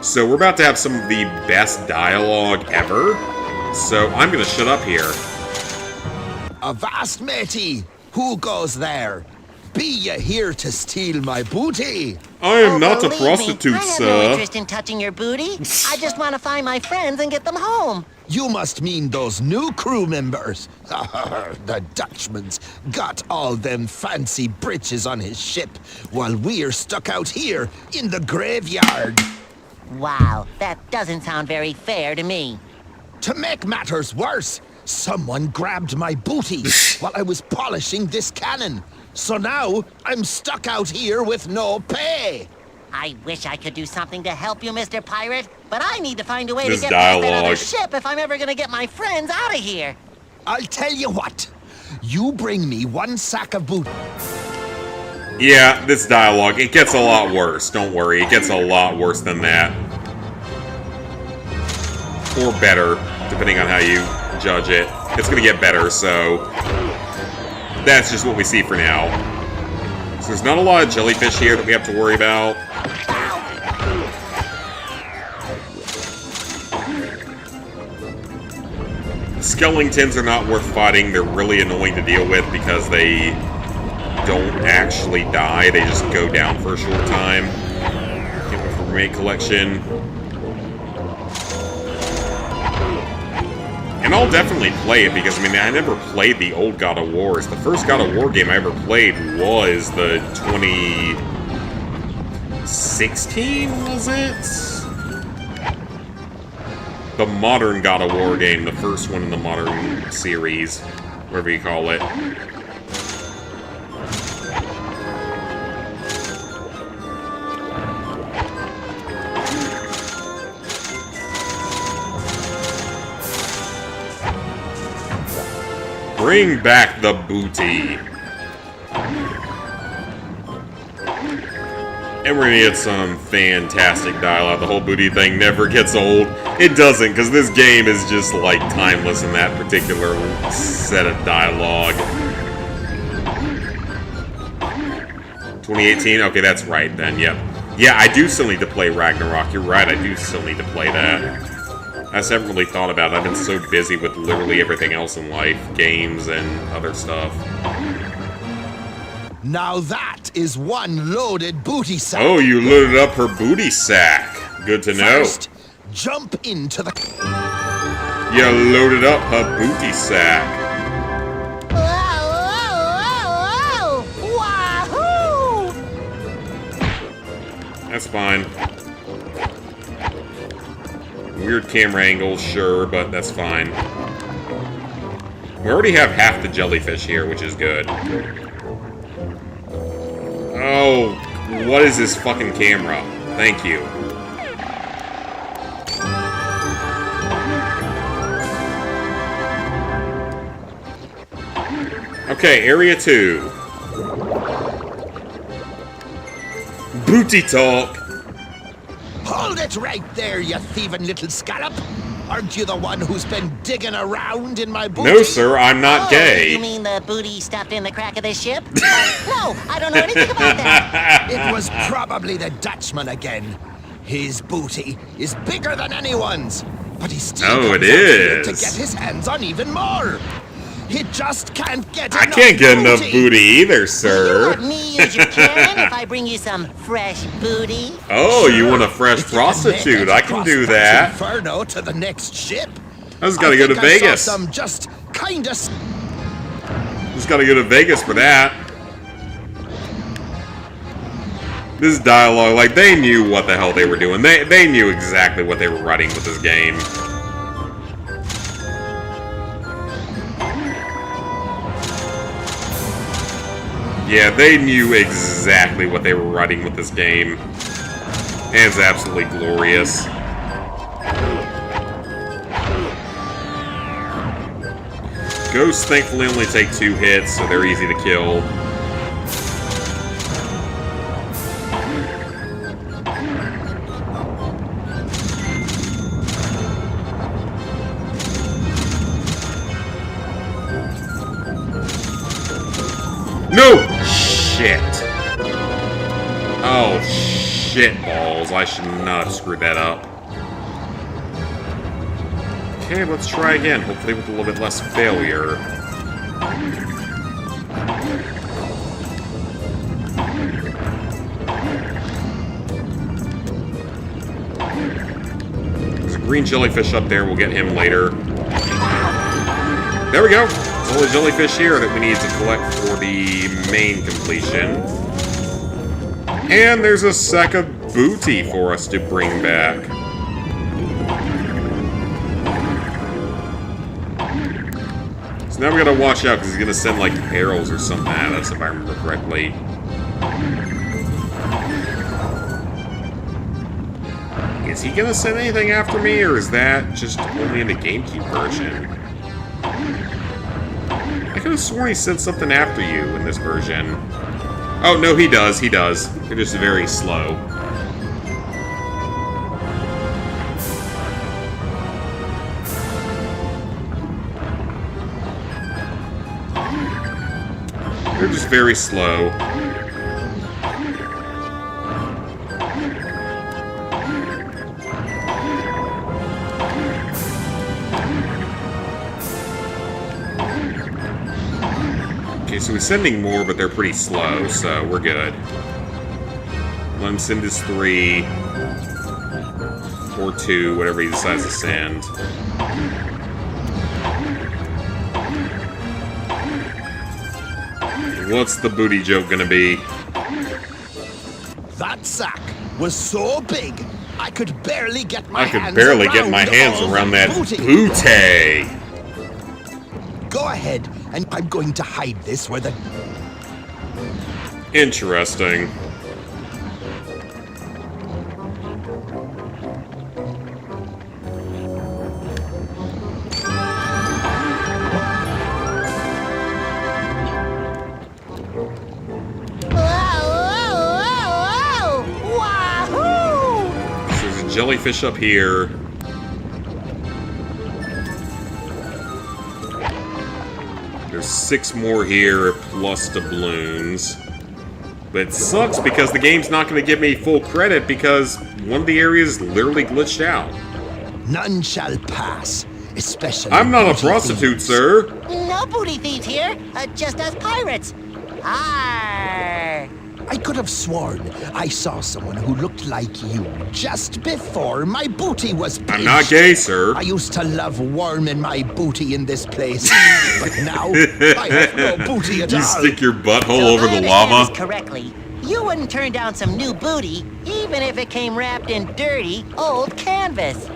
So we're about to have some of the best dialogue ever. So I'm gonna shut up here. Avast, matey! Who goes there? Be ye here to steal my booty? I am not a Believe prostitute, me, I have no sir. interest in touching your booty. I just want to find my friends and get them home. You must mean those new crew members. The Dutchman's got all them fancy britches on his ship, while we're stuck out here in the graveyard. Wow, that doesn't sound very fair to me. To make matters worse, someone grabbed my booty while I was polishing this cannon. So now I'm stuck out here with no pay. I wish I could do something to help you, Mr. Pirate, but I need to find a way This to get past that dialogue. other ship if I'm ever gonna get my friends out of here. I'll tell you what. You bring me 1 sack of booty. Yeah, this dialogue, it gets a lot worse. Don't worry, it gets a lot worse than that. Or better, depending on how you judge it. It's gonna get better, so that's just what we see for now. So there's not a lot of jellyfish here that we have to worry about. Skeletons are not worth fighting. They're really annoying to deal with because they don't actually die. They just go down for a short time. Get the roommate collection. And I'll definitely play it because, I mean, I never played the old God of Wars. The first God of War game I ever played was the 2016, was it? The modern God of War game, the first one in the modern series, whatever you call it. Bring back the booty. And we're gonna get some fantastic dialogue. The whole booty thing never gets old. It doesn't, because this game is just, like, timeless in that particular set of dialogue. 2018? Okay, that's right then, yep. Yeah, I do still need to play Ragnarok. You're right, I do still need to play that. I just haven't really thought about it. I've been so busy with literally everything else in life. Games and other stuff. Now that is one loaded booty sack. Oh, you loaded up her booty sack. Good to know. First, jump into the... You loaded up her booty sack. Whoa, whoa, whoa! Wahoo! That's fine. Weird camera angle, sure, but that's fine. We already have half the jellyfish here, which is good. Oh, what is this fucking camera? Thank you. Okay, area 2. Booty talk. Hold it right there, you thieving little scallop! Aren't you the one who's been digging around in my booty? No, sir, I'm not gay. You mean the booty stuffed in the crack of the ship? No, I don't know anything about that. It was probably the Dutchman again. His booty is bigger than anyone's, but he still Oh, comes it out here is. to get his hands on even more. He just can't get I enough can't get enough booty either, You sir. let me use your cannon if I bring you some fresh booty? Oh, you want a fresh If you can make prostitute? it I can do across that. Inferno to the next ship. I just gotta go to think I saw Vegas. some just kind of... Just gotta go to Vegas for that. This dialogue, like, they knew what the hell they were doing. They knew exactly what they were writing with this game. Yeah, they knew exactly what they were writing with this game. And it's absolutely glorious. Ghosts thankfully only take 2 hits, so they're easy to kill. No! Shit. Oh, shit balls. I should not have screwed that up. Okay, let's try again. Hopefully with a little bit less failure. There's a green jellyfish up there. We'll get him later. There we go. It's all the jellyfish here that we need to collect for the main completion. And there's a sack of booty for us to bring back. So now we gotta watch out because he's gonna send like arrows or something at us if I remember correctly. Is he gonna send anything after me, or is that just only in the GameCube version? I could have sworn he sent something after you in this version. Oh, no, he does. He does. They're just very slow. They're just very slow. Okay, so he's sending more, but they're pretty slow, so we're good. Let him send his 3. Or 2, whatever he decides to send. What's the booty joke gonna be? That sack was so big, I could barely get my hands around that booty. Go ahead, and I'm going to hide this where the... Interesting. Jellyfish up here. There's 6 more here, plus doubloons. But it sucks because the game's not going to give me full credit because one of the areas literally glitched out. None shall pass, especially... I'm not a booty prostitute, thieves. sir. No booty thieves here, just us pirates. Arr! I could have sworn I saw someone who looked like you just before my booty was pinched. I'm not gay, sir. I used to love warming my booty in this place, but now I have no booty at all. You stick your butthole So over if I the understand lava? this correctly, you wouldn't turn down some new booty, even if it came wrapped in dirty, old canvas.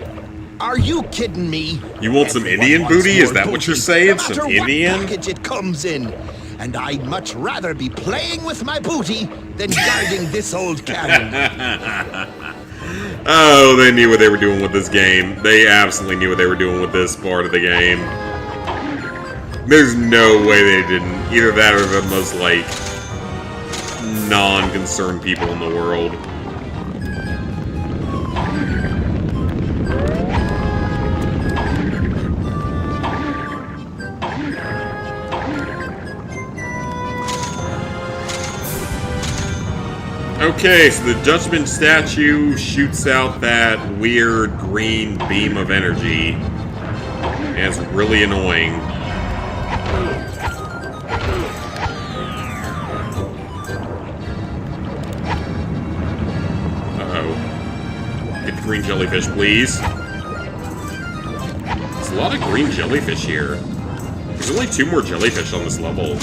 Are you kidding me? You want some Everyone Indian wants booty? Is more that what you're booty, saying? no Some matter Indian? what package it comes in. And I'd much rather be playing with my booty than guarding this old cabin. Oh, they knew what they were doing with this game. They absolutely knew what they were doing with this part of the game. There's no way they didn't. Either that or the most, like, non-concerned people in the world. Okay, so the Dutchman statue shoots out that weird green beam of energy. And it's really annoying. Uh-oh. Get the green jellyfish, please. There's a lot of green jellyfish here. There's only 2 more jellyfish on this level.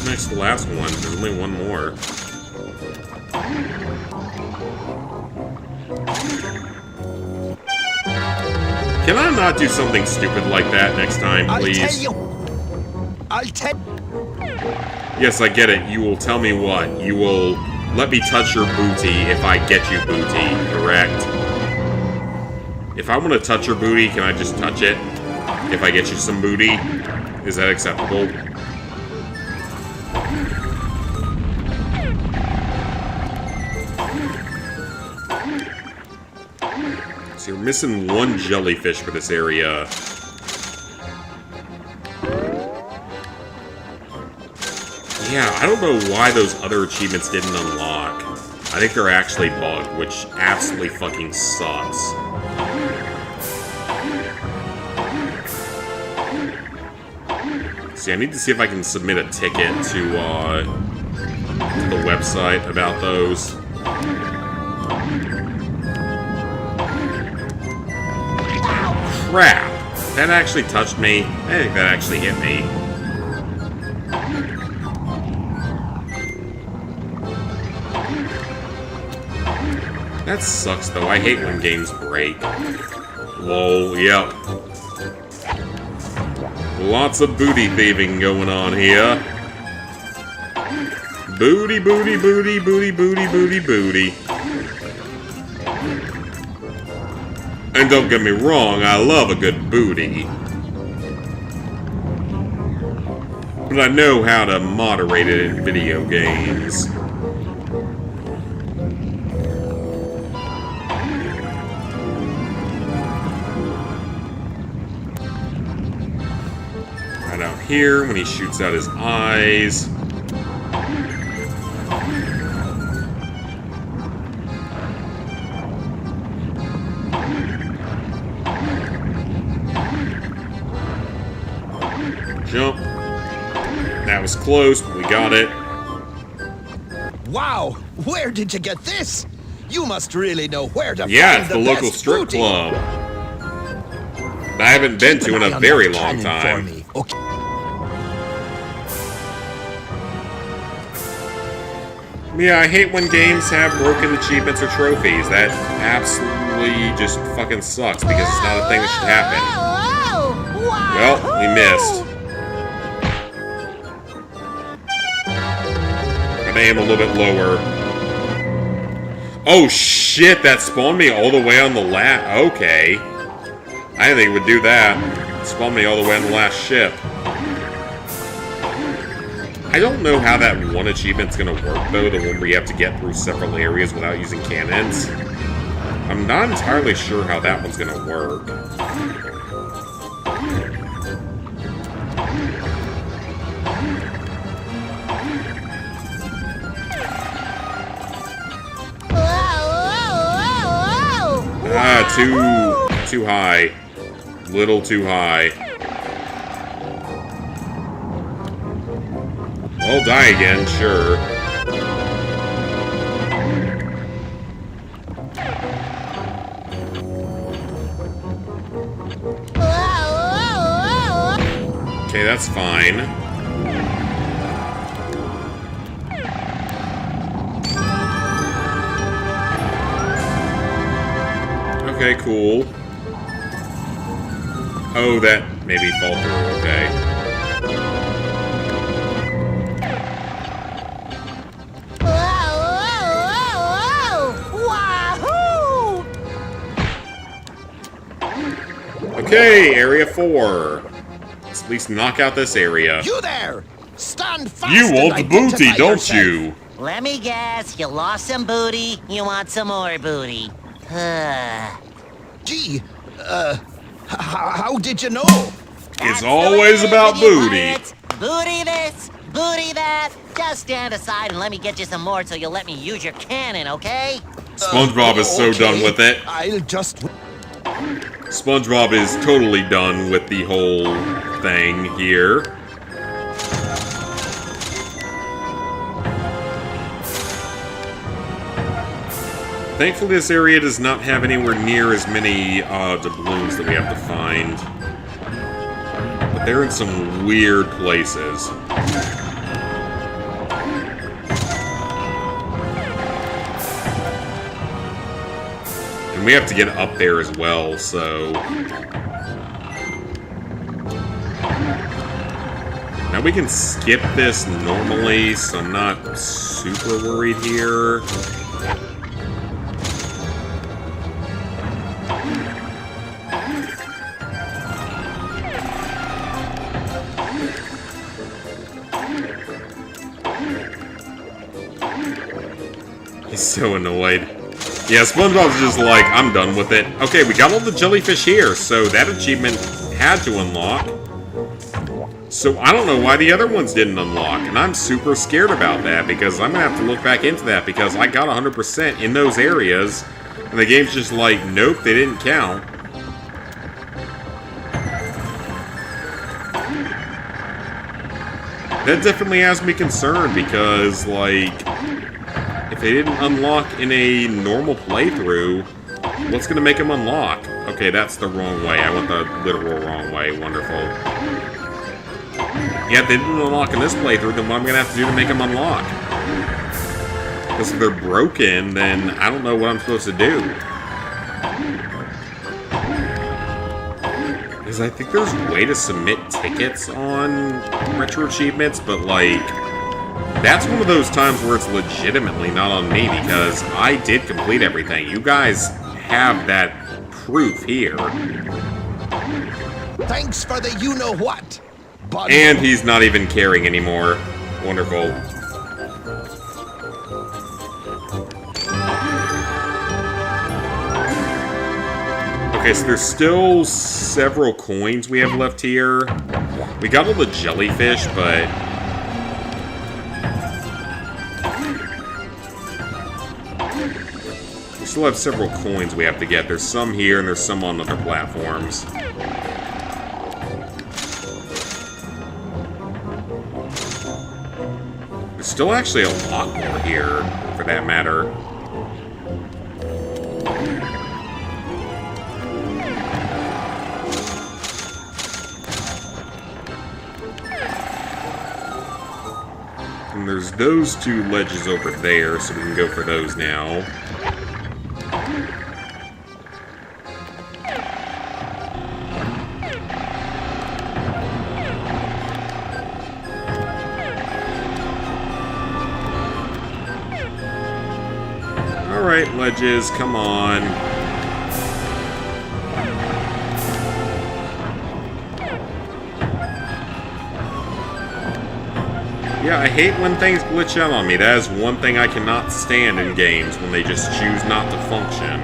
Next to the last one. There's only 1 more. Can I not do something stupid like that next time, please? I'll tell Yes, I get it. You will tell me what? You will let me touch your booty if I get you booty, correct? If I want to touch your booty, can I just touch it? If I get you some booty? Is that acceptable? So you're missing 1 jellyfish for this area. Yeah, I don't know why those other achievements didn't unlock. I think they're actually bugged, which absolutely fucking sucks. See, I need to see if I can submit a ticket to the website about those. Crap! That actually touched me. I think that actually hit me. That sucks, though. I hate when games break. Lol, yep. Lots of booty thieving going on here. Booty, booty, booty, booty, booty, booty, booty. And don't get me wrong, I love a good booty. But I know how to moderate it in video games. Right out here, when he shoots out his eyes. Jump. That was close, but we got it. Wow, where did you get this? You must really know where to Yeah, find it's the local best strip booty. club. I haven't been to in Keep an eye a on very that long cannon for time. me, okay? Yeah, I hate when games have broken achievements or trophies. That absolutely just fucking sucks because it's not a thing that should happen. Well, we missed. Gotta aim a little bit lower. Oh shit, that spawned me all the way on the last... Okay. I didn't think it would do that. It spawned me all the way on the last ship. I don't know how that one achievement's gonna work, though, the one where you have to get through several areas without using cannons. I'm not entirely sure how that one's gonna work. Ah, too high. Little too high. I'll die again, sure. Okay, that's fine. Okay, cool. Oh, that maybe fall through, okay. Okay, area 4. Let's at least knock out this area. You there! Stand fast! You and want the booty, identify don't yourself. you? Let me guess, you lost some booty, you want some more booty. Gee, how did you know? That's the always way it is about with you booty. pirates. Booty this, booty that. Just stand aside and let me get you some more so you'll let me use your cannon, okay? SpongeBob is so Okay, done with it. I'll just... SpongeBob is totally done with the whole thing here. Thankfully, this area does not have anywhere near as many doubloons that we have to find. But they're in some weird places. And we have to get up there as well, so... Now we can skip this normally, so I'm not super worried here. He's so annoyed. Yeah, SpongeBob's just like, I'm done with it. Okay, we got all the jellyfish here, so that achievement had to unlock. So I don't know why the other ones didn't unlock, and I'm super scared about that, because I'm gonna have to look back into that, because I got 100% in those areas, and the game's just like, nope, they didn't count. That definitely has me concerned, because, like, if they didn't unlock in a normal playthrough, what's gonna make them unlock? Okay, that's the wrong way. I went the literal wrong way. Wonderful. Yeah, if they didn't unlock in this playthrough, then what I'm gonna have to do to make them unlock? Because if they're broken, then I don't know what I'm supposed to do. Because I think there's a way to submit tickets on RetroAchievements, but, like, that's one of those times where it's legitimately not on me, because I did complete everything. You guys have that proof here. Thanks for the you-know-what. And he's not even caring anymore. Wonderful. Okay, so there's still several coins we have left here. We got all the jellyfish, but... we still have several coins we have to get. There's some here, and there's some on other platforms. There's still actually a lot more here, for that matter. And there's those two ledges over there, so we can go for those now. Alright, ledges, come on. Yeah, I hate when things glitch out on me. That is one thing I cannot stand in games, when they just choose not to function.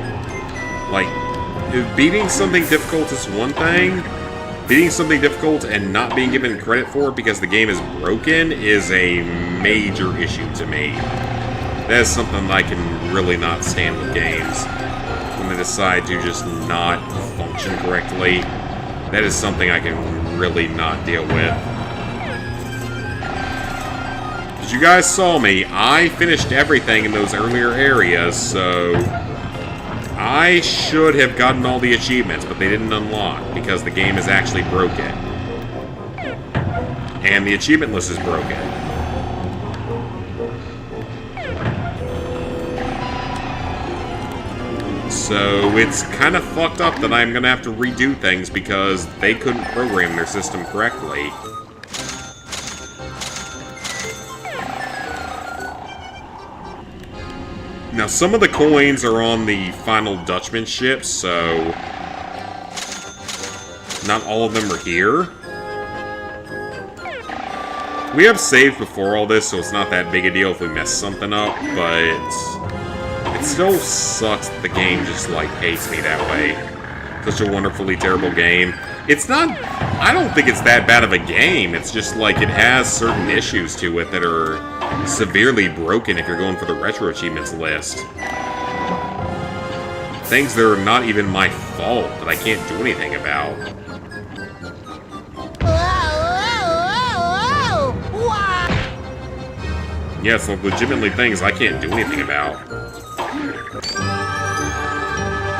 Like, beating something difficult is one thing. Beating something difficult and not being given credit for it because the game is broken is a major issue to me. That is something that I can really not stand with games. When they decide to just not function correctly. That is something I can really not deal with. As you guys saw me, I finished everything in those earlier areas, so I should have gotten all the achievements, but they didn't unlock because the game is actually broken. And the achievement list is broken. So it's kind of fucked up that I'm going to have to redo things because they couldn't program their system correctly. Now, some of the coins are on the final Dutchman ship, so not all of them are here. We have saved before all this, so it's not that big a deal if we mess something up, but it still sucks that the game just, like, hates me that way. Such a wonderfully terrible game. It's not... I don't think it's that bad of a game. It's just, like, it has certain issues to it that are severely broken if you're going for the Retro Achievements list. Things that are not even my fault that I can't do anything about. Yeah, it's legitimately things I can't do anything about.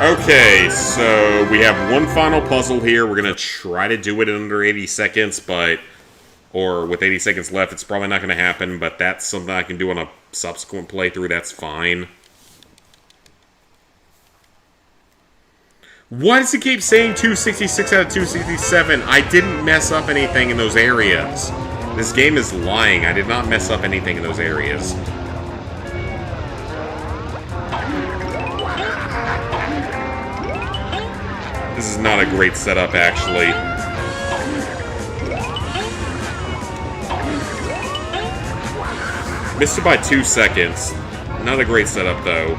Okay, so we have one final puzzle here. We're gonna try to do it in under 80 seconds, but... Or with 80 seconds left, it's probably not gonna happen, but that's something I can do on a subsequent playthrough, that's fine. Why does it keep saying 266 out of 267? I didn't mess up anything in those areas. This game is lying. I did not mess up anything in those areas. This is not a great setup, actually. Missed it by 2 seconds. Not a great setup, though.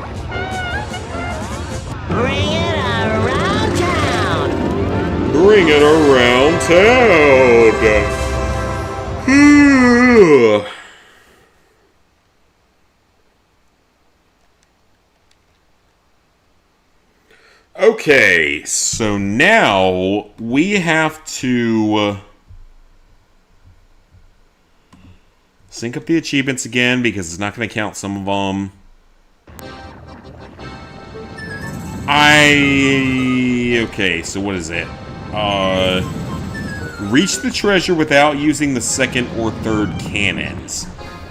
Bring it around town! Bring it around town! Okay, so now we have to sync up the achievements again because it's not going to count some of them. Okay, so what is it? Reach the treasure without using the second or third cannons.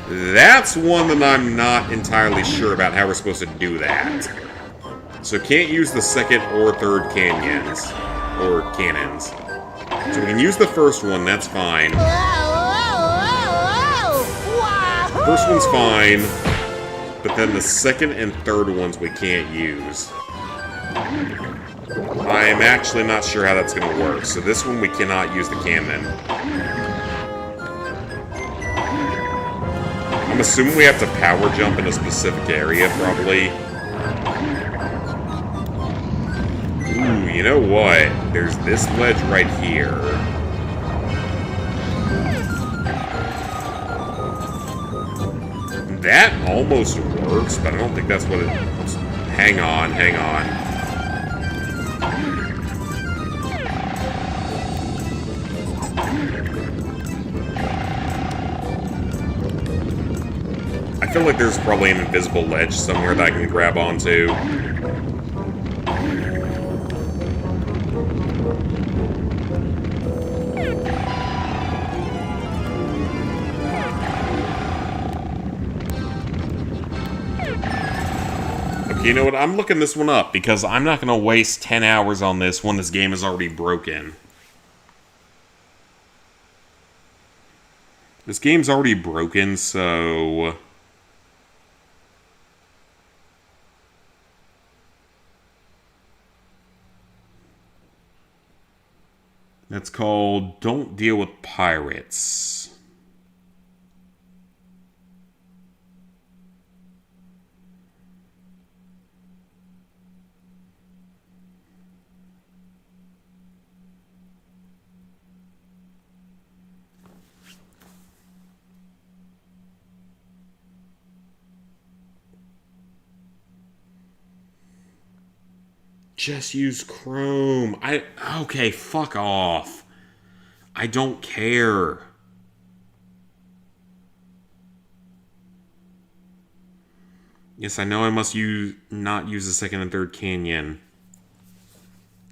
That's one that I'm not entirely sure about how we're supposed to do that. So can't use the second or third cannons. Or cannons. So we can use the first one, that's fine. First one's fine, but then the second and third ones we can't use. I'm actually not sure how that's going to work, so this one we cannot use the cannon. I'm assuming we have to power jump in a specific area, probably. Ooh, you know what? There's this ledge right here. That almost works, but I don't think that's what it... Hang on, hang on. I feel like there's probably an invisible ledge somewhere that I can grab onto. Okay, you know what? I'm looking this one up because I'm not going to waste 10 hours on this when this game is already broken. This game's already broken, so... That's called Don't Deal with Pirates. Just use Chrome. Okay, fuck off. I don't care. Yes, I know I must not use the second and third canyon.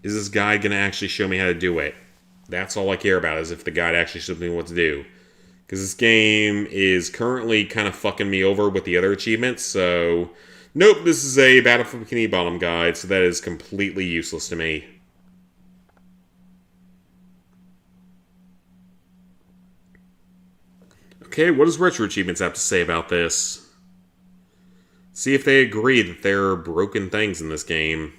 Is this guide going to actually show me how to do it? That's all I care about, is if the guide actually shows me what to do. Because this game is currently kind of fucking me over with the other achievements, so... Nope, this is a Battle for Bikini Bottom guide, so that is completely useless to me. Okay, what does RetroAchievements have to say about this? See if they agree that there are broken things in this game.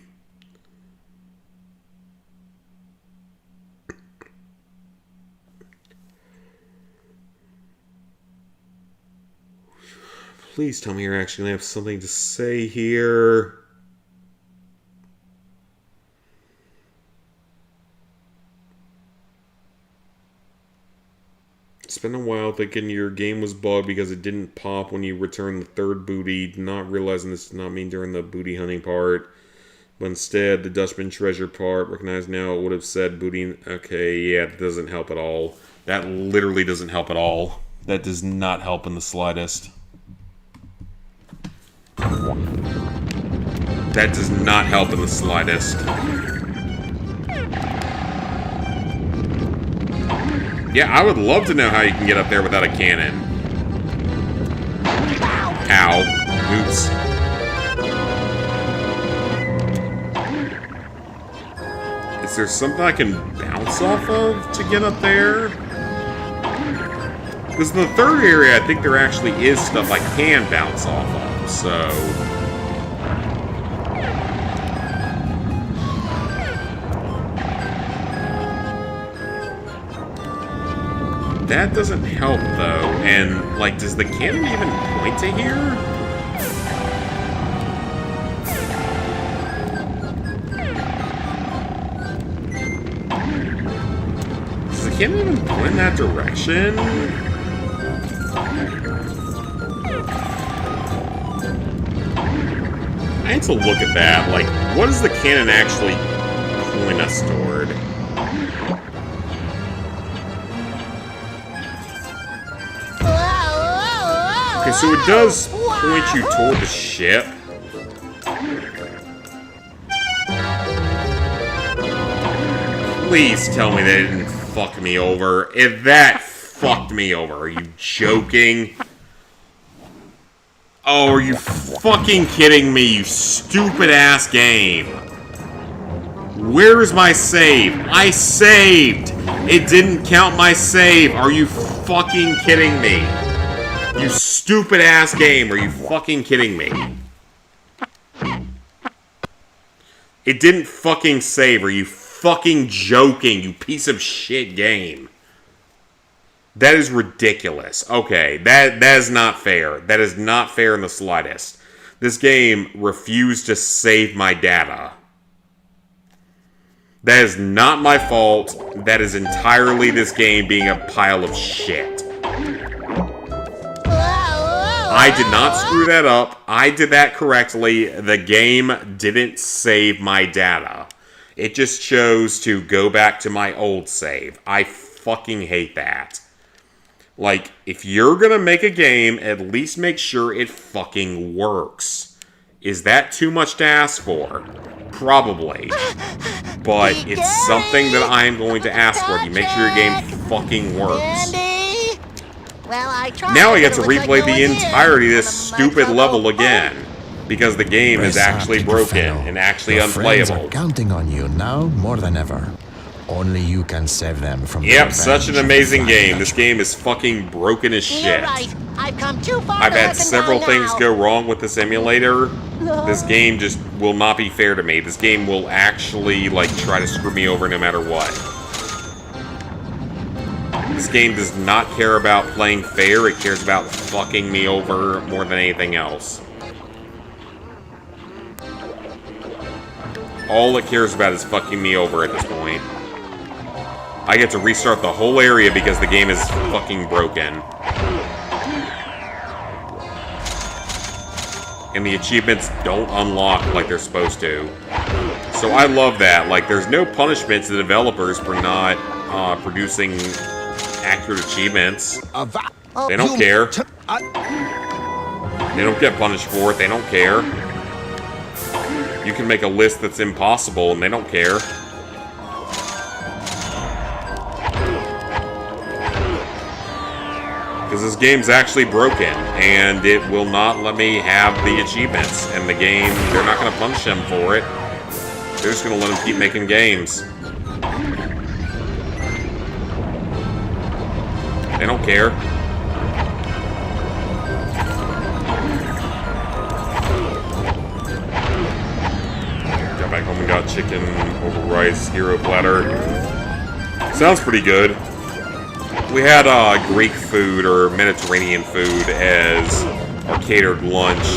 Please tell me you're actually going to have something to say here. Spend a while thinking your game was bugged because it didn't pop when you returned the third booty, not realizing this did not mean during the booty hunting part. But instead, the Dutchman treasure part, recognized now, it would have said booty... Okay, yeah, that doesn't help at all. That literally doesn't help at all. That does not help in the slightest. That does not help in the slightest. Yeah, I would love to know how you can get up there without a cannon. Ow. Oops. Is there something I can bounce off of to get up there? Because in the third area, I think there actually is stuff I can bounce off of, so... That doesn't help, though. And, like, does the cannon even point to here? Does the cannon even point in that direction? I need to look at that. Like, what does the cannon actually point us toward? Okay, so it does point you toward the ship. Please tell me they didn't fuck me over. If that fucked me over, are you joking? Oh, are you fucking kidding me, you stupid ass game? Where is my save? I saved! It didn't count my save. Are you fucking kidding me? You stupid ass game, are you fucking kidding me? It didn't fucking save, are you fucking joking, you piece of shit game? That is ridiculous. Okay, that is not fair. That is not fair in the slightest. This game refused to save my data. That is not my fault. That is entirely this game being a pile of shit. I did not screw that up. I did that correctly. The game didn't save my data. It just chose to go back to my old save. I fucking hate that. Like, if you're gonna make a game, at least make sure it fucking works. Is that too much to ask for? Probably. But it's something that I am going to ask for. You make sure your game fucking works. Well, I tried. Now I get to replay the entirety of this stupid level again. Because the game is actually broken and actually Friends are unplayable. counting on you now more than ever. Only you can save them from Yep, the such an revenge of amazing the game. Flying This Dutchman. game is fucking broken as You're shit. right. I've come too far. I've to had let them several die things now. go wrong with this emulator. This game just will not be fair to me. This game will actually, like, try to screw me over no matter what. This game does not care about playing fair. It cares about fucking me over more than anything else. All it cares about is fucking me over at this point. I get to restart the whole area because the game is fucking broken. And the achievements don't unlock like they're supposed to. So I love that. Like, there's no punishment to the developers for not producing accurate achievements. They don't care. They don't get punished for it. They don't care. You can make a list that's impossible, and they don't care. Because this game's actually broken, and it will not let me have the achievements. And the game, they're not going to punish them for it. They're just going to let them keep making games. They don't care. Got back home and got chicken over rice, hero platter. Sounds pretty good. We had Greek food or Mediterranean food as our catered lunch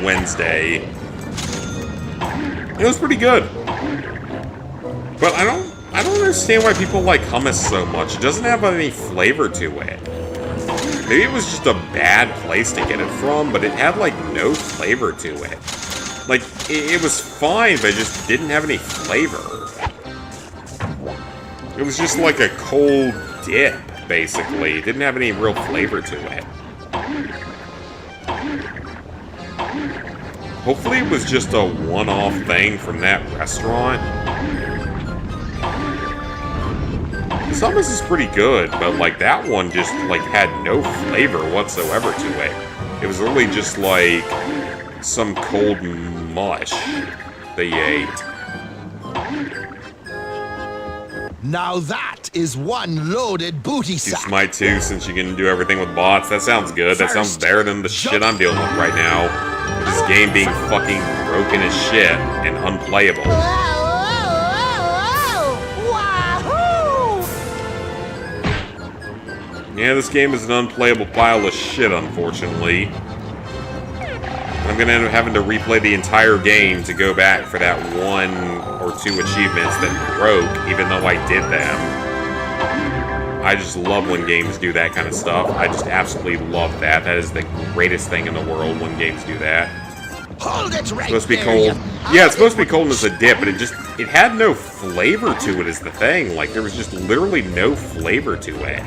Wednesday. It was pretty good. But I don't understand why people like hummus so much. It doesn't have any flavor to it. Maybe it was just a bad place to get it from, but it had like no flavor to it. Like, it was fine, but it just didn't have any flavor. It was just like a cold dip, basically. It didn't have any real flavor to it. Hopefully it was just a one-off thing from that restaurant. This hummus is pretty good, but like that one just like had no flavor whatsoever to it. It was really just like some cold mush that you ate. Now that is one loaded booty You sack. smite too, since you can do everything with bots. That sounds good. That sounds better than the shit I'm dealing with right now. This game being fucking broken as shit and unplayable. Yeah, this game is an unplayable pile of shit, unfortunately. I'm gonna end up having to replay the entire game to go back for that 1 or 2 achievements that broke, even though I did them. I just love when games do that kind of stuff. I just absolutely love that. That is the greatest thing in the world when games do that. Hold it right It's supposed to be there, cold. you- Yeah, it's supposed to be cold as a dip, but it had no flavor to it is the thing. Like, there was just literally no flavor to it.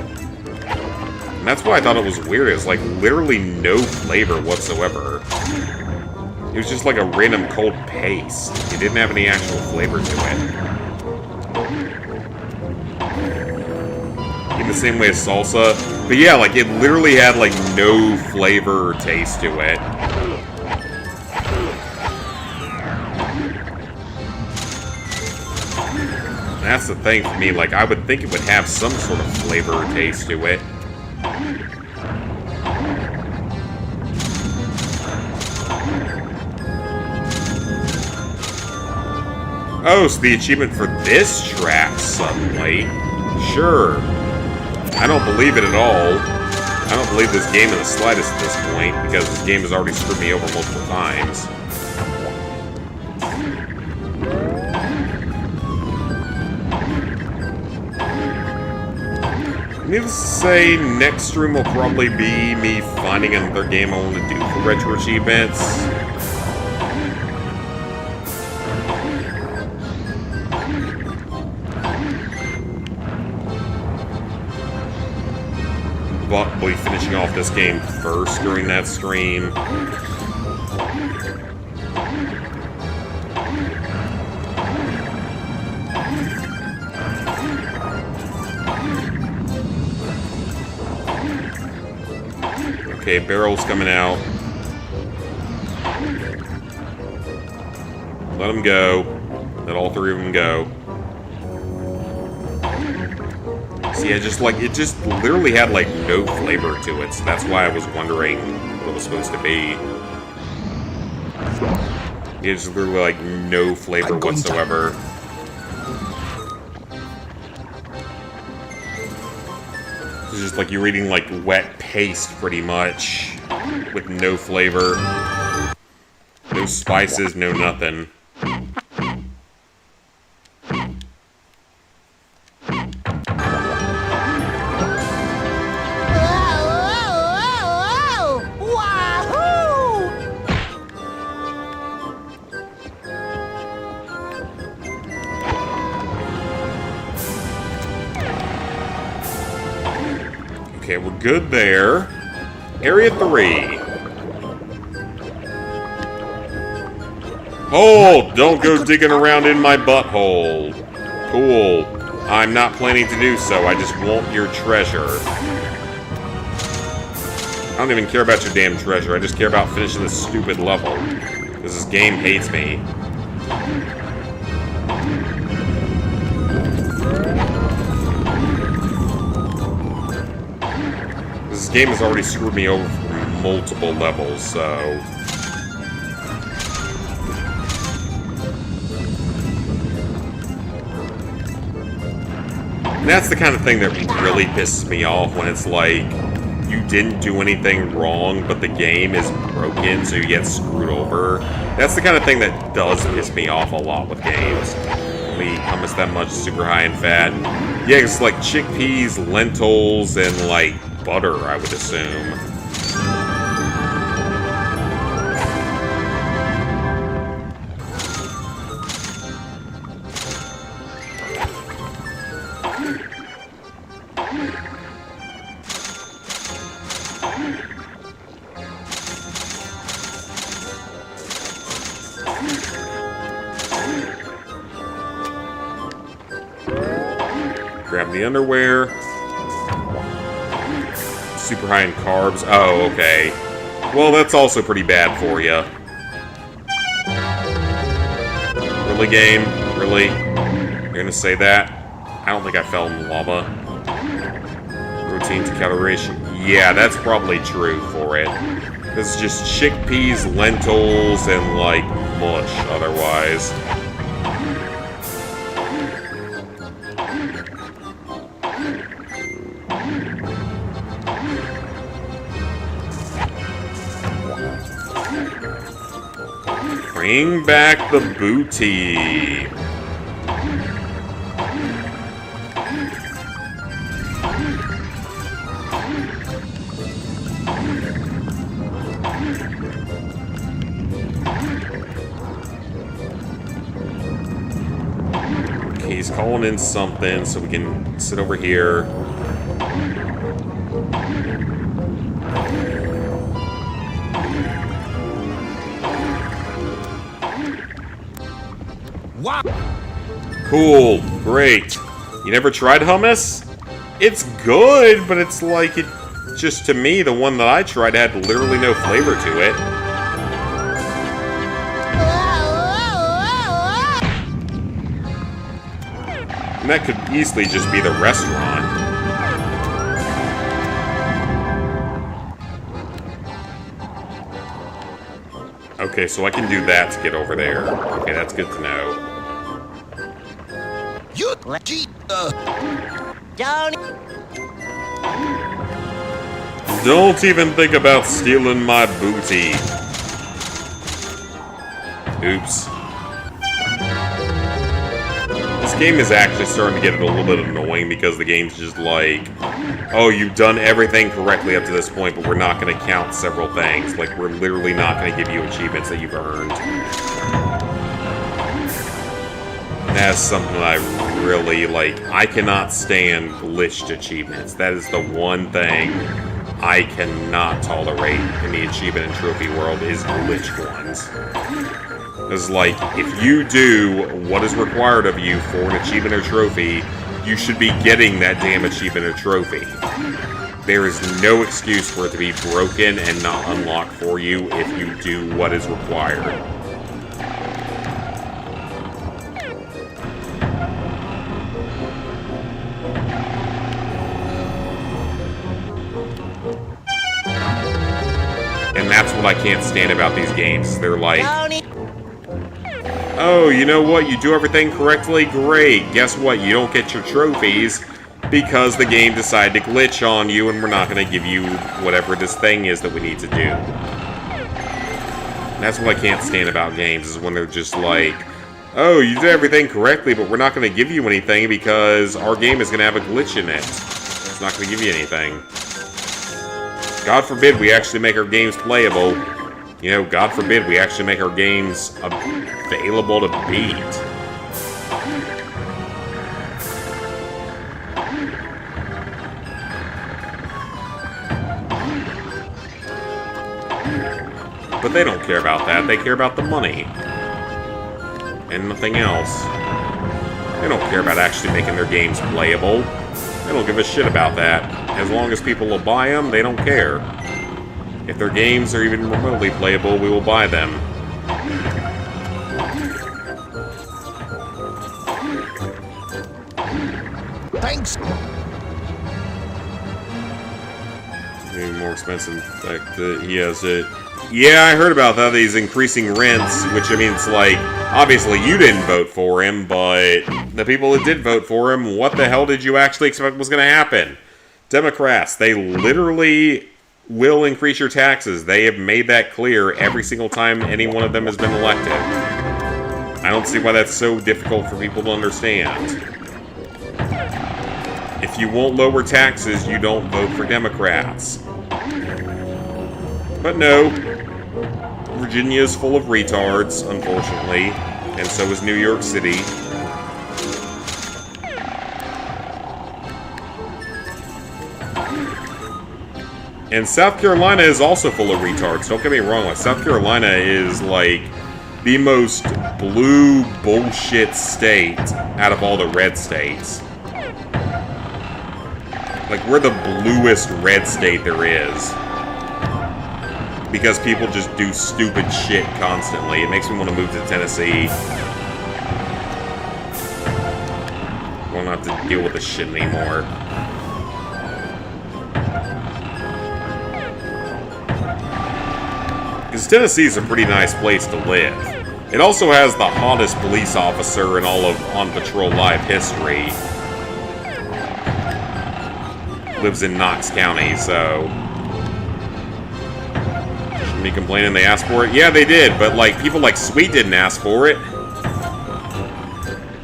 And that's why I thought it was weird. It was like literally no flavor whatsoever. It was just like a random cold paste. It didn't have any actual flavor to it. In the same way as salsa. But yeah, like it literally had like no flavor or taste to it. And that's the thing for me. Like I would think it would have some sort of flavor or taste to it. Oh, so the achievement for this track suddenly. Sure. I don't believe it at all. I don't believe this game in the slightest at this point, because this game has already screwed me over multiple times. Needless to say, next stream will probably be me finding another game I want to do for Retro Achievements. But we'll be finishing off this game first during that stream. Okay, barrel's coming out. Let them go. Let all 3 of them go. See, it just literally had like no flavor to it, so that's why I was wondering what it was supposed to be. It just literally like no flavor whatsoever. It's just like you're eating like wet paste pretty much, with no flavor. No spices, no nothing. Okay, we're good there. Area 3. Hold! Don't go digging around in my butthole. Cool. I'm not planning to do so. I just want your treasure. I don't even care about your damn treasure. I just care about finishing this stupid level. Because this game hates me. This game has already screwed me over for multiple levels, so... And that's the kind of thing that really pisses me off when it's like, you didn't do anything wrong, but the game is broken, so you get screwed over. That's the kind of thing that does piss me off a lot with games. We hummus that much, super high in fat. Yeah, it's like chickpeas, lentils, and like butter, I would assume. Grab the underwear. Super high in carbs. Oh, okay. Well, that's also pretty bad for you. Really, game? Really? You're gonna say that? I don't think I fell in the lava. Protein to caloration. Yeah, that's probably true for it. This is just chickpeas, lentils, and, like, mush otherwise. Bring back the booty. Okay, he's calling in something, so we can sit over here. Wow. Cool, great. You never tried hummus? It's good, but it's like, it just to me, the one that I tried had literally no flavor to it. And that could easily just be the restaurant. Okay, so I can do that to get over there. Okay, that's good to know. You Don't even think about stealing my booty. Oops. This game is actually starting to get a little bit annoying because the game's just like, oh, you've done everything correctly up to this point, but we're not going to count several things. Like, we're literally not going to give you achievements that you've earned. And that's something that I really, like, I cannot stand glitched achievements. That is the one thing I cannot tolerate in the achievement and trophy world is glitched ones. It's like, if you do what is required of you for an achievement or trophy, you should be getting that damn achievement or trophy. There is no excuse for it to be broken and not unlocked for you if you do what is required. And that's what I can't stand about these games. They're like, oh, you know what? You do everything correctly? Great. Guess what? You don't get your trophies because the game decided to glitch on you and we're not going to give you whatever this thing is that we need to do. And that's what I can't stand about games, is when they're just like, oh, you did everything correctly, but we're not going to give you anything because our game is going to have a glitch in it. It's not going to give you anything. God forbid we actually make our games playable. You know, God forbid we actually make our games available to beat. But they don't care about that. They care about the money. and nothing else. They don't care about actually making their games playable. They don't give a shit about that. As long as people will buy them, they don't care. If their games are even remotely playable, we will buy them. Thanks. Maybe more expensive. In fact, he has it. Yeah, I heard about that. He's increasing rents, which I mean, it's like, obviously you didn't vote for him, but the people that did vote for him, what the hell did you actually expect was going to happen? Democrats, they literally will increase your taxes. They have made that clear every single time any one of them has been elected. I don't see why that's so difficult for people to understand. If you won't lower taxes, you don't vote for Democrats. But no, Virginia is full of retards, unfortunately, and so is New York City. And South Carolina is also full of retards. Don't get me wrong, like, South Carolina is, like, the most blue bullshit state out of all the red states. Like, we're the bluest red state there is. Because people just do stupid shit constantly. It makes me want to move to Tennessee. Won't have to deal with this shit anymore. Because Tennessee's a pretty nice place to live. It also has the hottest police officer in all of On Patrol Live history. Lives in Knox County, so... Shouldn't be complaining they asked for it? Yeah, they did, but like people like Sweet didn't ask for it.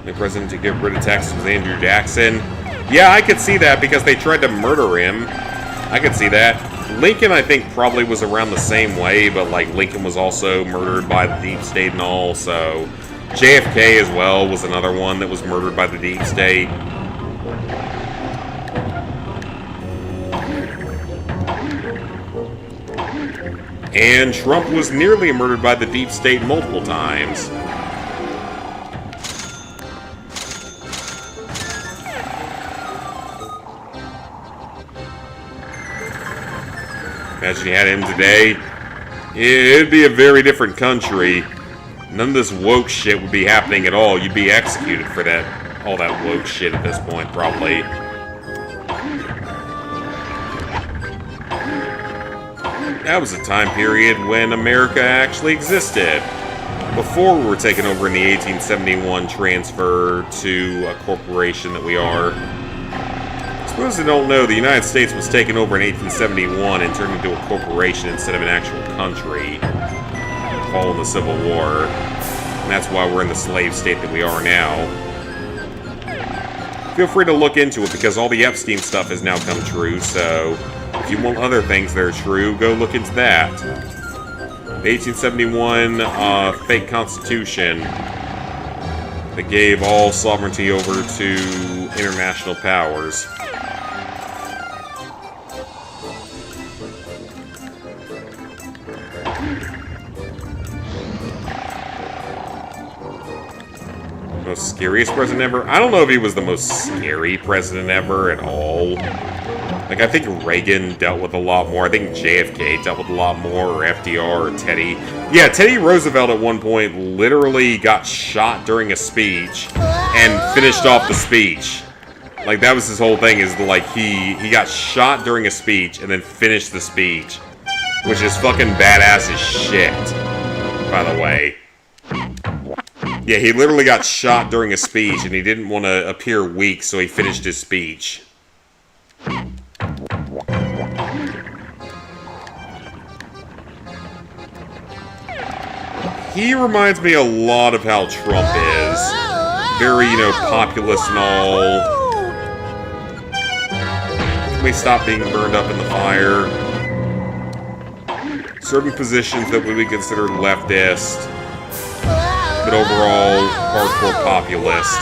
The president to get rid of Texas was Andrew Jackson. Yeah, I could see that because they tried to murder him. I could see that. Lincoln, I think, probably was around the same way, but like Lincoln was also murdered by the deep state and all, so... JFK as well was another one that was murdered by the deep state. And Trump was nearly murdered by the deep state multiple times. Imagine you had him today. It'd be a very different country. None of this woke shit would be happening at all. You'd be executed for that, all that woke shit at this point, probably. That was a time period when America actually existed. Before we were taken over in the 1871 transfer to a corporation that we are. I suppose I don't know, the United States was taken over in 1871 and turned into a corporation instead of an actual country following the Civil War. And that's why we're in the slave state that we are now. Feel free to look into it because all the Epstein stuff has now come true, so... If you want other things that are true, go look into that. The 1871 fake constitution that gave all sovereignty over to international powers. Most scariest president ever? I don't know if he was the most scary president ever at all. Like, I think Reagan dealt with a lot more. I think JFK dealt with a lot more, or FDR, or Teddy. Yeah, Teddy Roosevelt at one point literally got shot during a speech and finished off the speech. Like, that was his whole thing, is like, he got shot during a speech and then finished the speech. Which is fucking badass as shit, by the way. Yeah, he literally got shot during a speech and he didn't want to appear weak, so he finished his speech. He reminds me a lot of how Trump is. Very, you know, populist and all. Can we stop being burned up in the fire? Certain positions that would be considered leftist, but overall, hardcore populist.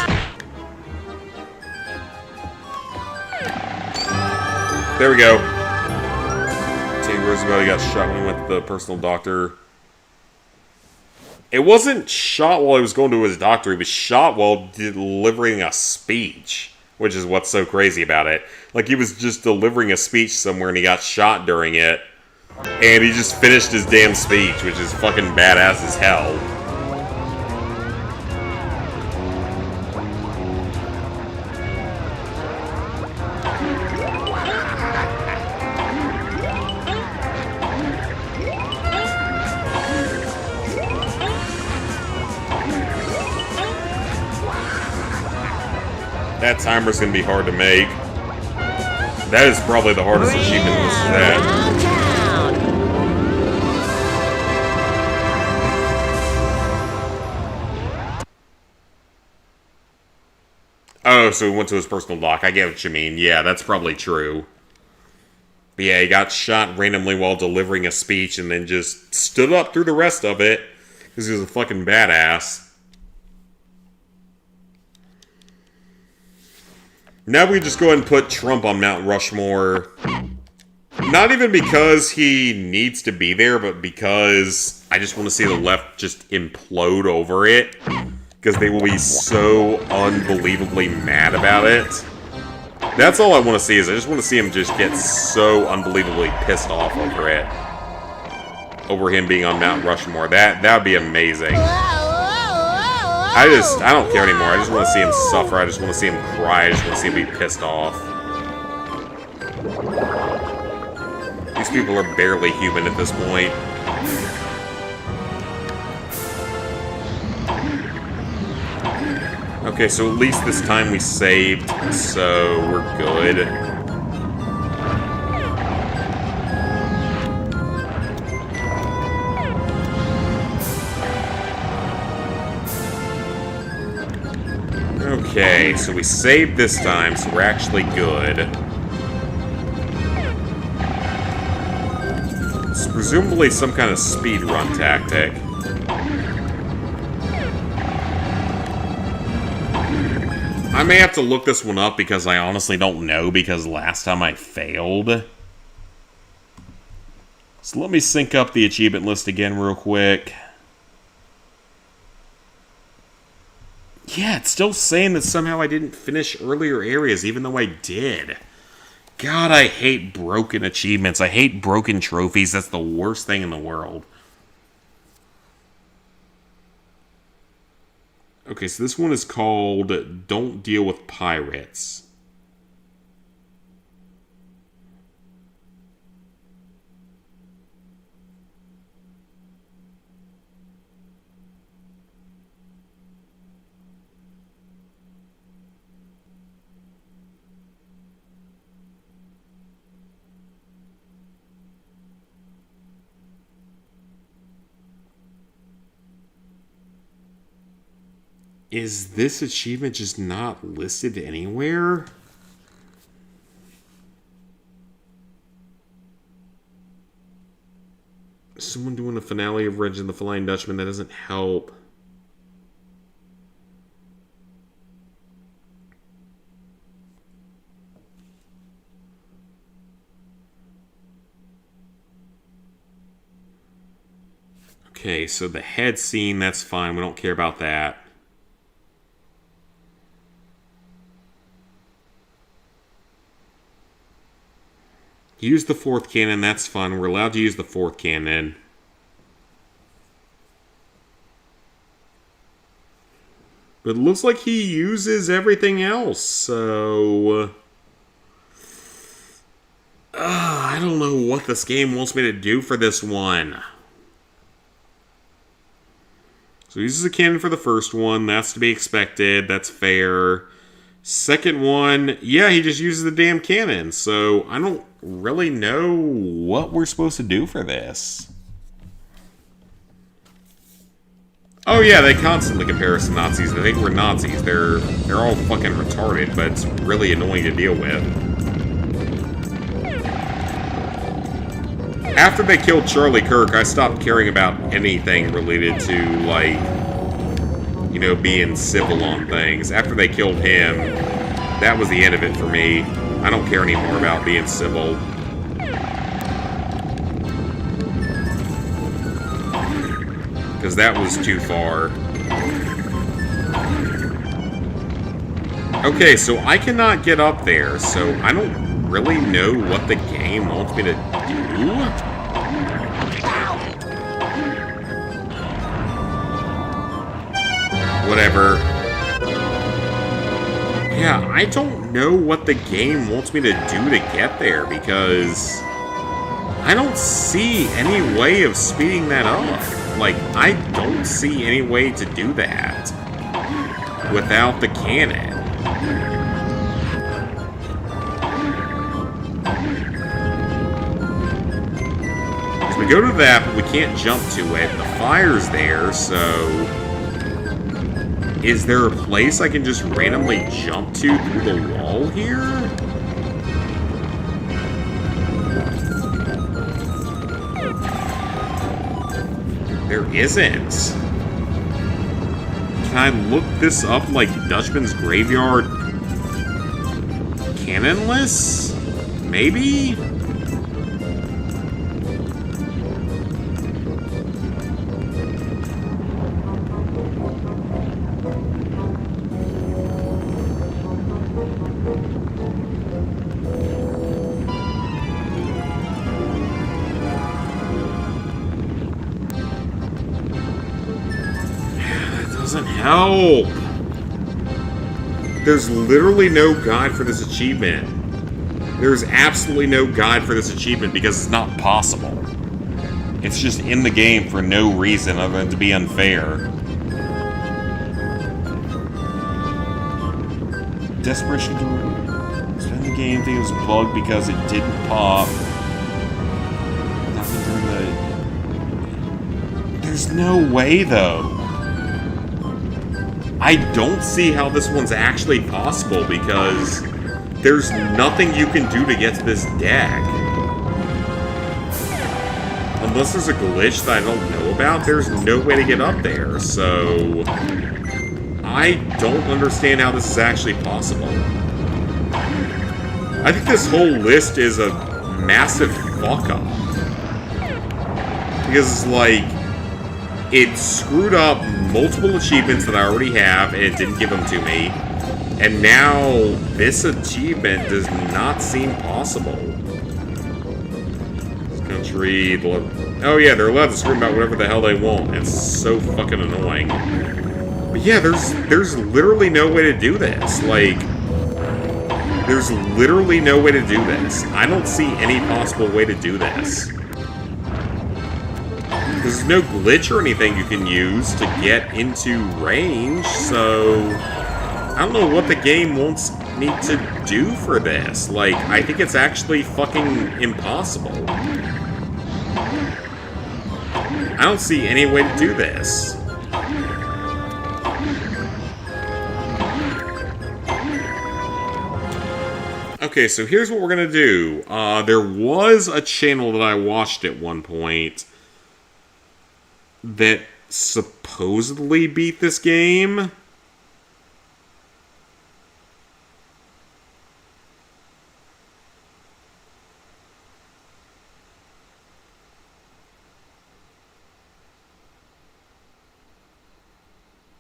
There we go. Teddy Roosevelt, he got shot when he went to the personal doctor. It wasn't shot while he was going to his doctor. He was shot while delivering a speech, which is what's so crazy about it. Like, he was just delivering a speech somewhere and he got shot during it. And he just finished his damn speech, which is fucking badass as hell. That timer's gonna be hard to make. That is probably the hardest achievement in this set. Oh, so he went to his personal dock. I get what you mean. Yeah, that's probably true. But yeah, he got shot randomly while delivering a speech and then just stood up through the rest of it because he was a fucking badass. Now we just go ahead and put Trump on Mount Rushmore. Not even because he needs to be there, but because I just want to see the left just implode over it. Because they will be so unbelievably mad about it. That's all I want to see, is I just want to see him just get so unbelievably pissed off over it. Over him being on Mount Rushmore. That would be amazing. I don't care anymore. I just want to see him suffer. I just want to see him cry. I just want to see him be pissed off. These people are barely human at this point. Okay, so at least this time we saved, so we're good. Okay, so we saved this time, so we're actually good. It's presumably some kind of speedrun tactic. I may have to look this one up because I honestly don't know, because last time I failed. So let me sync up the achievement list again real quick. Yeah, it's still saying that somehow I didn't finish earlier areas, even though I did. God, I hate broken achievements. I hate broken trophies. That's the worst thing in the world. Okay, so this one is called Don't Deal with Pirates. Is this achievement just not listed anywhere? Someone doing a finale of Reg and the Flying Dutchman, that doesn't help. Okay, so the head scene, that's fine. We don't care about that. Use the fourth cannon, that's fun. We're allowed to use the fourth cannon. But it looks like he uses everything else, so... I don't know what this game wants me to do for this one. So he uses a cannon for the first one. That's to be expected. That's fair. Second one, yeah, he just uses the damn cannon. So I don't really know what we're supposed to do for this. Oh yeah, they constantly compare us to Nazis. They think we're Nazis. They're all fucking retarded, but it's really annoying to deal with. After they killed Charlie Kirk, I stopped caring about anything related to, like, you know, being civil on things. After they killed him, that was the end of it for me. I don't care anymore about being civil. because that was too far. Okay, so I cannot get up there, so I don't really know what the game wants me to do. Whatever. Yeah, I don't know what the game wants me to do to get there, because I don't see any way of speeding that up. Like, I don't see any way to do that without the cannon. So we go to that, but we can't jump to it. The fire's there, so... Is there a place I can just randomly jump to through the wall here? There isn't. Can I look this up like Dutchman's Graveyard Cannonless? Maybe? Doesn't help. There's literally no guide for this achievement. There's absolutely no guide for this achievement because it's not possible. It's just in the game for no reason other than to be unfair. Desperation to spend the game think it was bugged because it didn't pop. Nothing during the... There's no way though. I don't see how this one's actually possible because there's nothing you can do to get to this deck. Unless there's a glitch that I don't know about, there's no way to get up there, so... I don't understand how this is actually possible. I think this whole list is a massive fuck-up. Because it's like... It screwed up multiple achievements that I already have, and it didn't give them to me. And now, this achievement does not seem possible. This country... Oh yeah, they're allowed to scream about whatever the hell they want. It's so fucking annoying. But yeah, there's literally no way to do this. Like... There's literally no way to do this. I don't see any possible way to do this. There's no glitch or anything you can use to get into range, so... I don't know what the game wants me to do for this. Like, I think it's actually fucking impossible. I don't see any way to do this. Okay, so here's what we're gonna do. There was a channel that I watched at one point that supposedly beat this game.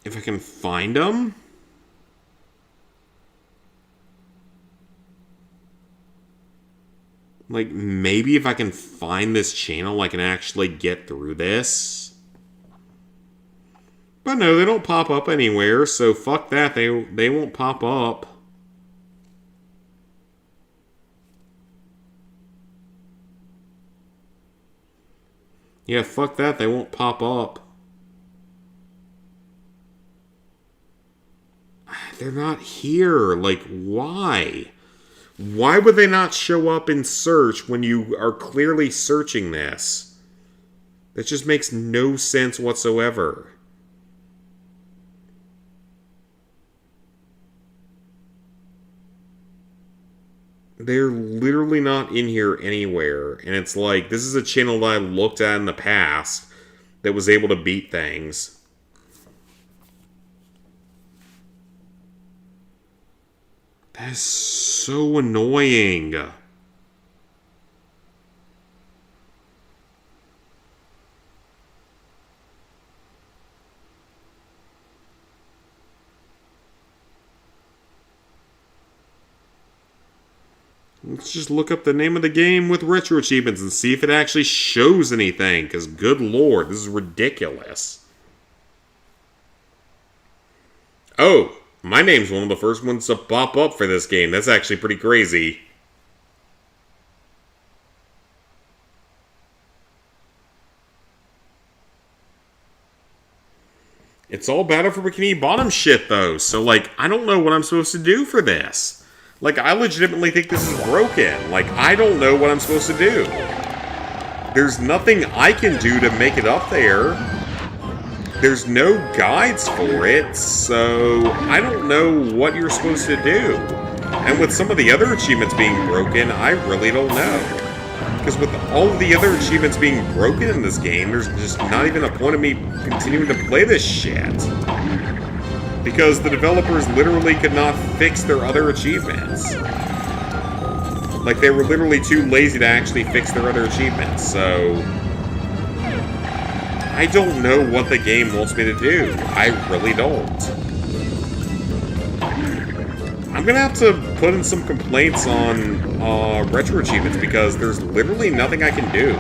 If I can find them. Like, maybe if I can find this channel, I can actually get through this. But no, they don't pop up anywhere, so fuck that, they won't pop up. Yeah, fuck that, they won't pop up. They're not here, like, why? Why would they not show up in search when you are clearly searching this? That just makes no sense whatsoever. They're literally not in here anywhere. And it's like, this is a channel that I looked at in the past that was able to beat things. That is so annoying. Let's just look up the name of the game with Retro Achievements and see if it actually shows anything, because good lord, this is ridiculous. Oh, my name's one of the first ones to pop up for this game. That's actually pretty crazy. It's all Battle for Bikini Bottom shit, though, so, like, I don't know what I'm supposed to do for this. Like, I legitimately think this is broken. Like, I don't know what I'm supposed to do. There's nothing I can do to make it up there. There's no guides for it, so I don't know what you're supposed to do. And with some of the other achievements being broken, I really don't know. Because with all of the other achievements being broken in this game, there's just not even a point of me continuing to play this shit. Because the developers literally could not fix their other achievements. Like, they were literally too lazy to actually fix their other achievements, so... I don't know what the game wants me to do. I really don't. I'm gonna have to put in some complaints on Retro Achievements because there's literally nothing I can do.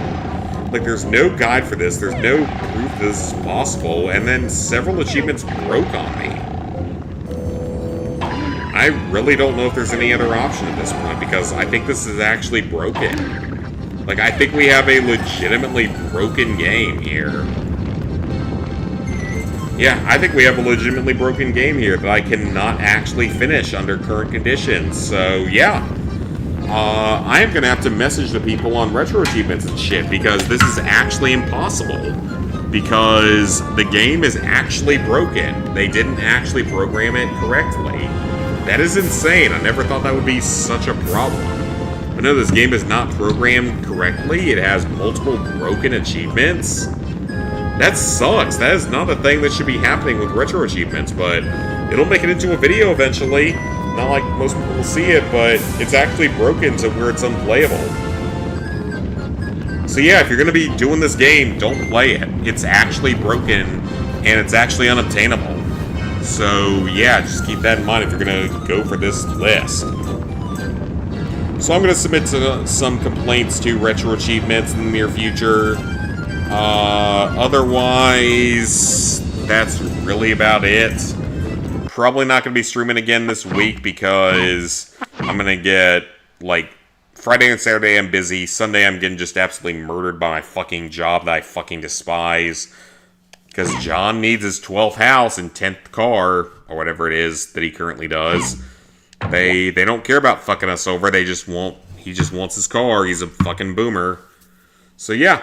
Like, there's no guide for this, there's no proof this is possible, and then several achievements broke on me. I really don't know if there's any other option at this point because I think this is actually broken. Like, I think we have a legitimately broken game here. Yeah, I think we have a legitimately broken game here that I cannot actually finish under current conditions. So, yeah. I am going to have to message the people on Retro Achievements and shit because this is actually impossible. Because the game is actually broken. They didn't actually program it correctly. That is insane. I never thought that would be such a problem. But no, this game is not programmed correctly. It has multiple broken achievements. That sucks. That is not a thing that should be happening with Retro Achievements, but it'll make it into a video eventually. Not like most people will see it, but it's actually broken to where it's unplayable. So yeah, if you're going to be doing this game, don't play it. It's actually broken, and it's actually unobtainable. So yeah, just keep that in mind if you're going to go for this list. So I'm going to submit some complaints to Retro Achievements in the near future. Otherwise, that's really about it. Probably not going to be streaming again this week because I'm going to get, like, Friday and Saturday I'm busy. Sunday I'm getting just absolutely murdered by my fucking job that I fucking despise. Because John needs his 12th house and 10th car, or whatever it is that he currently does. They don't care about fucking us over. He just wants his car. He's a fucking boomer. So yeah.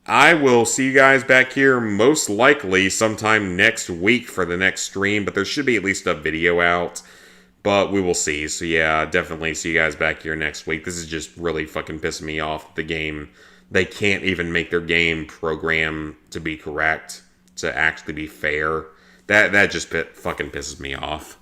I will see you guys back here most likely sometime next week for the next stream, but there should be at least a video out, but we will see. So yeah, definitely see you guys back here next week. This is just really fucking pissing me off. The game, they can't even make their game program to be correct, to actually be fair. That just fucking pisses me off.